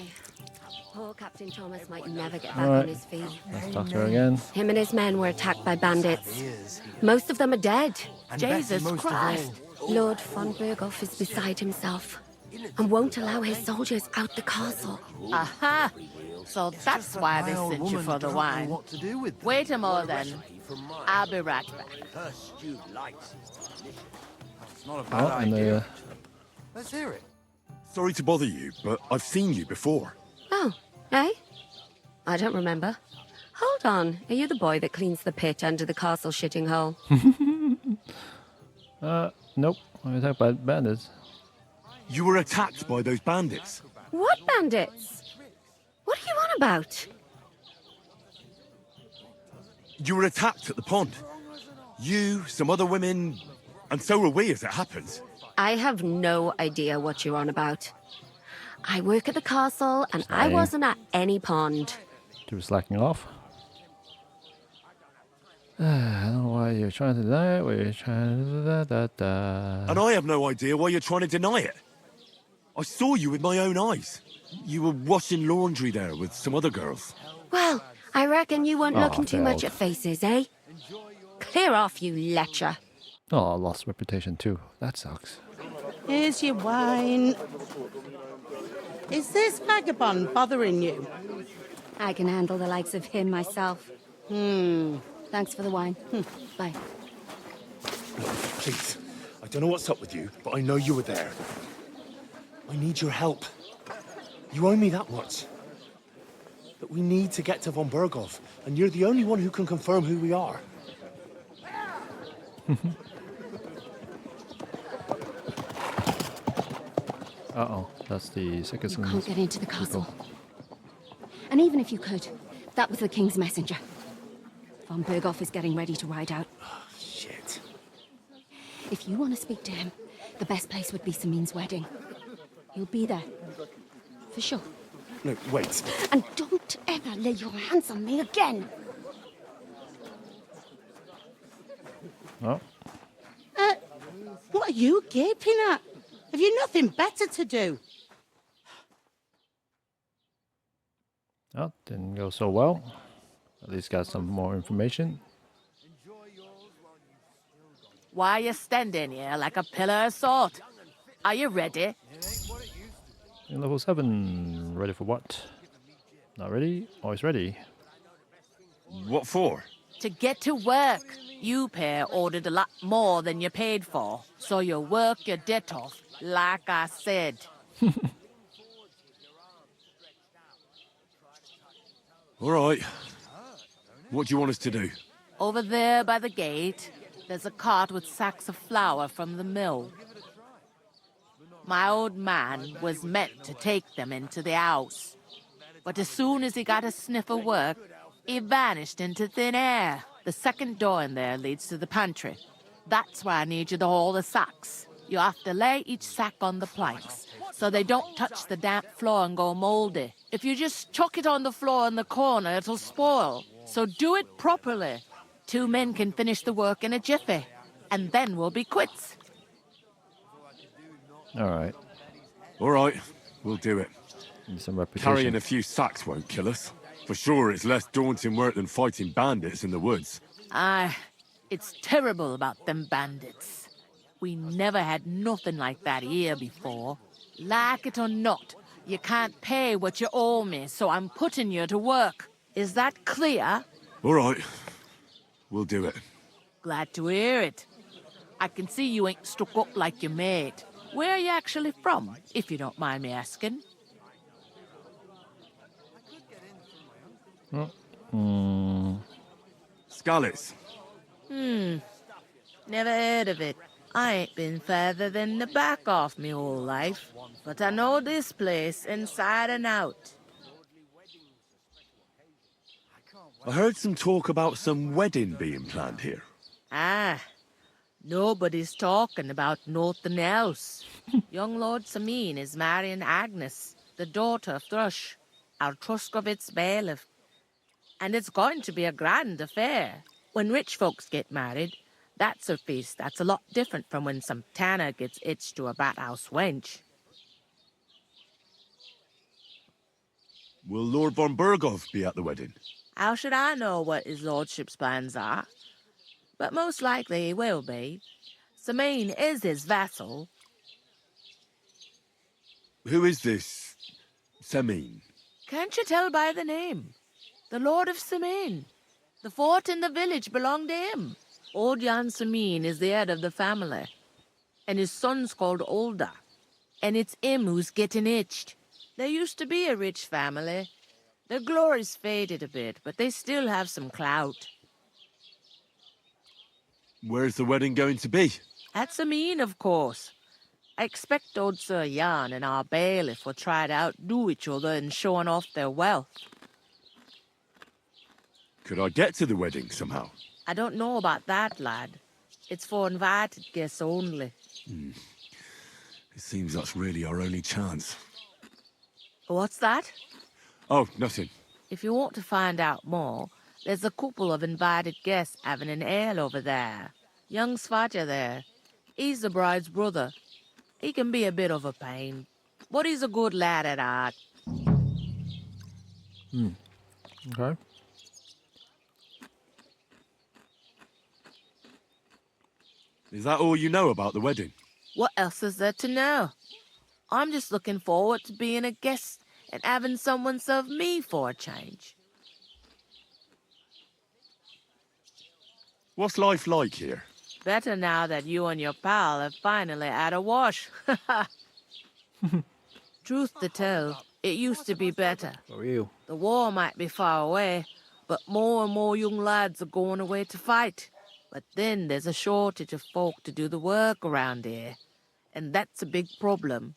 O: Poor Captain Thomas might never get back
A: All right.
O: on his feet.
A: Let's talk to her again.
O: Him and his men were attacked by bandits. Most of them are dead.
P: Jesus Christ.
O: Lord von Berghoff is beside himself and won't allow his soldiers out the castle.
P: Aha! So that's why they sent you for the wine. Wait a moment then. I'll be right back.
H: Not a
A: Oh,
H: bad
A: and
H: idea. Let's hear it.
B: Sorry to bother you, but I've seen you before.
O: Oh, eh? I don't remember. Hold on. Are you the boy that cleans the pit under the castle shitting hole?
A: Nope. I'm attacked by bandits.
B: You were attacked by those bandits.
O: What bandits? What are you on about?
B: You were attacked at the pond. You, some other women, and so were we, as it happens.
O: I have no idea what you're on about. I work at the castle, and I
A: Lying.
O: wasn't at any pond.
A: She was slacking off. I don't know why you're trying to deny it. Why you're trying to
B: And I have no idea why you're trying to deny it. I saw you with my own eyes. You were washing laundry there with some other girls.
O: Well, I reckon you weren't
A: Oh,
O: looking too much
A: failed.
O: at faces, eh? Clear off, you lecher.
A: Oh, I lost reputation too. That sucks.
L: Here's your wine. Is this vagabond bothering you?
O: I can handle the likes of him myself. Thanks for the wine. Bye.
F: Please, I don't know what's up with you, but I know you were there. I need your help. You owe me that much. But we need to get to von Berghoff, and you're the only one who can confirm who we are.
A: Uh-oh, that's the second.
O: You can't get into the castle. And even if you could, that was the king's messenger. Von Berghoff is getting ready to ride out.
F: Shit.
O: If you want to speak to him, the best place would be Samin's wedding. He'll be there. For sure.
F: No, wait.
O: And don't ever lay your hands on me again.
A: Oh.
L: What are you gaping at? Have you nothing better to do?
A: Oh, didn't go so well. At least got some more information.
P: Why are you standing here like a pillar of salt? Are you ready?
A: In level 7, ready for what? Not ready? Always ready.
B: What for?
P: To get to work. You pair ordered a lot more than you paid for, so you work your debt off, like I said.
B: All right. What do you want us to do?
P: Over there by the gate, there's a cart with sacks of flour from the mill. My old man was meant to take them into the house, but as soon as he got a sniff of work, he vanished into thin air. The second door in there leads to the pantry. That's where I need you to haul the sacks. You have to lay each sack on the planks, so they don't touch the damp floor and go moldy. If you just chuck it on the floor in the corner, it'll spoil. So do it properly. 2 men can finish the work in a jiffy, and then we'll be quits.
A: All right.
B: All right, we'll do it.
A: Need some reputation.
B: Carrying a few sacks won't kill us. For sure, it's less daunting work than fighting bandits in the woods.
P: It's terrible about them bandits. We never had nothing like that here before. Like it or not, you can't pay what you owe me, so I'm putting you to work. Is that clear?
B: All right, we'll do it.
P: Glad to hear it. I can see you ain't stuck up like your mate. Where are you actually from, if you don't mind me asking?
B: Skalitz.
P: Never heard of it. I ain't been further than the back off me whole life, but I know this place inside and out.
B: I heard some talk about some wedding being planned here.
P: Nobody's talking about nothing else. Young Lord Samin is marrying Agnes, the daughter of Thrush, our Troskowitz bailiff. And it's going to be a grand affair. When rich folks get married, that's a feast that's a lot different from when some tanner gets hitched to a bat-house wench.
B: Will Lord von Berghoff be at the wedding?
P: How should I know what his lordship's plans are? But most likely he will be. Samin is his vassal.
B: Who is this Samin?
P: Can't you tell by the name? The Lord of Samin. The fort in the village belonged to him. Old Jan Samin is the head of the family. And his son's called Olda. And it's him who's getting itched. There used to be a rich family. Their glory's faded a bit, but they still have some clout.
B: Where's the wedding going to be?
P: At Samin, of course. I expect old Sir Jan and our bailiff will try to outdo each other in showing off their wealth.
B: Could I get to the wedding somehow?
P: I don't know about that, lad. It's for invited guests only.
B: It seems that's really our only chance.
P: What's that?
B: Oh, nothing.
P: If you want to find out more, there's a couple of invited guests having an ale over there. Young Svaja there. He's the bride's brother. He can be a bit of a pain, but he's a good lad at heart.
A: Okay.
B: Is that all you know about the wedding?
P: What else is there to know? I'm just looking forward to being a guest and having someone serve me for a change.
B: What's life like here?
P: Better now that you and your pal have finally had a wash. Truth to tell, it used to be better.
A: For you.
P: The war might be far away, but more and more young lads are going away to fight. But then there's a shortage of folk to do the work around here, and that's a big problem.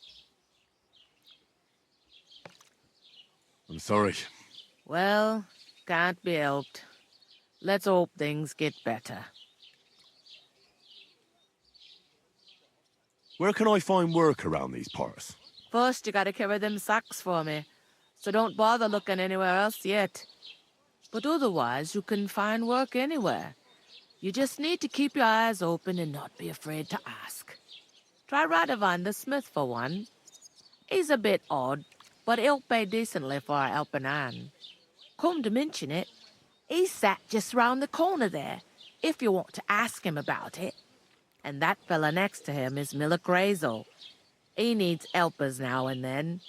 B: I'm sorry.
P: Well, can't be helped. Let's hope things get better.
B: Where can I find work around these parts?
P: First, you gotta carry them sacks for me, so don't bother looking anywhere else yet. But otherwise, you can find work anywhere. You just need to keep your eyes open and not be afraid to ask. Try Radovan the smith for one. He's a bit odd, but he'll pay decently for a helping hand. Come to mention it, he's sat just round the corner there, if you want to ask him about it. And that fella next to him is Miller Crazel. He needs helpers now and then,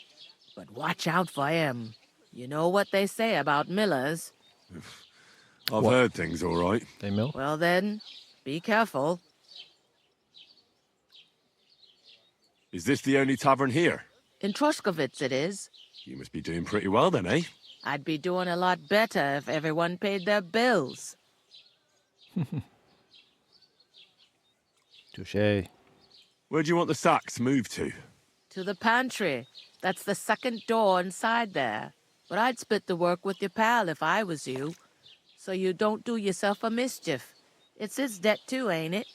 P: but watch out for him. You know what they say about millers.
B: I've heard things all right.
A: They mill?
P: Well then, be careful.
B: Is this the only tavern here?
P: In Troskowitz it is.
B: You must be doing pretty well then, eh?
P: I'd be doing a lot better if everyone paid their bills.
A: Touché.
B: Where do you want the sacks moved to?
P: To the pantry. That's the second door inside there. But I'd split the work with your pal if I was you. So you don't do yourself a mischief. It's his debt too, ain't it?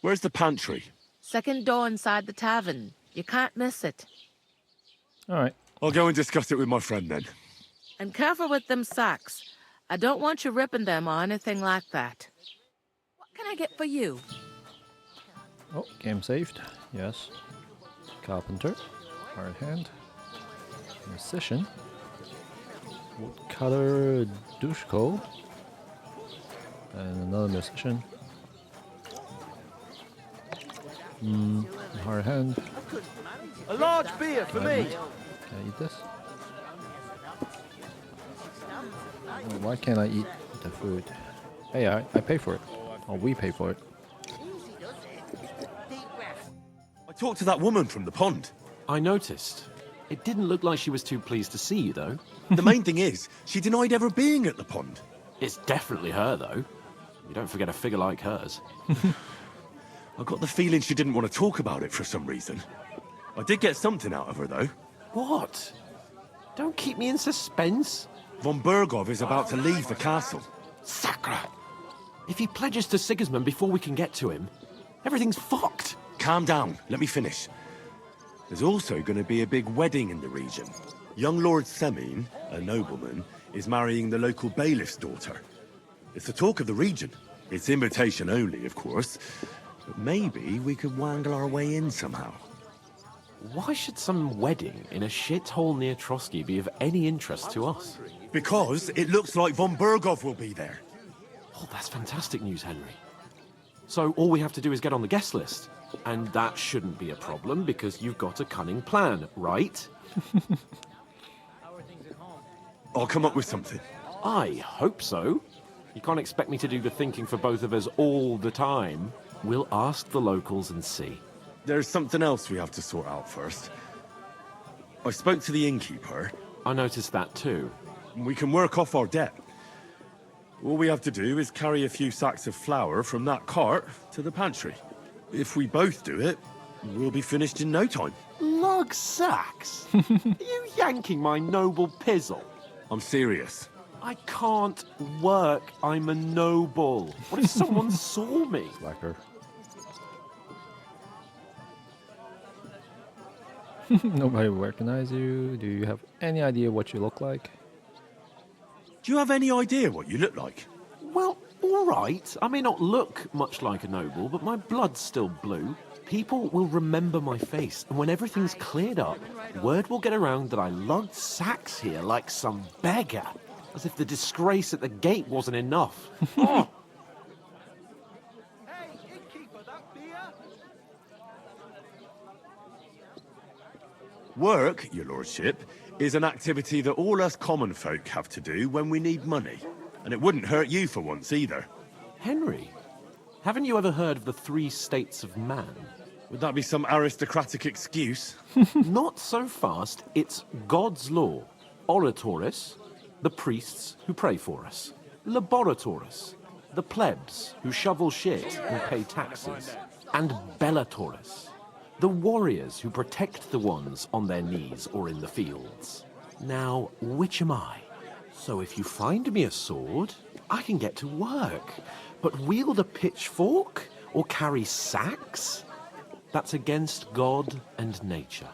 B: Where's the pantry?
P: Second door inside the tavern. You can't miss it.
A: All right.
B: I'll go and discuss it with my friend then.
P: And careful with them sacks. I don't want you ripping them or anything like that. What can I get for you?
A: Oh, game saved. Yes. Carpenter. Hard hand. Musician. Woodcutter Dushko. And another musician. Hard hand.
H: A large beer for me.
A: Can I eat this? Oh, why can't I eat the food? Hey, I pay for it. Or we pay for it.
B: I talked to that woman from the pond.
K: I noticed. It didn't look like she was too pleased to see you, though.
B: The main thing is, she denied ever being at the pond.
K: It's definitely her, though. You don't forget a figure like hers.
B: I got the feeling she didn't want to talk about it for some reason. I did get something out of her, though.
K: What? Don't keep me in suspense.
B: Von Bergov is about to leave the castle.
K: Sacra! If he pledges to Sigismund before we can get to him, everything's fucked.
B: Calm down. Let me finish. There's also going to be a big wedding in the region. Young Lord Semin, a nobleman, is marrying the local bailiff's daughter. It's the talk of the region. It's invitation only, of course. But maybe we could wangle our way in somehow.
K: Why should some wedding in a shithole near Trosky be of any interest to us?
B: Because it looks like von Bergov will be there.
K: Oh, that's fantastic news, Henry. So all we have to do is get on the guest list. And that shouldn't be a problem because you've got a cunning plan, right?
B: I'll come up with something.
K: I hope so. You can't expect me to do the thinking for both of us all the time. We'll ask the locals and see.
B: There's something else we have to sort out first. I spoke to the innkeeper.
K: I noticed that too.
B: We can work off our debt. All we have to do is carry a few sacks of flour from that cart to the pantry. If we both do it, we'll be finished in no time.
K: Lug sacks? Are you yanking my noble pizzle?
B: I'm serious.
K: I can't work. I'm a noble. What if someone saw me?
A: Slacker. Nobody will recognize you. Do you have any idea what you look like?
F: Do you have any idea what you look like?
K: Well, all right. I may not look much like a noble, but my blood's still blue. People will remember my face, and when everything's cleared up, word will get around that I lugged sacks here like some beggar, as if the disgrace at the gate wasn't enough. Oh.
B: Work, your lordship, is an activity that all us common folk have to do when we need money. And it wouldn't hurt you for once either.
K: Henry, haven't you ever heard of the 3 states of man?
B: Would that be some aristocratic excuse?
K: Not so fast. It's God's law. Oratoris, the priests who pray for us. Laboratoris, the plebs who shovel shit and pay taxes. And Bellatoris, the warriors who protect the ones on their knees or in the fields. Now, which am I? So if you find me a sword, I can get to work. But wield a pitchfork or carry sacks? That's against God and nature.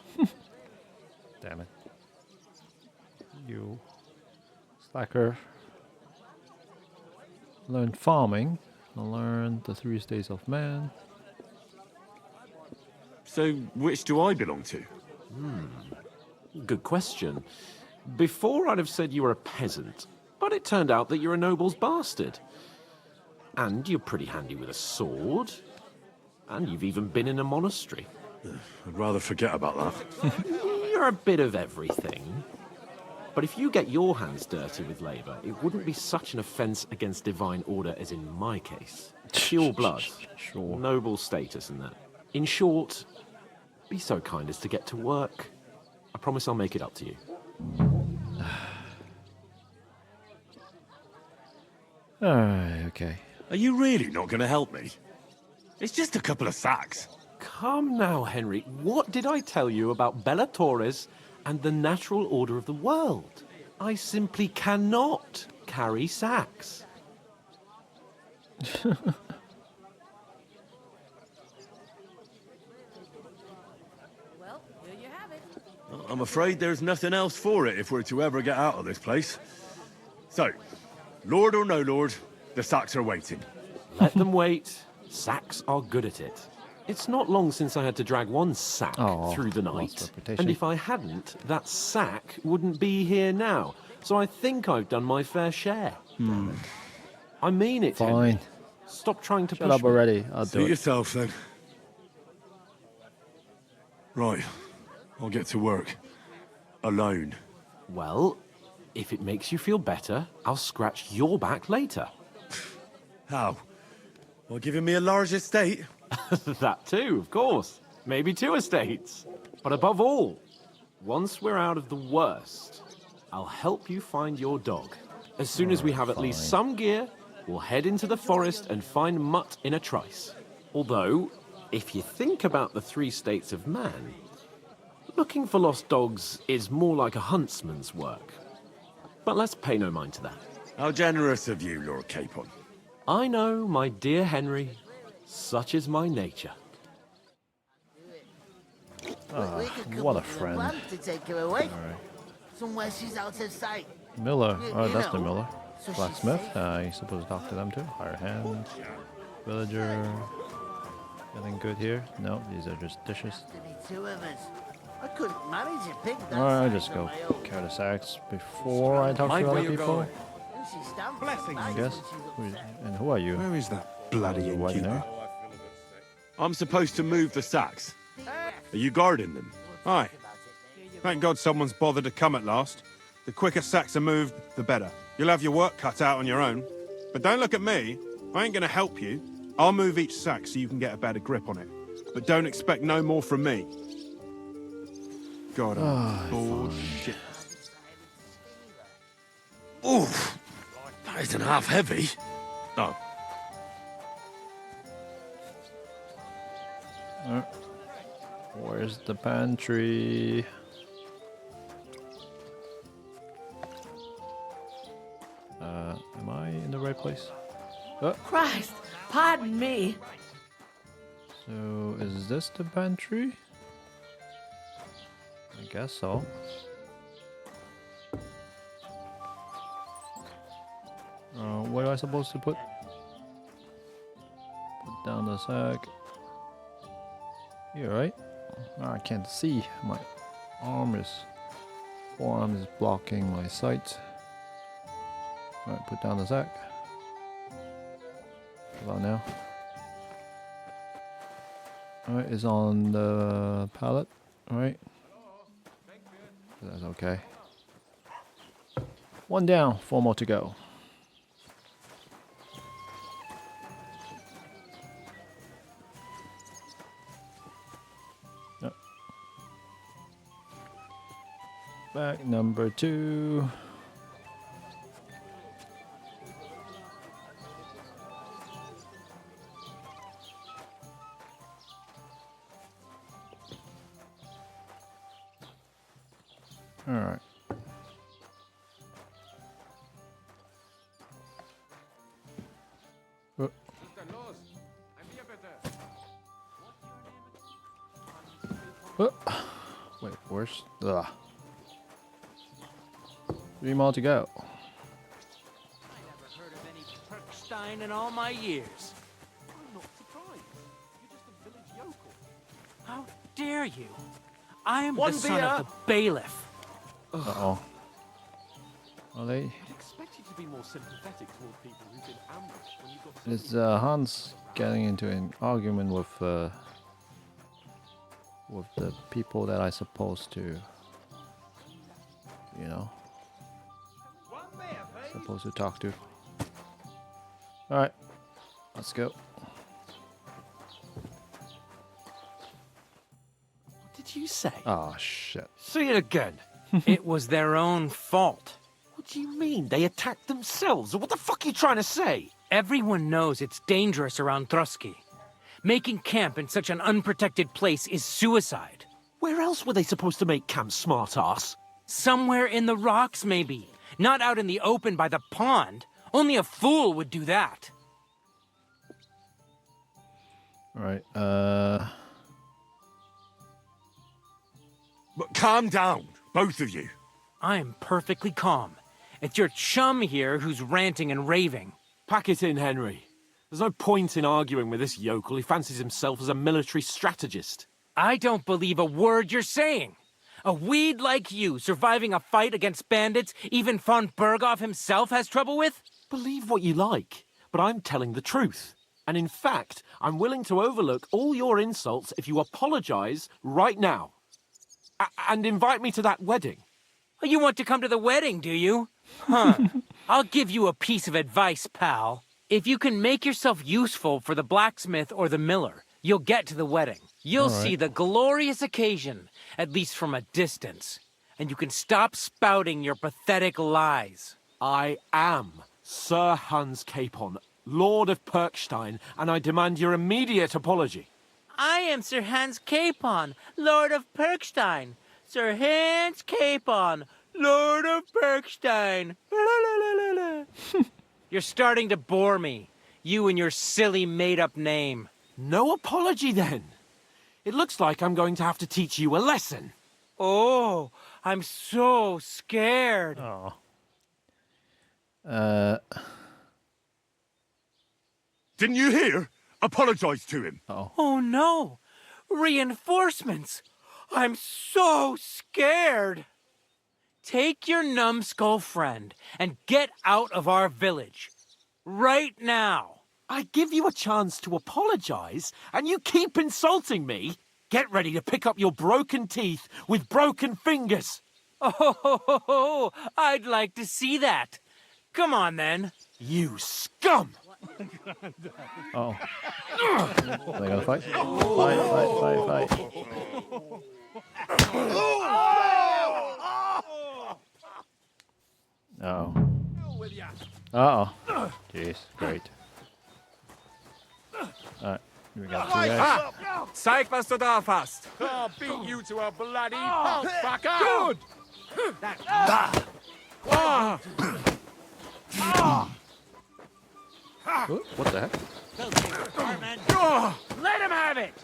A: Damn it. You slacker. Learn farming. Learn the 3 states of man.
B: So, which do I belong to?
K: Good question. Before I'd have said you were a peasant, but it turned out that you're a noble's bastard. And you're pretty handy with a sword. And you've even been in a monastery.
B: I'd rather forget about that.
K: You're a bit of everything. But if you get your hands dirty with labour, it wouldn't be such an offence against divine order as in my case. Pure blood.
A: Sure.
K: Noble status and that. In short, be so kind as to get to work. I promise I'll make it up to you.
A: Alright, okay.
B: Are you really not going to help me? It's just a couple of sacks.
K: Come now, Henry. What did I tell you about Bellatoris and the natural order of the world? I simply cannot carry sacks.
P: Well, here you have it.
B: I'm afraid there's nothing else for it if we're to ever get out of this place. So, lord or no lord, the sacks are waiting.
K: Let them wait. Sacks are good at it. It's not long since I had to drag one sack through the night. And if I hadn't, that sack wouldn't be here now. So I think I've done my fair share. I mean it,
A: Fine.
K: Henry. Stop trying to
A: Shut
K: push
A: up
K: me.
A: already. I'll do
B: Suit
A: it.
B: yourself, then. Right. I'll get to work. Alone.
K: Well, if it makes you feel better, I'll scratch your back later.
B: How? Well, giving me a large estate?
K: That too, of course. Maybe 2 estates. But above all, once we're out of the worst, I'll help you find your dog. As soon as we have at least some gear, we'll head into the forest and find Mutt in a trice. Although, if you think about the 3 states of man, looking for lost dogs is more like a huntsman's work. But let's pay no mind to that.
B: How generous of you, Lord Capon.
K: I know, my dear Henry. Such is my nature.
A: What a friend.
C: To take her away. Somewhere she's out of sight.
A: Miller. Oh,
C: You
A: that's the
C: know,
A: Miller.
C: so she's
A: Blacksmith.
C: safe.
A: You're supposed to talk to them too. Hire hand. Villager. Anything good here? No, these are just dishes.
C: Only 2 of us. I couldn't manage a pig that
A: Alright, I'll
C: size
A: just
C: on
A: go
C: my own.
A: carry the sacks before I talk to other people.
C: And she stands
B: Blessings.
A: I guess. And who are you?
F: Where is that bloody innkeeper?
B: I'm supposed to move the sacks. Are you guarding them?
Q: Aye. Thank God someone's bothered to come at last. The quicker sacks are moved, the better. You'll have your work cut out on your own. But don't look at me. I ain't gonna help you. I'll move each sack so you can get a better grip on it. But don't expect no more from me. God, I'm bored shit.
B: Oof! That isn't half heavy. Oh.
A: Where's the pantry? Am I in the right place?
P: Christ, pardon me.
A: So, is this the pantry? I guess so. What am I supposed to put? Put down the sack. Here, right? Oh, I can't see. My forearm is blocking my sight. Alright, put down the sack. About now. Alright, it's on the pallet. Alright. That's okay. One down, 4 more to go. Yep. Bag number 2. All right. Wait, where's the 3 more to go?
N: I never heard of any Perkstein in all my years.
K: I'm not surprised. You're just a village yokel.
N: How dare you? I am
K: One
N: the son
K: beer.
N: of the bailiff.
A: Uh-oh. Are they?
K: I'd expect you to be more sympathetic toward people who've been ambushed when you've got...
A: Is Hans getting into an argument with the people that I supposed to, you know, supposed to talk to? All right, let's go.
N: What did you say?
A: Oh shit!
N: Say it again. It was their own fault.
K: What do you mean? They attacked themselves? What the fuck are you trying to say?
N: Everyone knows it's dangerous around Trosky. Making camp in such an unprotected place is suicide.
K: Where else were they supposed to make camp, smart-ass?
N: Somewhere in the rocks, maybe. Not out in the open by the pond. Only a fool would do that.
A: All right.
B: But calm down, both of you.
N: I'm perfectly calm. It's your chum here who's ranting and raving.
K: Pack it in, Henry. There's no point in arguing with this yokel. He fancies himself as a military strategist.
N: I don't believe a word you're saying. A weed like you surviving a fight against bandits even von Berghoff himself has trouble with?
K: Believe what you like, but I'm telling the truth. And in fact, I'm willing to overlook all your insults if you apologize right now. And invite me to that wedding.
N: Oh, you want to come to the wedding, do you? Huh. I'll give you a piece of advice, pal. If you can make yourself useful for the blacksmith or the miller, you'll get to the wedding. You'll see the glorious occasion, at least from a distance. And you can stop spouting your pathetic lies.
K: I am Sir Hans Capon, Lord of Perkstein, and I demand your immediate apology.
N: I am Sir Hans Capon, Lord of Perkstein. Sir Hans Capon, Lord of Perkstein. You're starting to bore me. You and your silly made-up name.
K: No apology, then. It looks like I'm going to have to teach you a lesson.
N: Oh, I'm so scared.
A: Oh.
B: Didn't you hear? Apologize to him.
N: Oh no! Reinforcements! I'm so scared! Take your numbskull friend and get out of our village. Right now!
K: I give you a chance to apologize, and you keep insulting me? Get ready to pick up your broken teeth with broken fingers.
N: Oh, I'd like to see that. Come on, then.
K: You scum!
A: Oh. Are they gonna fight? Fight. Uh-oh. Uh-oh. Jeez, great. Alright, we got 2 guys.
D: Zeig, was du drauf hast.
J: I'll beat you to a bloody pulp, fucker! Good!
A: What the heck?
N: Let him have it!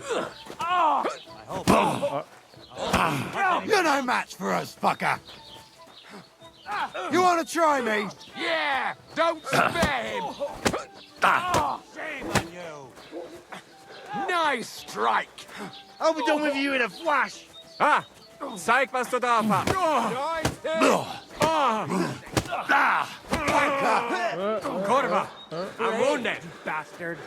R: You're no match for us, fucker. You want to try me?
J: Yeah! Don't spare him!
R: Shame on you.
J: Nice strike!
R: I'll be done with you in a flash.
D: Ah! Zeig, was du drauf hast!
J: Kurva! I'm wounded!
N: Bastard!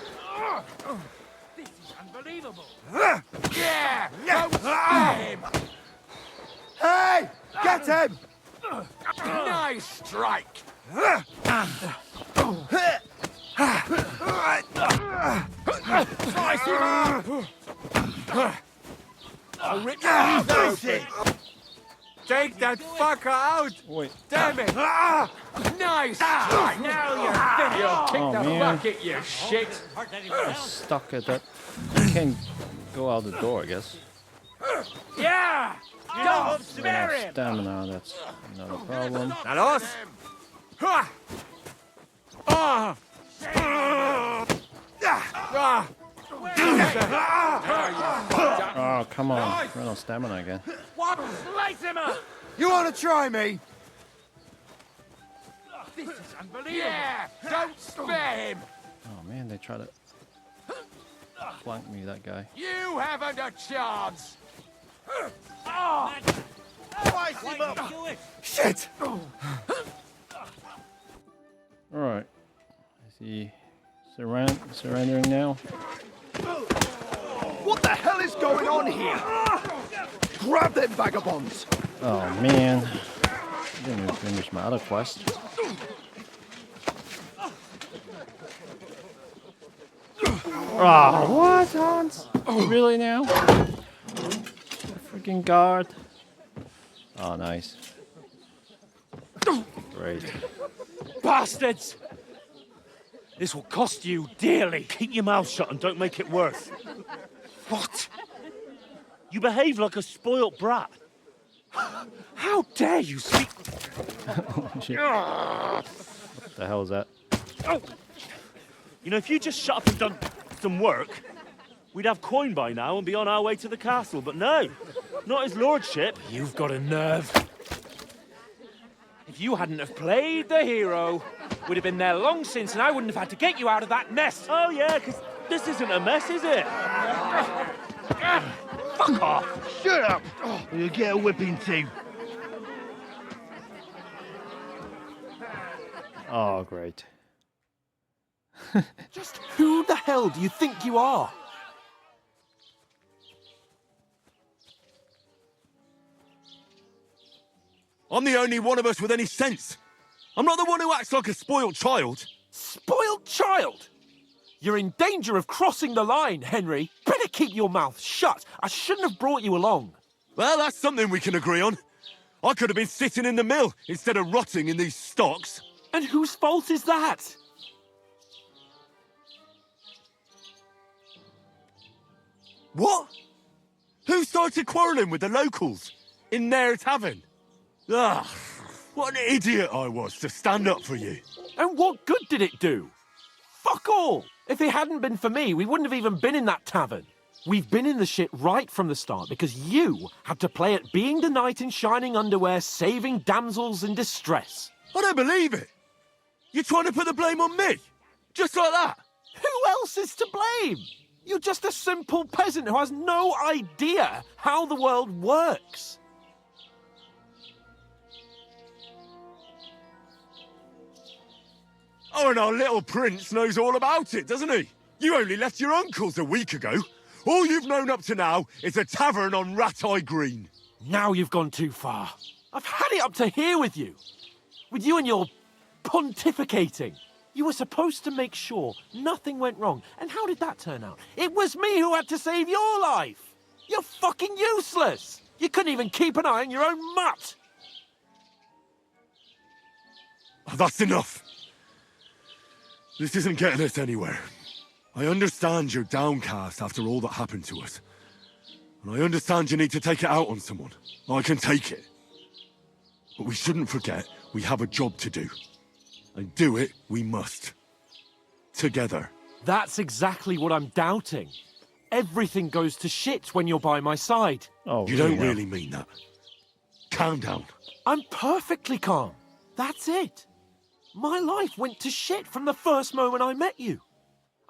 N: This is unbelievable!
J: Yeah! Don't spare him!
R: Hey! Get him!
J: Nice strike!
R: Slice him up!
J: I'll rip your mouth open! Take that fucker out!
A: Wait.
J: Damn it! Nice strike!
N: Now you're finished!
D: You kick
A: Oh,
D: the
A: man.
D: bucket, you shit!
A: I'm stuck at that. I can't go out the door, I guess.
N: Yeah! Don't
A: I don't
N: spare
A: have
N: him!
A: stamina, that's another problem.
J: Na los! Ha! Ah! Ah!
A: Oh, come on. Run out of stamina again.
N: What? Slice him up!
R: You want to try me?
N: This is unbelievable!
J: Yeah! Don't spare him!
A: Oh man, they try to flank me, that guy.
J: You haven't a chance!
R: Slice him up! Shit!
A: Alright. Is he surrendering now?
R: What the hell is going on here? Grab them vagabonds!
A: Oh man. I didn't even finish my other quest. Oh, what, Hans? Really now? Freaking guard. Oh, nice. Great.
F: Bastards! This will cost you dearly. Keep your mouth shut and don't make it worse. What? You behave like a spoilt brat. How dare you speak?
A: Shit. What the hell is that?
F: You know, if you just shut up and done some work, we'd have coin by now and be on our way to the castle. But no, not his lordship.
E: You've got a nerve. If you hadn't have played the hero, we'd have been there long since, and I wouldn't have had to get you out of that mess.
F: Oh yeah, because this isn't a mess, is it? Fuck off!
R: Shut up! Or you'll get a whipping too.
A: Oh, great.
K: Just who the hell do you think you are?
B: I'm the only one of us with any sense. I'm not the one who acts like a spoiled child.
K: Spoiled child? You're in danger of crossing the line, Henry. Better keep your mouth shut. I shouldn't have brought you along.
B: Well, that's something we can agree on. I could have been sitting in the mill instead of rotting in these stocks.
K: And whose fault is that?
B: What? Who started quarrelling with the locals in their tavern? Ah, what an idiot I was to stand up for you.
K: And what good did it do? Fuck all! If it hadn't been for me, we wouldn't have even been in that tavern. We've been in the shit right from the start because you had to play at being the knight in shining underwear, saving damsels in distress.
B: I don't believe it. You're trying to put the blame on me? Just like that?
K: Who else is to blame? You're just a simple peasant who has no idea how the world works.
B: Oh, and our little prince knows all about it, doesn't he? You only left your uncle's a week ago. All you've known up to now is a tavern on Rat-Eye Green.
K: Now you've gone too far. I've had it up to here with you. With you and your pontificating. You were supposed to make sure nothing went wrong. And how did that turn out? It was me who had to save your life. You're fucking useless. You couldn't even keep an eye on your own mutt.
B: That's enough. This isn't getting us anywhere. I understand you're downcast after all that happened to us. And I understand you need to take it out on someone. I can take it. But we shouldn't forget we have a job to do. And do it we must. Together.
K: That's exactly what I'm doubting. Everything goes to shit when you're by my side.
A: Oh,
B: you don't really mean that. Calm down.
K: I'm perfectly calm. That's it. My life went to shit from the first moment I met you.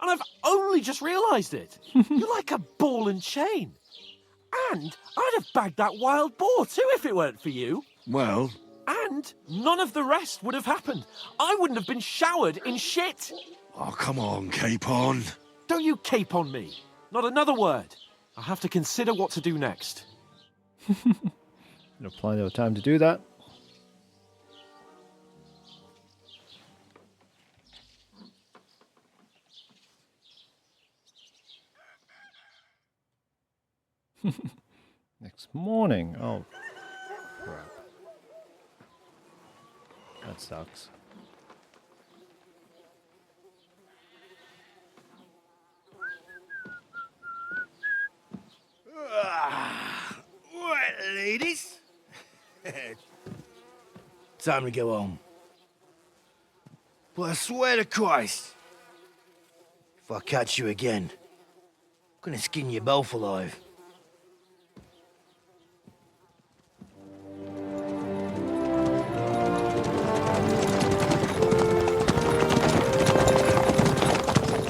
K: And I've only just realised it. You're like a ball and chain. And I'd have bagged that wild boar too if it weren't for you.
B: Well...
K: And none of the rest would have happened. I wouldn't have been showered in shit.
B: Oh, come on, Capon.
K: Don't you cape on me. Not another word. I'll have to consider what to do next.
A: No plenty of time to do that. Next morning. Oh, crap. That sucks.
F: Right, ladies. Time to go home. But I swear to Christ, if I catch you again, I'm gonna skin you both alive.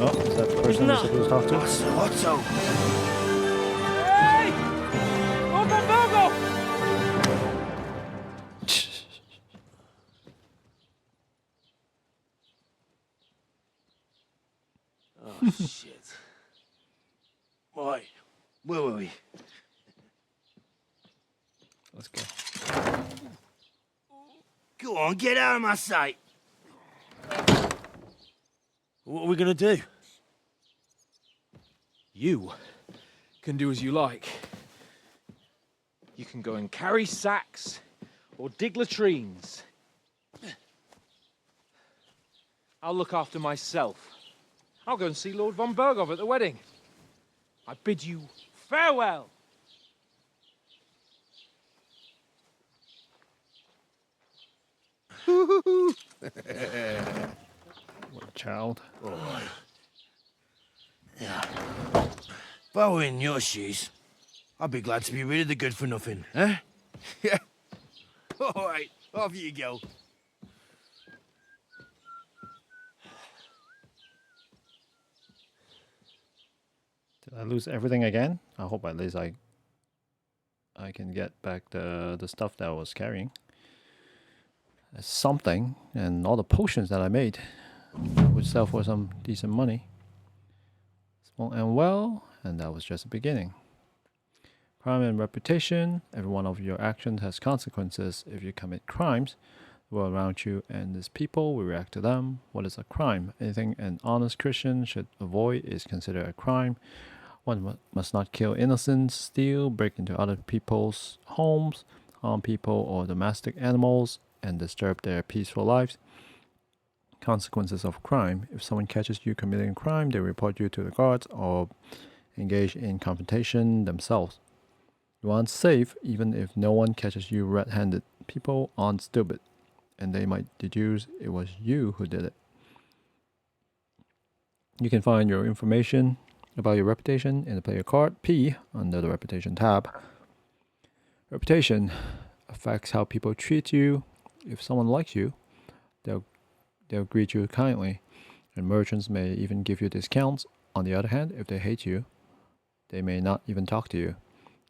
A: Oh, is that the person we're supposed to talk to?
F: Otto!
N: Hey! Open Doggo!
F: Oh, shit. Right, where were we?
A: Let's go.
F: Go on, get out of my sight. What are we gonna do?
E: You can do as you like. You can go and carry sacks or dig latrines. I'll look after myself. I'll go and see Lord von Bergov at the wedding. I bid you farewell.
A: What a child.
F: Oh. Yeah. If I were in your shoes, I'd be glad to be rid of the good for nothing, eh? Yeah. All right, off you go.
A: Did I lose everything again? I hope at least I can get back the stuff that I was carrying. That's something, and all the potions that I made would sell for some decent money. Small and well, and that was just the beginning. Crime and reputation. Every one of your actions has consequences. If you commit crimes, the world around you and its people will react to them. What is a crime? Anything an honest Christian should avoid is considered a crime. One must not kill innocents, steal, break into other people's homes, harm people or domestic animals, and disturb their peaceful lives. Consequences of crime. If someone catches you committing a crime, they report you to the guards or engage in confrontation themselves. You aren't safe even if no one catches you red-handed. People aren't stupid, and they might deduce it was you who did it. You can find your information about your reputation in the player card P under the reputation tab. Reputation affects how people treat you. If someone likes you, they'll greet you kindly, and merchants may even give you discounts. On the other hand, if they hate you, they may not even talk to you.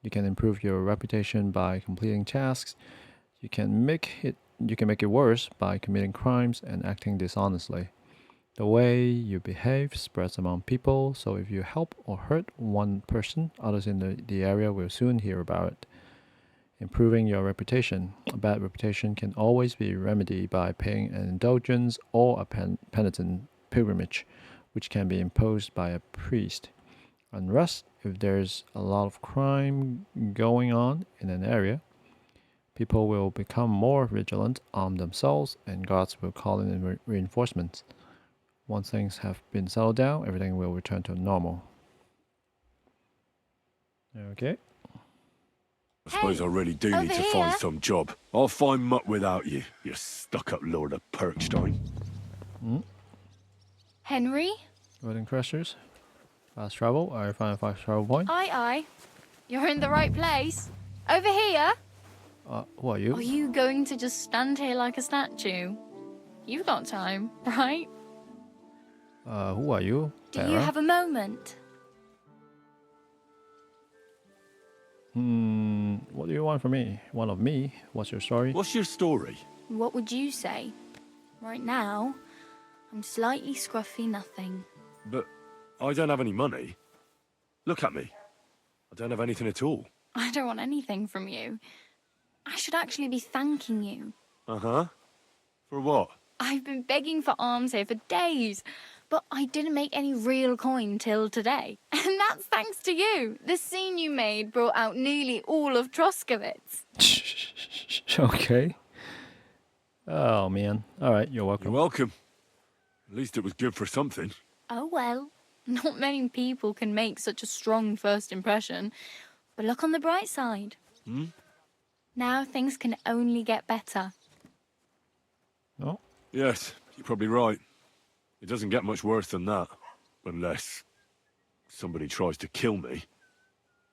A: You can improve your reputation by completing tasks. You can make it worse by committing crimes and acting dishonestly. The way you behave spreads among people, so if you help or hurt one person, others in the area will soon hear about it. Improving your reputation. A bad reputation can always be remedied by paying an indulgence or a penitent pilgrimage, which can be imposed by a priest. Unrest. If there's a lot of crime going on in an area, people will become more vigilant, arm themselves, and guards will call in reinforcements. Once things have been settled down, everything will return to normal. Okay.
B: I suppose I really do need to find some job. I'll find muck without you, you stuck-up Lord of Perkstein.
S: Henry?
A: Wedding crashers. Fast travel. I find 5 travel point.
S: Aye. You're in the right place. Over here?
A: Who are you?
S: Are you going to just stand here like a statue? You've got time, right?
A: Who are you?
S: Do you have a moment?
A: What do you want from me? One of me? What's your story?
F: What's your story?
S: What would you say? Right now, I'm slightly scruffy nothing.
F: But I don't have any money. Look at me. I don't have anything at all.
S: I don't want anything from you. I should actually be thanking you.
F: Uh-huh. For what?
S: I've been begging for alms here for days, but I didn't make any real coin till today. And that's thanks to you. The scene you made brought out nearly all of Troskowitz.
A: Okay. Oh, man. All right, you're welcome.
F: You're welcome. At least it was good for something.
S: Oh well, not many people can make such a strong first impression. But look on the bright side. Now things can only get better.
A: Oh?
F: Yes, you're probably right. It doesn't get much worse than that. Unless somebody tries to kill me.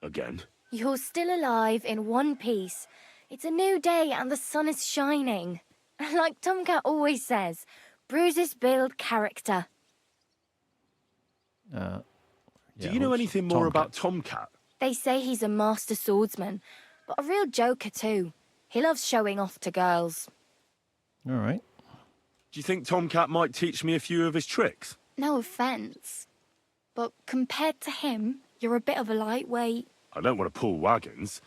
F: Again.
I: You're still alive in one piece. It's a new day and the sun is shining. Like Tomcat always says, bruises build character.
F: Do you know anything more about Tomcat?
I: They say he's a master swordsman, but a real joker too. He loves showing off to girls.
A: All right.
F: Do you think Tomcat might teach me a few of his tricks?
S: No offence, but compared to him, you're a bit of a lightweight.
F: I don't want to pull wagons,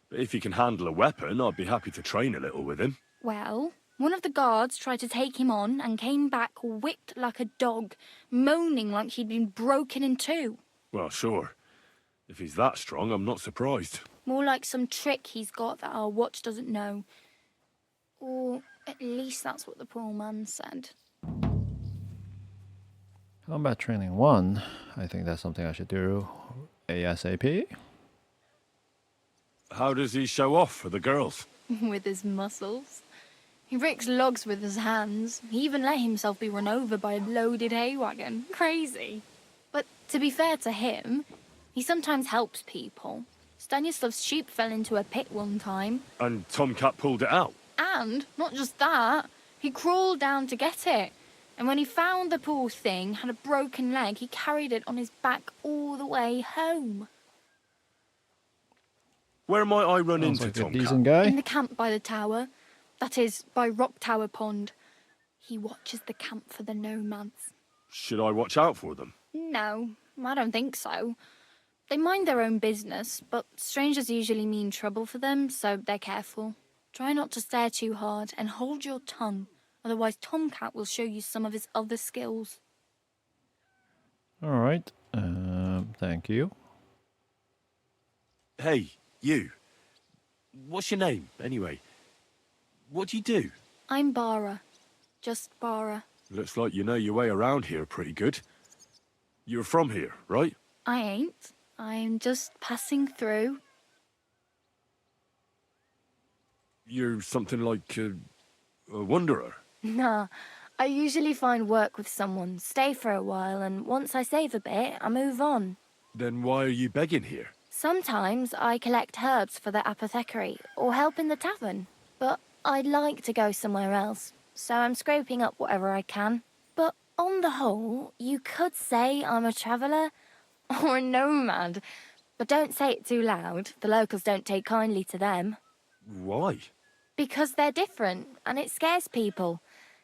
F: but if he can handle a weapon, I'd be happy to train a little with him.
S: Well, one of the guards tried to take him on and came back whipped like a dog, moaning like he'd been broken in two.
F: Well, sure. If he's that strong, I'm not surprised.
S: More like some trick he's got that our watch doesn't know. Or at least that's what the poor man said.
A: Combat training 1. I think that's something I should do ASAP.
F: How does he show off for the girls?
S: With his muscles. He ricks logs with his hands. He even let himself be run over by a loaded hay wagon. Crazy. But to be fair to him, he sometimes helps people. Stanislav's sheep fell into a pit one time.
F: And Tomcat pulled it out?
S: And, not just that, he crawled down to get it. And when he found the poor thing had a broken leg, he carried it on his back all the way home.
F: Where might I run into
A: like a
F: Tomcat?
A: decent guy.
S: In the camp by the tower. That is, by Rock Tower Pond. He watches the camp for the nomads.
F: Should I watch out for them?
S: No, I don't think so. They mind their own business, but strangers usually mean trouble for them, so they're careful. Try not to stare too hard and hold your tongue, otherwise Tomcat will show you some of his other skills.
A: All right. Thank you.
F: Hey, you. What's your name, anyway? What do you do?
S: I'm Bara. Just Bara.
F: Looks like you know your way around here pretty good. You're from here, right?
S: I ain't. I'm just passing through.
F: You're something like a wanderer.
I: Nah, I usually find work with someone, stay for a while, and once I save a bit, I move on.
F: Then why are you begging here?
I: Sometimes I collect herbs for the apothecary, or help in the tavern. But I'd like to go somewhere else, so I'm scraping up whatever I can. But on the whole, you could say I'm a traveller, or a nomad. But don't say it too loud, the locals don't take kindly to them.
F: Why?
I: Because they're different, and it scares people.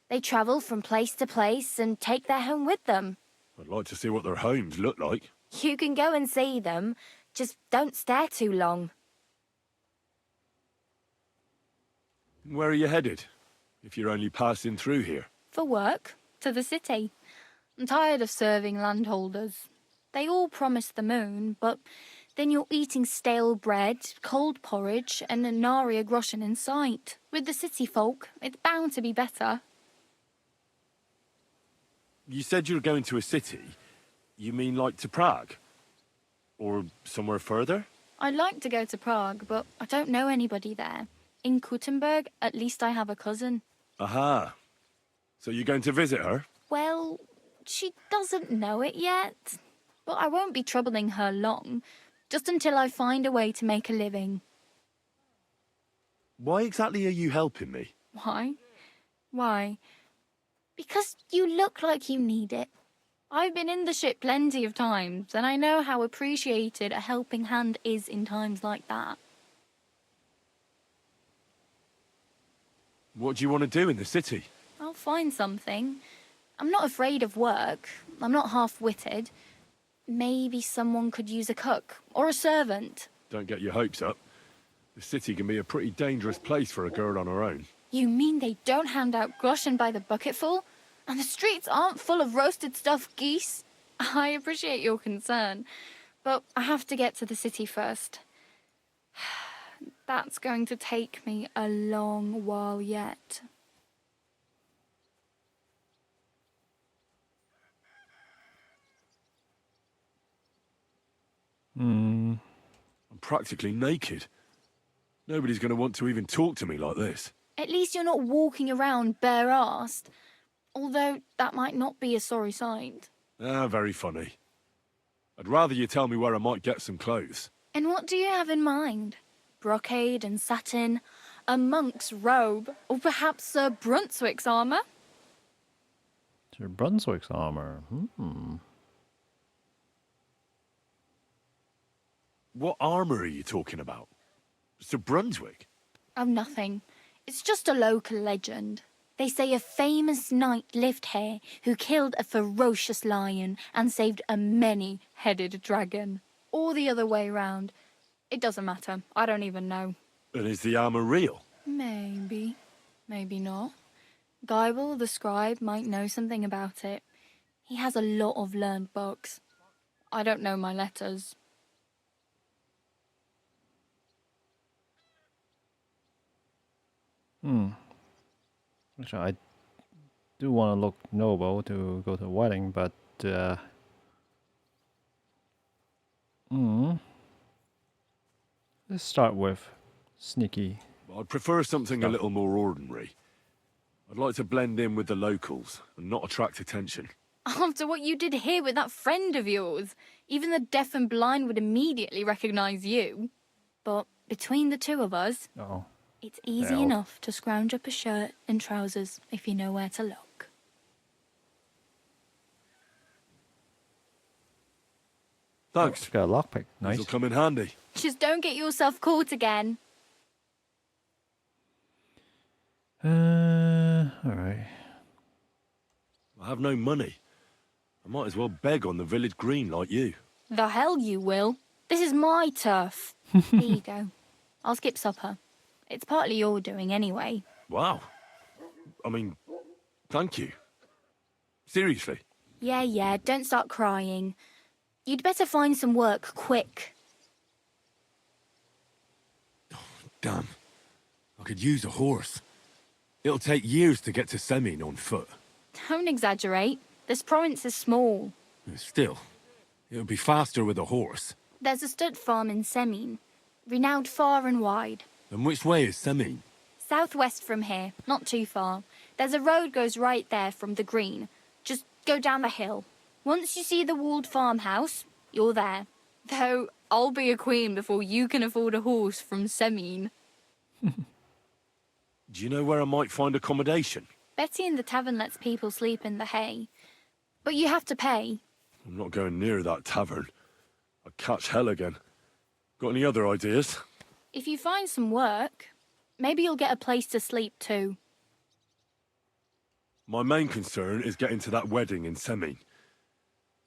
I: They travel from place to place and take their home with them.
F: I'd like to see what their homes look like.
I: You can go and see them, just don't stare too long.
F: Where are you headed, if you're only passing through here?
S: For work, to the city. I'm tired of serving landholders. They all promise the moon, but then you're eating stale bread, cold porridge, and a nary a groschen in sight. With the city folk, it's bound to be better.
F: You said you were going to a city. You mean like to Prague? Or somewhere further?
S: I'd like to go to Prague, but I don't know anybody there. In Kuttenberg, at least I have a cousin.
F: Aha. So you're going to visit her?
S: Well, She doesn't know it yet. But I won't be troubling her long, just until I find a way to make a living.
F: Why exactly are you helping me?
S: Why? Why? Because you look like you need it. I've been in the ship plenty of times, and I know how appreciated a helping hand is in times like that.
F: What do you want to do in the city?
S: I'll find something. I'm not afraid of work. I'm not half-witted. Maybe someone could use a cook or a servant.
F: Don't get your hopes up. The city can be a pretty dangerous place for a girl on her own.
S: You mean they don't hand out groschen by the bucketful? And the streets aren't full of roasted stuffed geese? I appreciate your concern, but I have to get to the city first. That's going to take me a long while yet.
B: I'm practically naked. Nobody's going to want to even talk to me like this.
S: At least you're not walking around bare-assed. Although that might not be a sorry sight.
B: Ah, very funny. I'd rather you tell me where I might get some clothes.
S: And what do you have in mind? Brocade and satin, a monk's robe, or perhaps Sir Brunswick's armour?
A: Sir Brunswick's armor.
B: What armour are you talking about? Sir Brunswick?
S: Oh, nothing. It's just a local legend. They say a famous knight lived here who killed a ferocious lion and saved a many-headed dragon. Or the other way round. It doesn't matter. I don't even know.
B: And is the armour real?
S: Maybe. Maybe not. Geibel, the scribe, might know something about it. He has a lot of learned books. I don't know my letters.
A: Actually, I do want to look noble to go to the wedding, but let's start with sneaky.
B: I'd prefer something a little more ordinary. I'd like to blend in with the locals and not attract attention.
S: After what you did here with that friend of yours, even the deaf and blind would immediately recognize you. But between the two of us, it's easy
A: Well.
S: enough to scrounge up a shirt and trousers if you know where to look.
B: Thanks.
A: Got a lockpick. Nice.
B: This'll come in handy.
S: Just don't get yourself caught again.
A: Alright.
B: I have no money. I might as well beg on the village green like you.
S: The hell you will. This is my turf. Here you go. I'll skip supper. It's partly your doing anyway.
B: Wow. I mean, thank you. Seriously.
S: Yeah, don't start crying. You'd better find some work quick.
B: Damn. I could use a horse. It'll take years to get to Semin on foot.
S: Don't exaggerate. This province is small.
B: Still, it'll be faster with a horse.
S: There's a stud farm in Semin, renowned far and wide.
B: And which way is Semin?
S: Southwest from here, not too far. There's a road goes right there from the green. Just go down the hill. Once you see the walled farmhouse, you're there. Though I'll be a queen before you can afford a horse from Semin.
B: Do you know where I might find accommodation?
S: Betty in the tavern lets people sleep in the hay. But you have to pay.
B: I'm not going near that tavern. I'd catch hell again. Got any other ideas?
S: If you find some work, maybe you'll get a place to sleep too.
B: My main concern is getting to that wedding in Semin.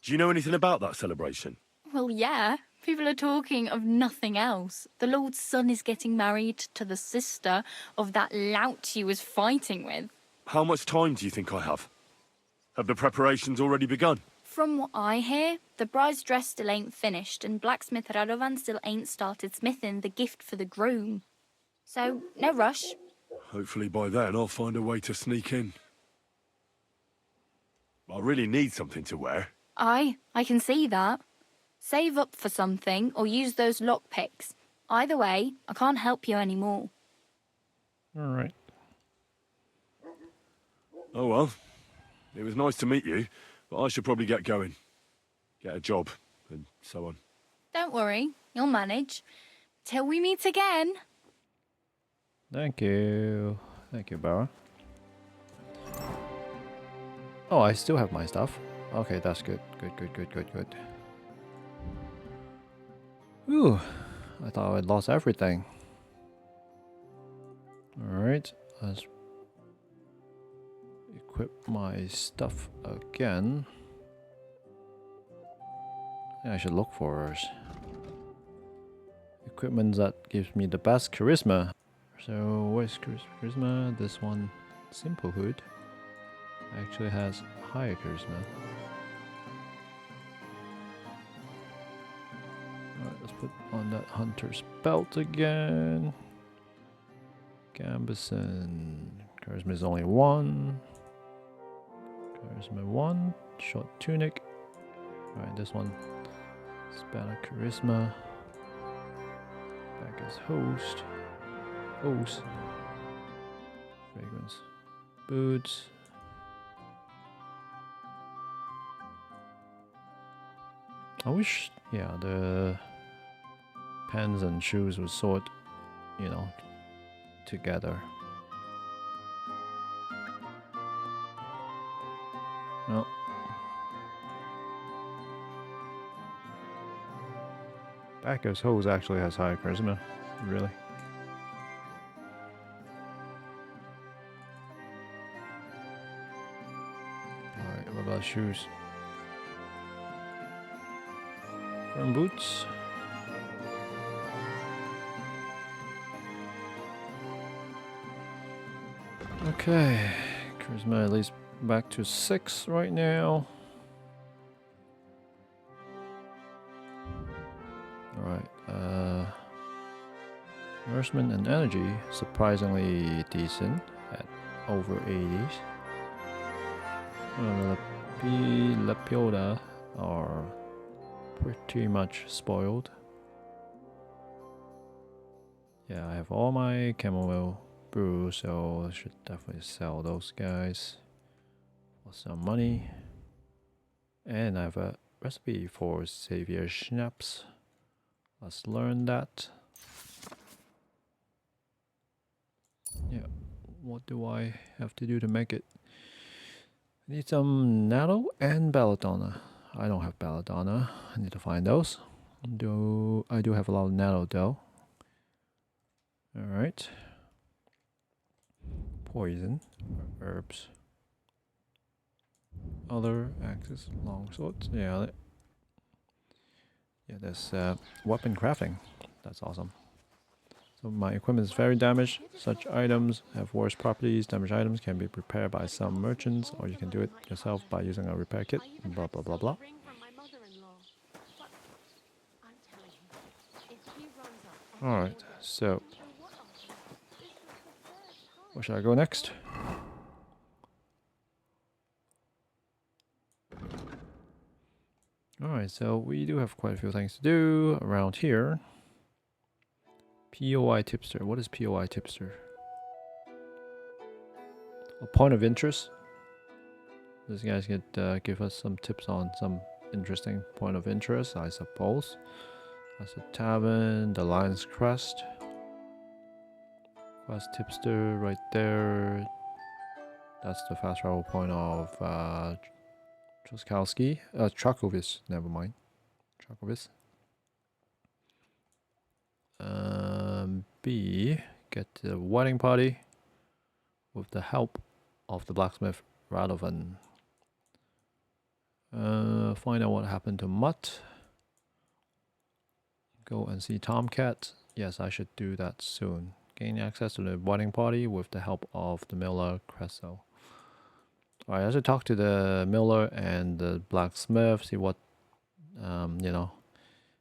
B: Do you know anything about that celebration?
S: Well, yeah. People are talking of nothing else. The Lord's son is getting married to the sister of that lout he was fighting with.
B: How much time do you think I have? Have the preparations already begun?
S: From what I hear, the bride's dress still ain't finished, and blacksmith Radovan still ain't started smithing the gift for the groom. So, no rush.
B: Hopefully by then I'll find a way to sneak in. I really need something to wear.
S: I can see that. Save up for something, or use those lockpicks. Either way, I can't help you anymore.
A: Alright.
B: Oh well. It was nice to meet you, But I should probably get going. Get a job, and so on.
S: Don't worry, you'll manage. Till we meet again.
A: Thank you. Thank you, Barra. Oh, I still have my stuff. Okay, that's good. Good. Ooh, I thought I'd lost everything. Alright, let's equip my stuff again. I should look for equipment that gives me the best charisma. So, where's charisma? This one, Simplehood, actually has higher charisma. Alright, let's put on that hunter's belt again. Gambison. Charisma is only 1. Charisma 1. Short tunic. Alright, this one is better charisma. Back as host. Fragrance. Boots. I wish, yeah, the pants and shoes would sort, you know, together. No. Bacchus Hose actually has high charisma, really. Alright, what about shoes? Firm boots. Okay, charisma at least back to 6 right now. Alright, nourishment and energy surprisingly decent at over 80s. Lepioda are pretty much spoiled. Yeah, I have all my chamomile brew, so I should definitely sell those guys for some money. And I have a recipe for Savior Schnapps. Let's learn that. Yeah, what do I have to do to make it? I need some natto and belladonna. I don't have belladonna. I need to find those. I do have a lot of natto though. Alright. Poison. Herbs. Other axes. Long swords. Yeah. Yeah, there's weapon crafting. That's awesome. So my equipment is very damaged. Such items have worse properties. Damaged items can be repaired by some merchants, or you can do it yourself by using a repair kit. Blah blah blah blah. Alright, so where should I go next? Alright, so we do have quite a few things to do around here. POI tipster. What is POI tipster? A point of interest. These guys could give us some tips on some interesting point of interest, I suppose. That's a tavern, the Lion's Crest. Quest tipster right there. That's the fast travel point of Troskowitz, never mind. Troskowitz. B, get to the wedding party with the help of the blacksmith Radovan. Find out what happened to Mutt. Go and see Tomcat. Yes, I should do that soon. Gain access to the wedding party with the help of the miller Cresso. Alright, I should talk to the miller and the blacksmith, see what, you know,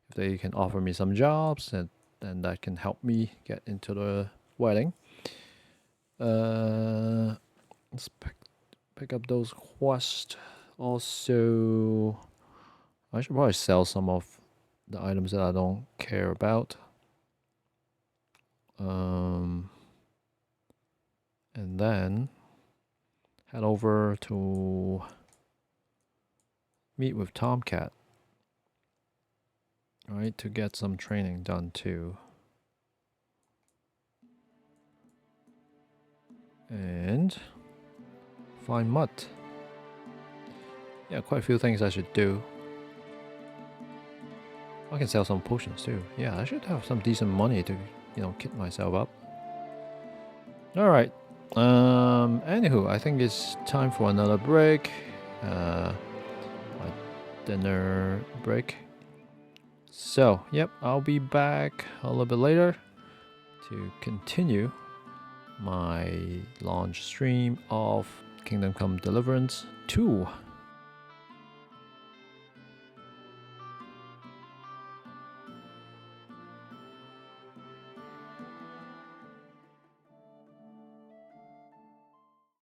A: if they can offer me some jobs, and then that can help me get into the wedding. Let's pick up those quests. Also, I should probably sell some of the items that I don't care about. And then head over to meet with Tomcat. Alright, to get some training done too. And find mud. Yeah, quite a few things I should do. I can sell some potions too. Yeah, I should have some decent money to, you know, kit myself up. Alright. Anywho, I think it's time for another break. My dinner break. So, yep, I'll be back a little bit later to continue my launch stream of Kingdom Come Deliverance 2.